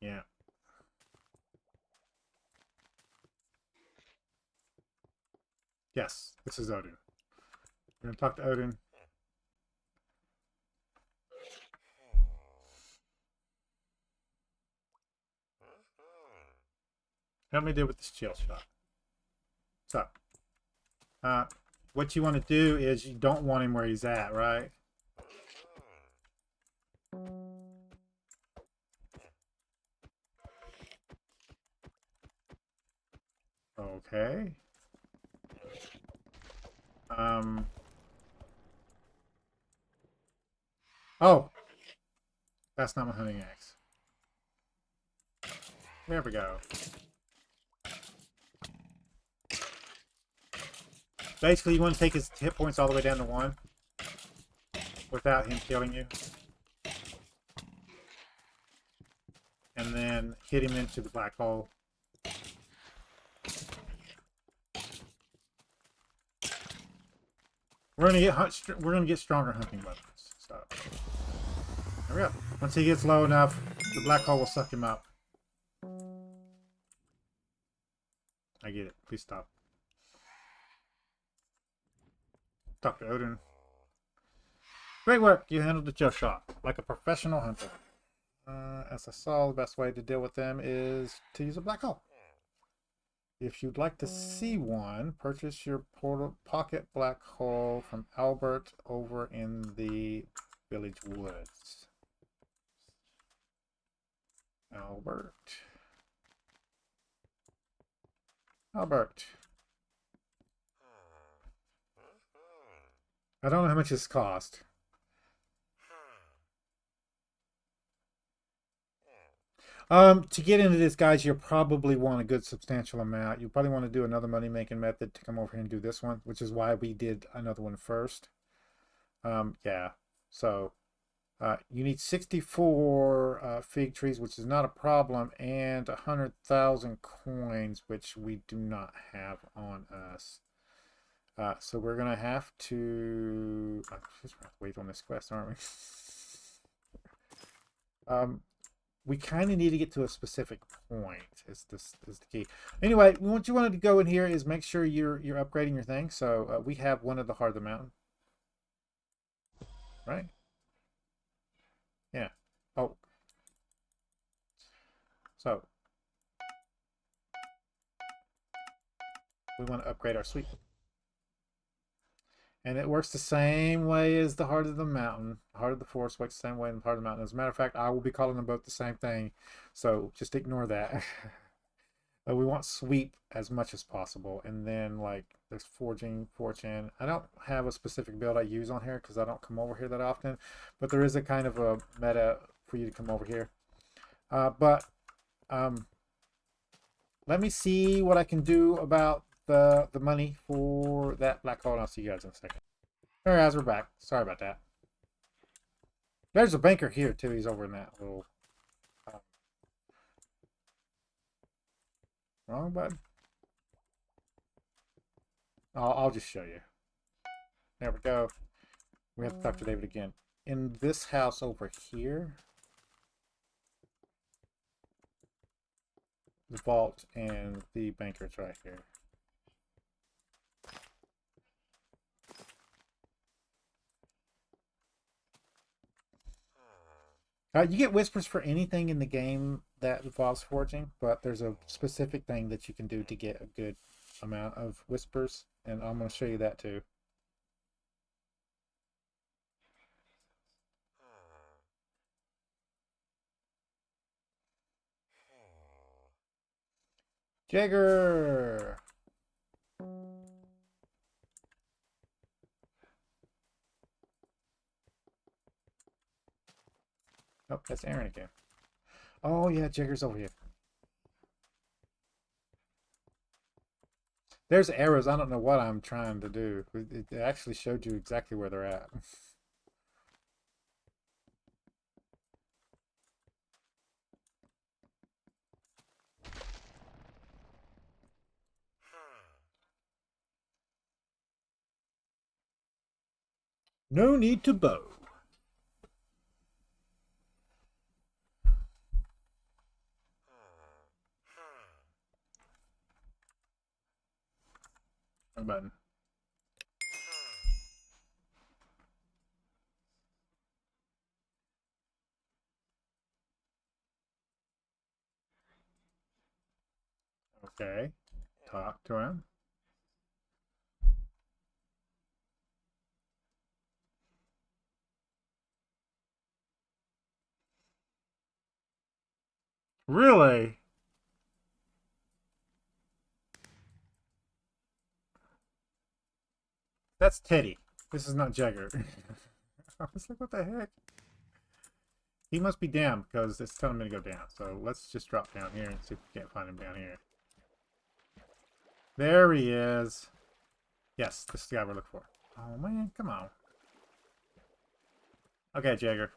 Yeah. Yes, this is Odin. We're gonna talk to Odin. Help me deal with this chill shot. So, what you want to do is you don't want him where he's at, right? Okay. Oh, that's not my hunting axe. There we go. Basically, you want to take his hit points all the way down to 1 without him killing you. And then hit him into the black hole. We're gonna get stronger hunting weapons. So there we go. Once he gets low enough, the black hole will suck him up. I get it. Please stop. Talk to Odin. Great work. You handled the chill shot like a professional hunter. As I saw, the best way to deal with them is to use a black hole. If you'd like to see one, purchase your pocket black hole from Albert over in the village woods. Albert. I don't know how much this cost. To get into this, guys, you'll probably want a good substantial amount. You probably want to do another money-making method to come over here and do this one, which is why we did another one first. Yeah. So, you need 64 fig trees, which is not a problem, and 100,000 coins, which we do not have on us. So we're gonna have to wait on this quest, aren't we? We kind of need to get to a specific point. Is the key? Anyway, what you wanted to go in here is make sure you're upgrading your thing. So we have one at the heart of the mountain, right? Yeah. Oh. So we want to upgrade our sweep. And it works the same way as the heart of the mountain. The heart of the forest works the same way in the heart of the mountain. As a matter of fact, I will be calling them both the same thing. So just ignore that. We want sweep as much as possible. And then like there's forging, fortune. I don't have a specific build I use on here because I don't come over here that often. But there is a kind of a meta for you to come over here. Let me see what I can do about the money for that black hole, and I'll see you guys in a second. All right, guys, we're back. Sorry about that. There's a banker here too. He's over in that little wrong button. I'll just show you. There we go. We have to talk to David again. In this house over here, the vault and the banker's right here. You get whispers for anything in the game that involves forging, but there's a specific thing that you can do to get a good amount of whispers, and I'm going to show you that too. Jagger! Oh, that's Aaron again. Oh, yeah, Jagger's over here. There's arrows. I don't know what I'm trying to do. It actually showed you exactly where they're at. No need to bow. Wrong button. Okay. Talk to him. Really? That's Teddy. This is not Jagger. I was like, what the heck? He must be down because it's telling me to go down. So let's just drop down here and see if we can't find him down here. There he is. Yes, this is the guy we're looking for. Oh man, come on. Okay, Jagger.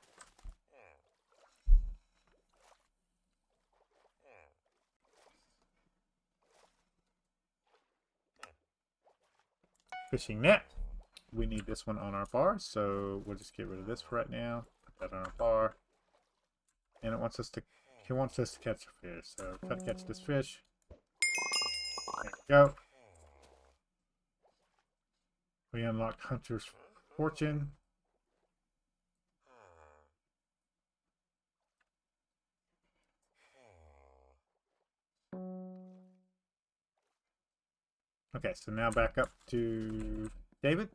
Fishing net. We need this one on our bar, so we'll just get rid of this for right now. Put that on our bar. And it wants us to, he wants us to catch a fish. So try to catch this fish. There we go. We unlocked Hunter's Fortune. Okay, so now back up to David.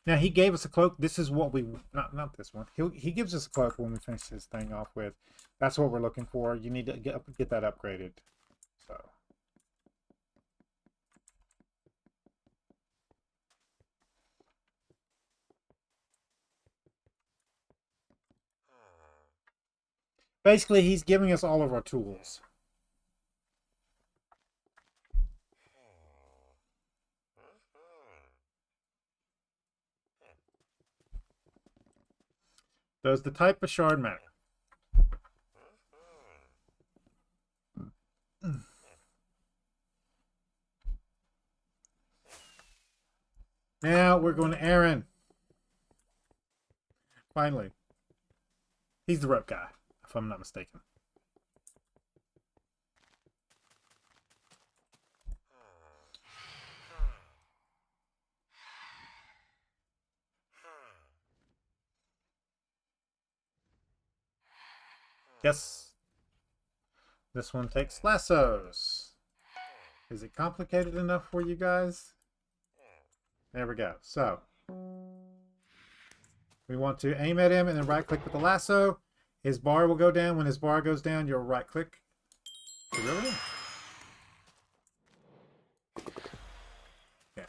Now he gave us a cloak. This is what we not this one. He gives us a cloak when we finish this thing off with. That's what we're looking for. You need to get that upgraded. So basically he's giving us all of our tools. Does the type of shard matter? Now we're going to Aaron. Finally. He's the rope guy, if I'm not mistaken. Yes. This one takes lassos. Is it complicated enough for you guys? There we go. So we want to aim at him and then right click with the lasso. His bar will go down. When his bar goes down, you'll right click. Really? Yeah.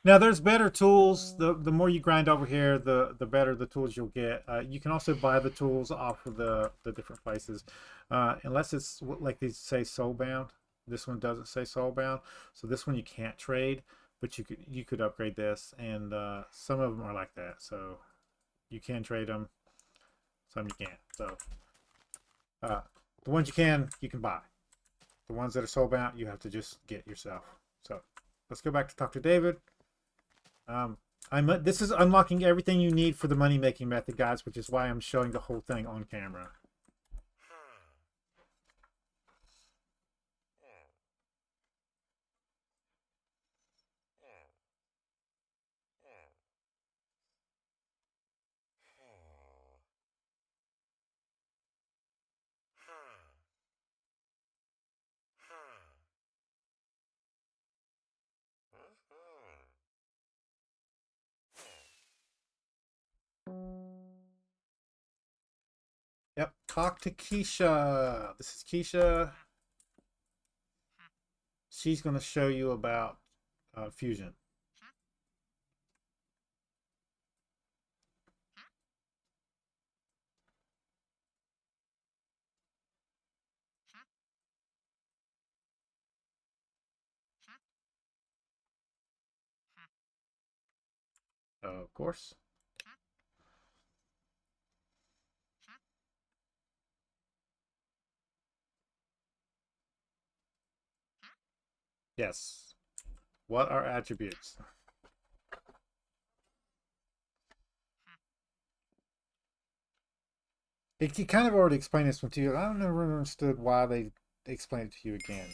Now there's better tools. The more you grind over here, the better the tools you'll get. You can also buy the tools off of the different places, unless it's like these say soulbound. This one doesn't say soulbound, so this one you can't trade, but you could upgrade this, and some of them are like that. So you can trade them, some you can't. So the ones you can buy. The ones that are soulbound, you have to just get yourself. So let's go back to talk to David. This is unlocking everything you need for the money making method, guys, which is why I'm showing the whole thing on camera. Yep, talk to Keisha. This is Keisha. She's going to show you about fusion. Of course. Yes. What are attributes? It kind of already explained this one to you. I don't never understood why they explained it to you again.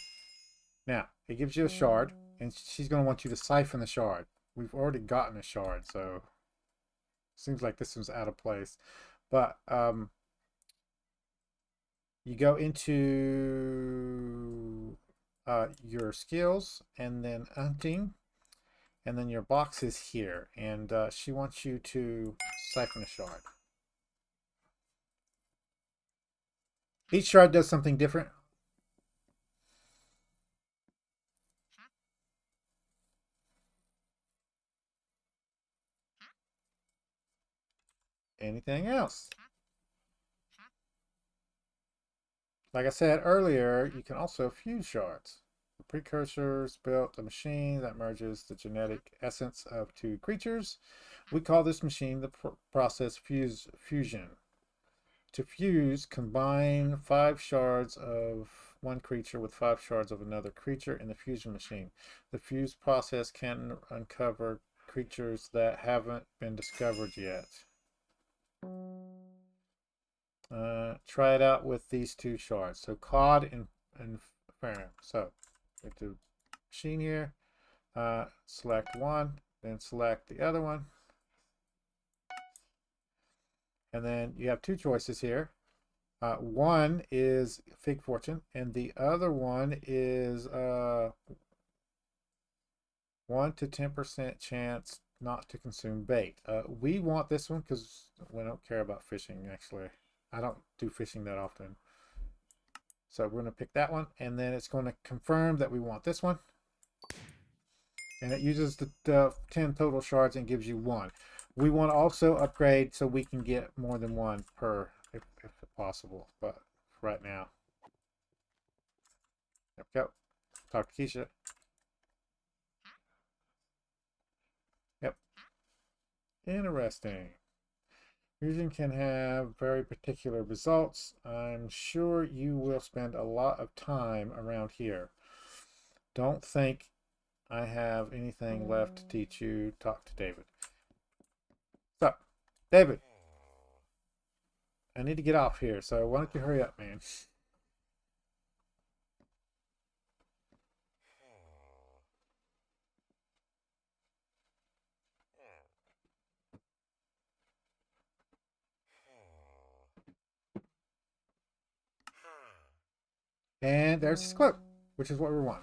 Now, it gives you a shard, and she's going to want you to siphon the shard. We've already gotten a shard, so seems like this one's out of place. But you go into your skills, and then hunting, and then your box is here, and she wants you to siphon a shard. Each shard does something different. Anything else? Like I said earlier, you can also fuse shards. The precursors built a machine that merges the genetic essence of two creatures. We call this machine the process fusion. To fuse, combine 5 shards of one creature with 5 shards of another creature in the fusion machine. The fuse process can uncover creatures that haven't been discovered yet. Try it out with these 2 shards. So Cod and Farum. So get the machine here. Select one, then select the other one. And then you have 2 choices here. One is Fig Fortune, and the other one is 1 to 10% chance not to consume bait. We want this one because we don't care about fishing, actually. I don't do fishing that often. So we're going to pick that one, and then it's going to confirm that we want this one. And it uses the 10 total shards and gives you 1. We want to also upgrade so we can get more than 1 per, if possible. But right now, there we go. Talk to Keisha. Yep. Interesting. Fusion can have very particular results. I'm sure you will spend a lot of time around here. Don't think I have anything left to teach you. Talk to David. So, David, I need to get off here, so why don't you hurry up, man? And there's his quote, which is what we want.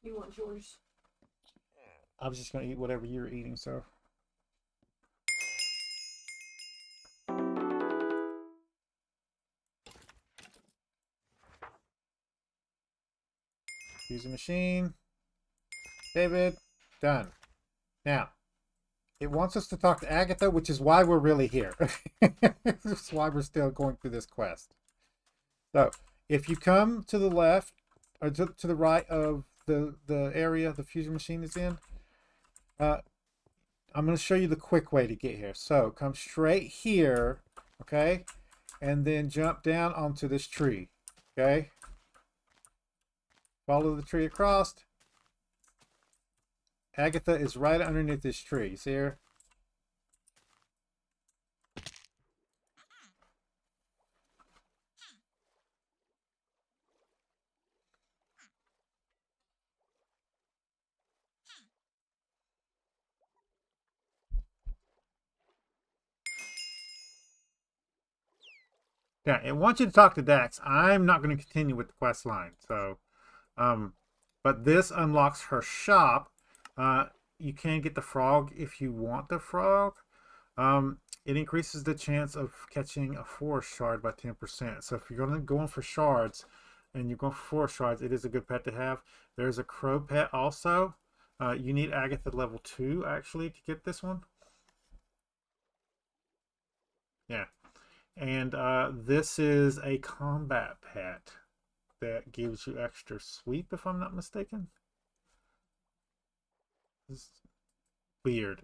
You want yours? I was just going to eat whatever you're eating, so. Use the machine. David, done. Now, it wants us to talk to Agatha, which is why we're really here. That's why we're still going through this quest. So, if you come to the left, or to the right of the area the fusion machine is in, I'm going to show you the quick way to get here. So, come straight here, okay? And then jump down onto this tree, okay? Follow the tree across. Agatha is right underneath this tree. See her? Yeah, it wants you to talk to Dax. I'm not going to continue with the quest line. So, but this unlocks her shop. You can get the frog if you want the frog. It increases the chance of catching a forest shard by 10%. So if you're going for shards and you're going for forest shards, it is a good pet to have. There's a crow pet also. You need Agatha level 2 actually to get this one. Yeah. And this is a combat pet that gives you extra sweep, if I'm not mistaken. It's weird.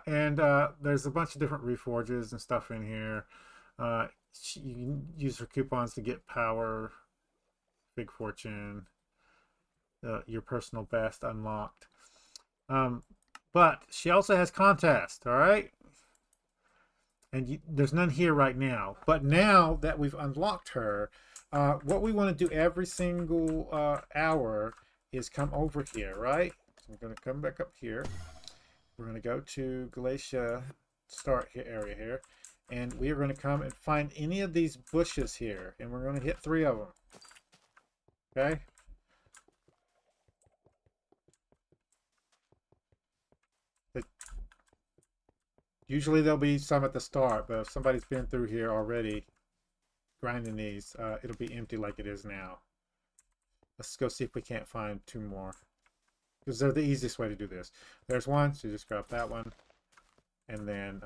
And there's a bunch of different reforges and stuff in here. You can use her coupons to get power, big fortune, your personal best unlocked. But she also has contest, all right? And there's none here right now. But now that we've unlocked her, what we want to do every single hour is come over here, right? So we're going to come back up here. We're going to go to Glacier start area here. And we are going to come and find any of these bushes here. And we're going to hit 3 of them. Okay? Usually there'll be some at the start, but if somebody's been through here already grinding these, it'll be empty like it is now. Let's go see if we can't find 2 more. Because they're the easiest way to do this. There's one, so you just grab that one. And then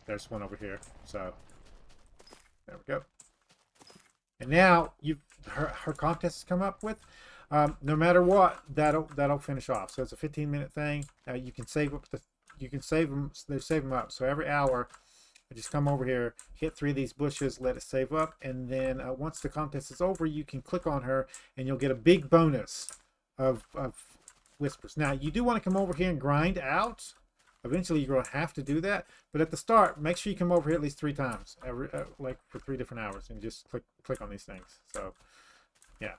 there's one over here. So there we go. And now her contest has come up with. No matter what, that'll finish off. So it's a 15-minute thing. You can save up you can save them. They save them up. So every hour, I just come over here, hit 3 of these bushes, let it save up, and then once the contest is over, you can click on her, and you'll get a big bonus of whispers. Now you do want to come over here and grind out. Eventually, you're going to have to do that, but at the start, make sure you come over here at least 3 times, like for 3 different hours, and just click on these things. So, yeah.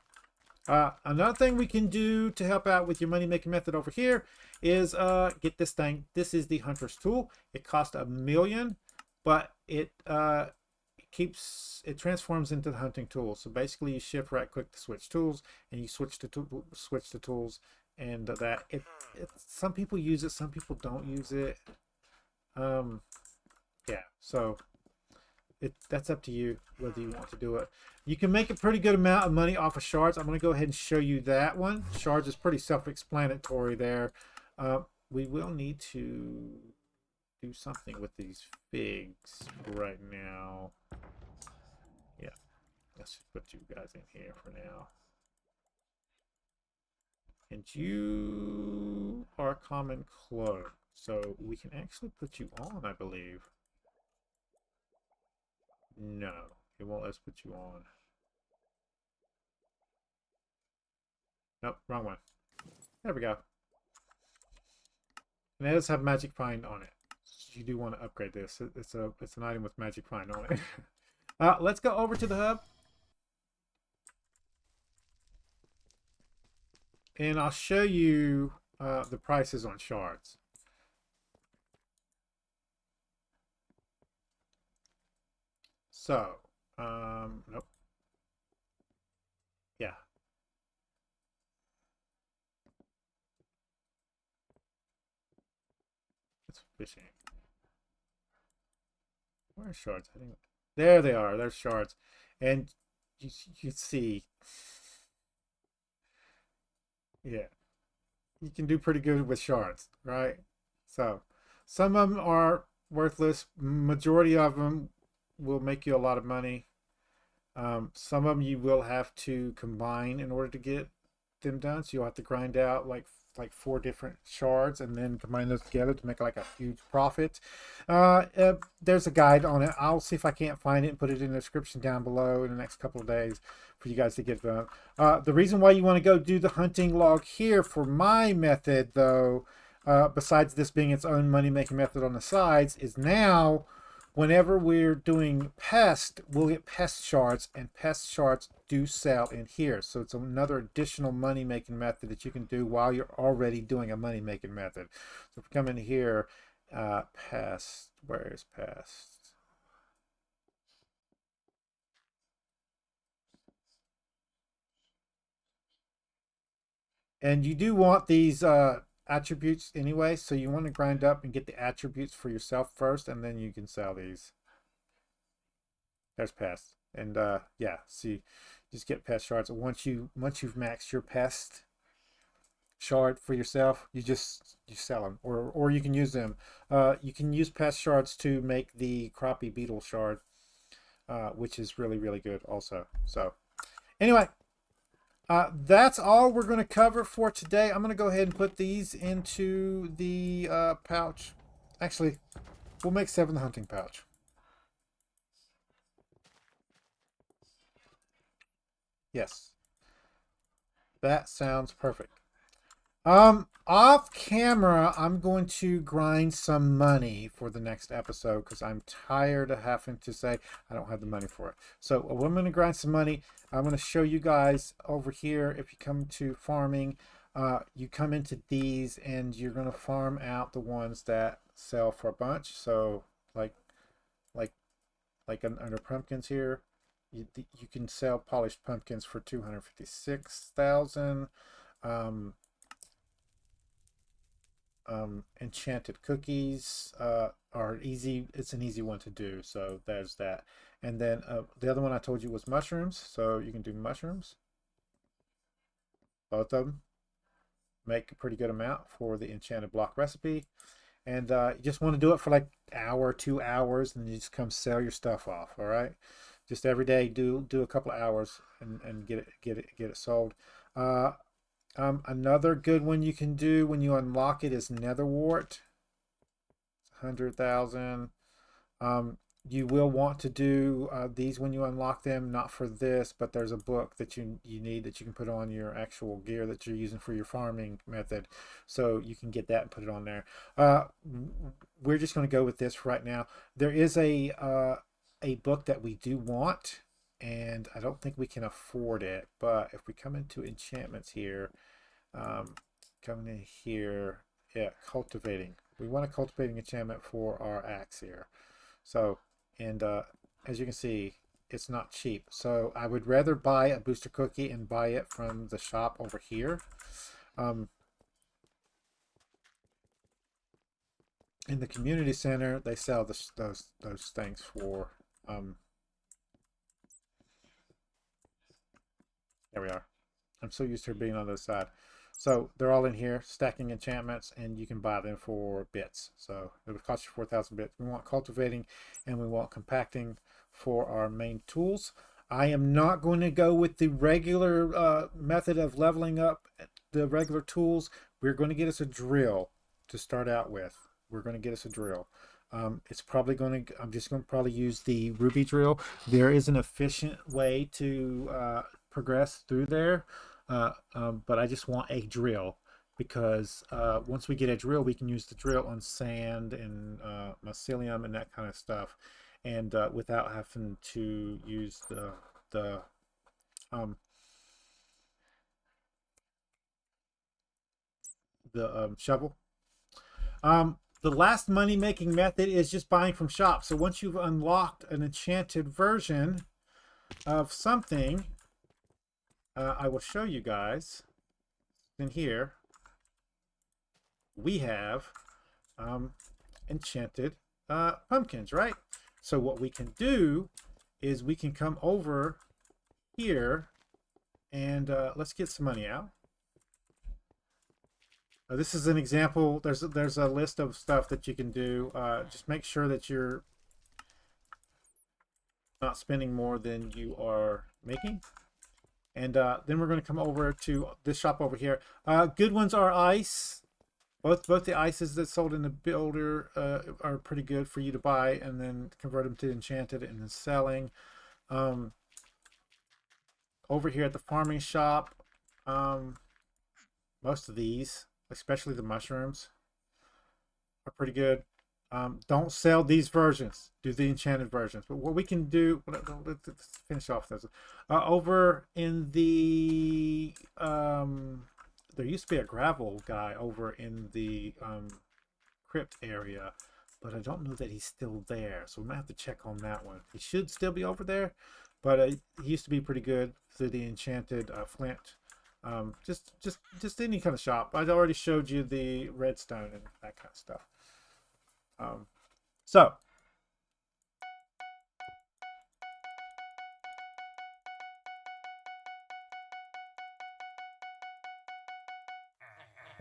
Another thing we can do to help out with your money making method over here is get this thing. This is the Hunter's Tool. It costs $1 million, but it transforms into the hunting tool. So basically, you shift right click to switch tools, and you switch the tools, and some people use it, some people don't use it. Yeah, so that's up to you whether you want to do it. You can make a pretty good amount of money off of shards. I'm going to go ahead and show you that one. Shards is pretty self-explanatory there. We will need to do something with these figs right now. Yeah, let's just put you guys in here for now. And you are common cloak, so we can actually put you on, I believe. No, it won't let us put you on. Nope, wrong one. There we go. And it does have Magic Find on it. You do want to upgrade this. It's an item with Magic Find on it. Let's go over to the hub. And I'll show you the prices on shards. So, nope. Yeah. It's fishing. Where are shards? There they are. There's shards. And you see. Yeah. You can do pretty good with shards, right? So, some of them are worthless. Majority of them will make you a lot of money. Some of them you will have to combine in order to get them done. So you'll have to grind out like 4 different shards and then combine those together to make like a huge profit. There's a guide on it. I'll see if I can't find it and put it in the description down below in the next couple of days for you guys to get done. The reason why you want to go do the hunting log here for my method, though, besides this being its own money-making method on the sides, is now whenever we're doing pest, we'll get pest shards, and pest shards do sell in here. So it's another additional money-making method that you can do while you're already doing a money-making method. So if we come in here, pest, where is pest? And you do want these attributes anyway, so you want to grind up and get the attributes for yourself first, and then you can sell these. There's pest, and yeah, see, just get pest shards. Once you've maxed your pest shard for yourself, you sell them, or you can use them. You can use pest shards to make the crappie beetle shard, which is really good also. So anyway, That's all we're going to cover for today. I'm going to go ahead and put these into the pouch. Actually, we'll make 7 the hunting pouch. Yes, that sounds perfect. Off camera, I'm going to grind some money for the next episode because I'm tired of having to say I don't have the money for it. So I'm going to grind some money. I'm going to show you guys over here. If you come to farming, you come into these and you're going to farm out the ones that sell for a bunch. So like, like, like under pumpkins here, you can sell polished pumpkins for 256,000. Enchanted cookies are easy. It's an easy one to do, so there's that. And then the other one I told you was mushrooms, so you can do mushrooms, both of them. Make a pretty good amount for the enchanted block recipe. And you just want to do it for like hour, 2 hours, and you just come sell your stuff off. All right, just every day do a couple of hours and get it sold. Another good one you can do when you unlock it is Netherwart. 100,000. You will want to do these when you unlock them, not for this, but there's a book that you need that you can put on your actual gear that you're using for your farming method. So you can get that and put it on there. We're just going to go with this right now. There is a book that we do want, and I don't think we can afford it, but if we come into enchantments here, coming in here, yeah, cultivating. We want a cultivating enchantment for our axe here. So, and as you can see, it's not cheap. So I would rather buy a booster cookie and buy it from the shop over here. In the community center, they sell those things for there we are. I'm so used to being on the other side. So they're all in here, stacking enchantments, and you can buy them for bits. So it would cost you 4,000 bits. We want cultivating and we want compacting for our main tools. I am not going to go with the regular method of leveling up the regular tools. We're going to get us a drill to start out with. We're going to get us a drill. It's probably going to, I'm just going to probably use the ruby drill. There is an efficient way to progress through there, but I just want a drill because once we get a drill, we can use the drill on sand and mycelium and that kind of stuff, and without having to use the shovel. The last money-making method is just buying from shops. So once you've unlocked an enchanted version of something, I will show you guys. In here, we have enchanted pumpkins, right? So what we can do is we can come over here and let's get some money out. This is an example. There's a list of stuff that you can do. Just make sure that you're not spending more than you are making. And then we're going to come over to this shop over here. Good ones are ice. Both the ices that sold in the builder are pretty good for you to buy and then convert them to enchanted and then selling. Over here at the farming shop, most of these, especially the mushrooms, are pretty good. Don't sell these versions. Do the enchanted versions. But what we can do, let's finish off this. Over in the, there used to be a gravel guy over in the crypt area, but I don't know that he's still there. So we might have to check on that one. He should still be over there, but he used to be pretty good for the enchanted flint. Just any kind of shop. I already showed you the redstone and that kind of stuff. So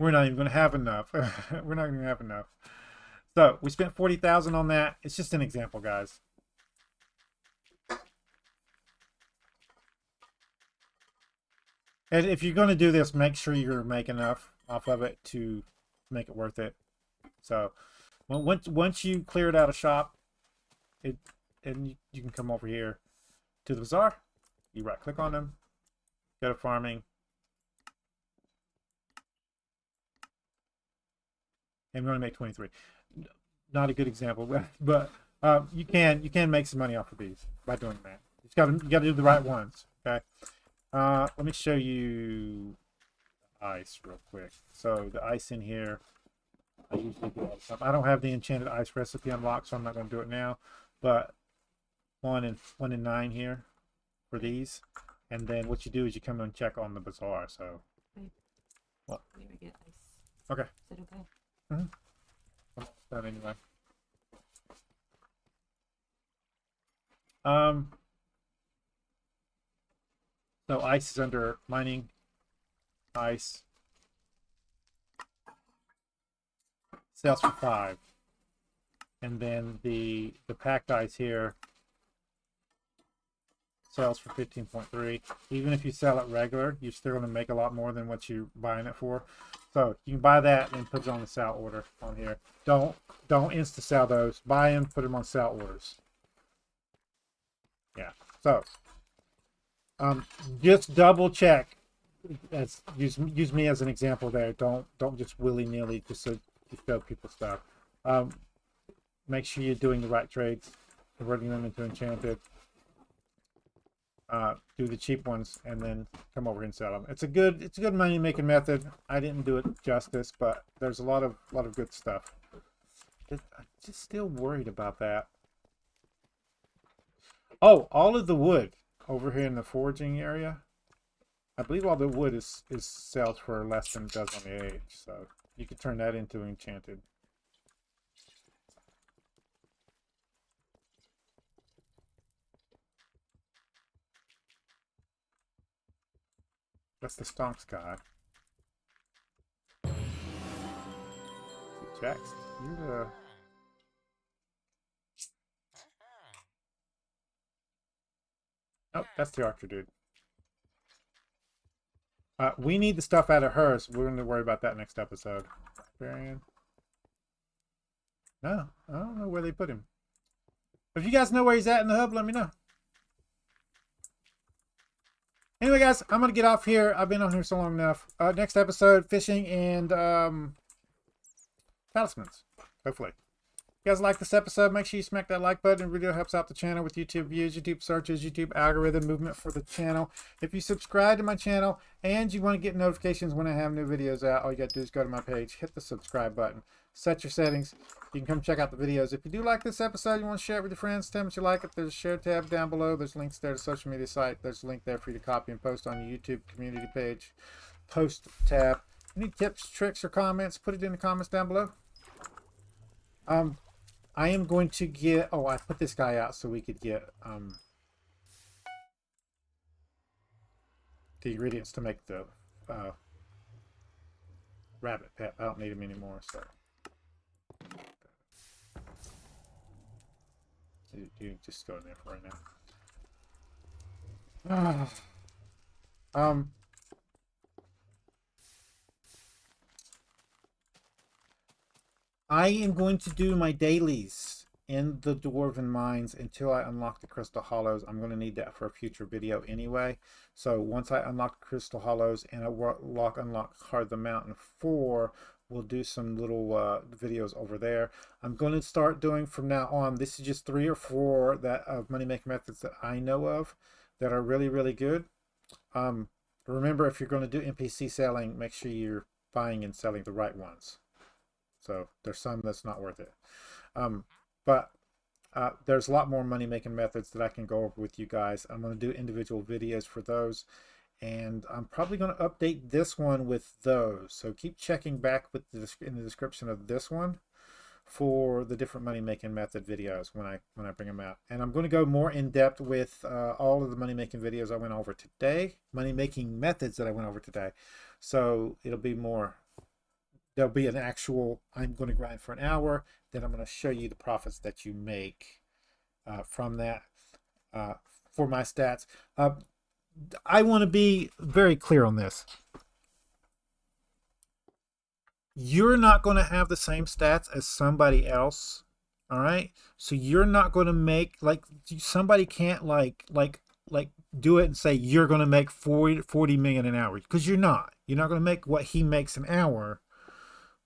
we're not even going to have enough. We're not going to have enough. So we spent 40,000 on that. It's just an example, guys. And if you're going to do this, make sure you're making enough off of it to make it worth it. So once you clear it out of shop, and you can come over here to the bazaar. You right click on them, go to farming, and we're going to make 23. Not a good example, but you can make some money off of these by doing that. You got to do the right ones. Okay. Let me show you ice real quick. So the ice in here, I usually do all the time. I don't have the enchanted ice recipe unlocked, so I'm not going to do it now. But 1 and 9 here for these, and then what you do is you come and check on the bazaar. So, what? Get ice. Okay. Is it okay? Mm-hmm. I'm done anyway. So ice is under mining, ice, sells for 5, and then the packed ice here sells for 15.3. Even if you sell it regular, you're still going to make a lot more than what you're buying it for. So you can buy that and put it on the sell order on here. Don't insta sell those. Buy them, put them on sell orders. Yeah. So just double check. Use me as an example there. Don't just willy nilly just so you show people stuff. Make sure you're doing the right trades, converting them into enchanted. Do the cheap ones and then come over and sell them. It's a good money making method. I didn't do it justice, but there's a lot of good stuff. I'm just still worried about that. Oh, all of the wood over here in the foraging area, I believe all the wood is sells for less than it does on the age, so you could turn that into enchanted. That's the stonks guy. Jax, you're the... Oh, that's the archer dude. We need the stuff out of her, so we're going to worry about that next episode. Barbarian. No, I don't know where they put him. If you guys know where he's at in the hub, let me know. Anyway, guys, I'm going to get off here. I've been on here so long enough. Next episode, fishing and talismans, hopefully. If you guys like this episode, make sure you smack that like button. It really helps out the channel with YouTube views, YouTube searches, YouTube algorithm movement for the channel. If you subscribe to my channel and you want to get notifications when I have new videos out, all you got to do is go to my page, hit the subscribe button, set your settings. You can come check out the videos. If you do like this episode, you want to share it with your friends, tell them that you like it, there's a share tab down below. There's links there to social media site. There's a link there for you to copy and post on your YouTube community page. Post tab. Any tips, tricks, or comments, put it in the comments down below. I am going to get... Oh, I put this guy out so we could get the ingredients to make the rabbit pet. I don't need him anymore, so... You just go in there for right now. I am going to do my dailies in the Dwarven Mines until I unlock the Crystal Hollows. I'm going to need that for a future video anyway. So once I unlock the Crystal Hollows and I unlock Hard the Mountain 4, we'll do some little videos over there. I'm going to start doing from now on. This is just 3 or 4 of money making methods that I know of that are really, really good. Remember, if you're going to do NPC selling, make sure you're buying and selling the right ones. So there's some that's not worth it. But there's a lot more money making methods that I can go over with you guys. I'm going to do individual videos for those. And I'm probably going to update this one with those. So keep checking back with in the description of this one for the different money making method videos when I bring them out. And I'm going to go more in depth with all of the money making videos I went over today. Money making methods that I went over today. So it'll be more... There'll be an actual, I'm going to grind for an hour, then I'm going to show you the profits that you make from that for my stats. I want to be very clear on this. You're not going to have the same stats as somebody else. All right. So you're not going to make like somebody can't like do it and say you're going to make 40 million an hour because you're not. You're not going to make what he makes an hour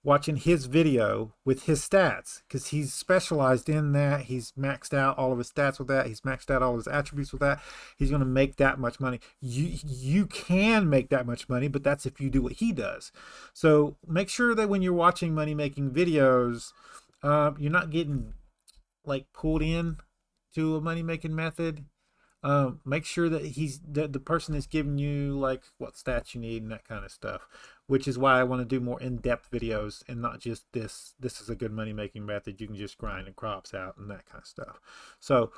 watching his video with his stats because he's specialized in that. He's maxed out all of his stats with that. He's maxed out all of his attributes with that. He's going to make that much money. You can make that much money, but that's if you do what he does. So make sure that when you're watching money making videos, you're not getting like pulled in to a money making method. Make sure that the person is giving you like what stats you need and that kind of stuff, which is why I want to do more in-depth videos and not just this is a good money making method you can just grind and crops out and that kind of stuff. So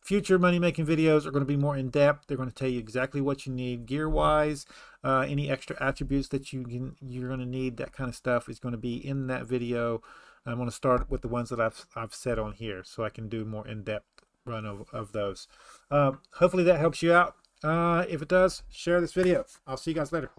future money making videos are going to be more in-depth. They're going to tell you exactly what you need gear wise, any extra attributes that you're going to need. That kind of stuff is going to be in that video. I'm going to start with the ones that I've said on here so I can do more in-depth run of those. Hopefully that helps you out. If it does, share this video. I'll see you guys later.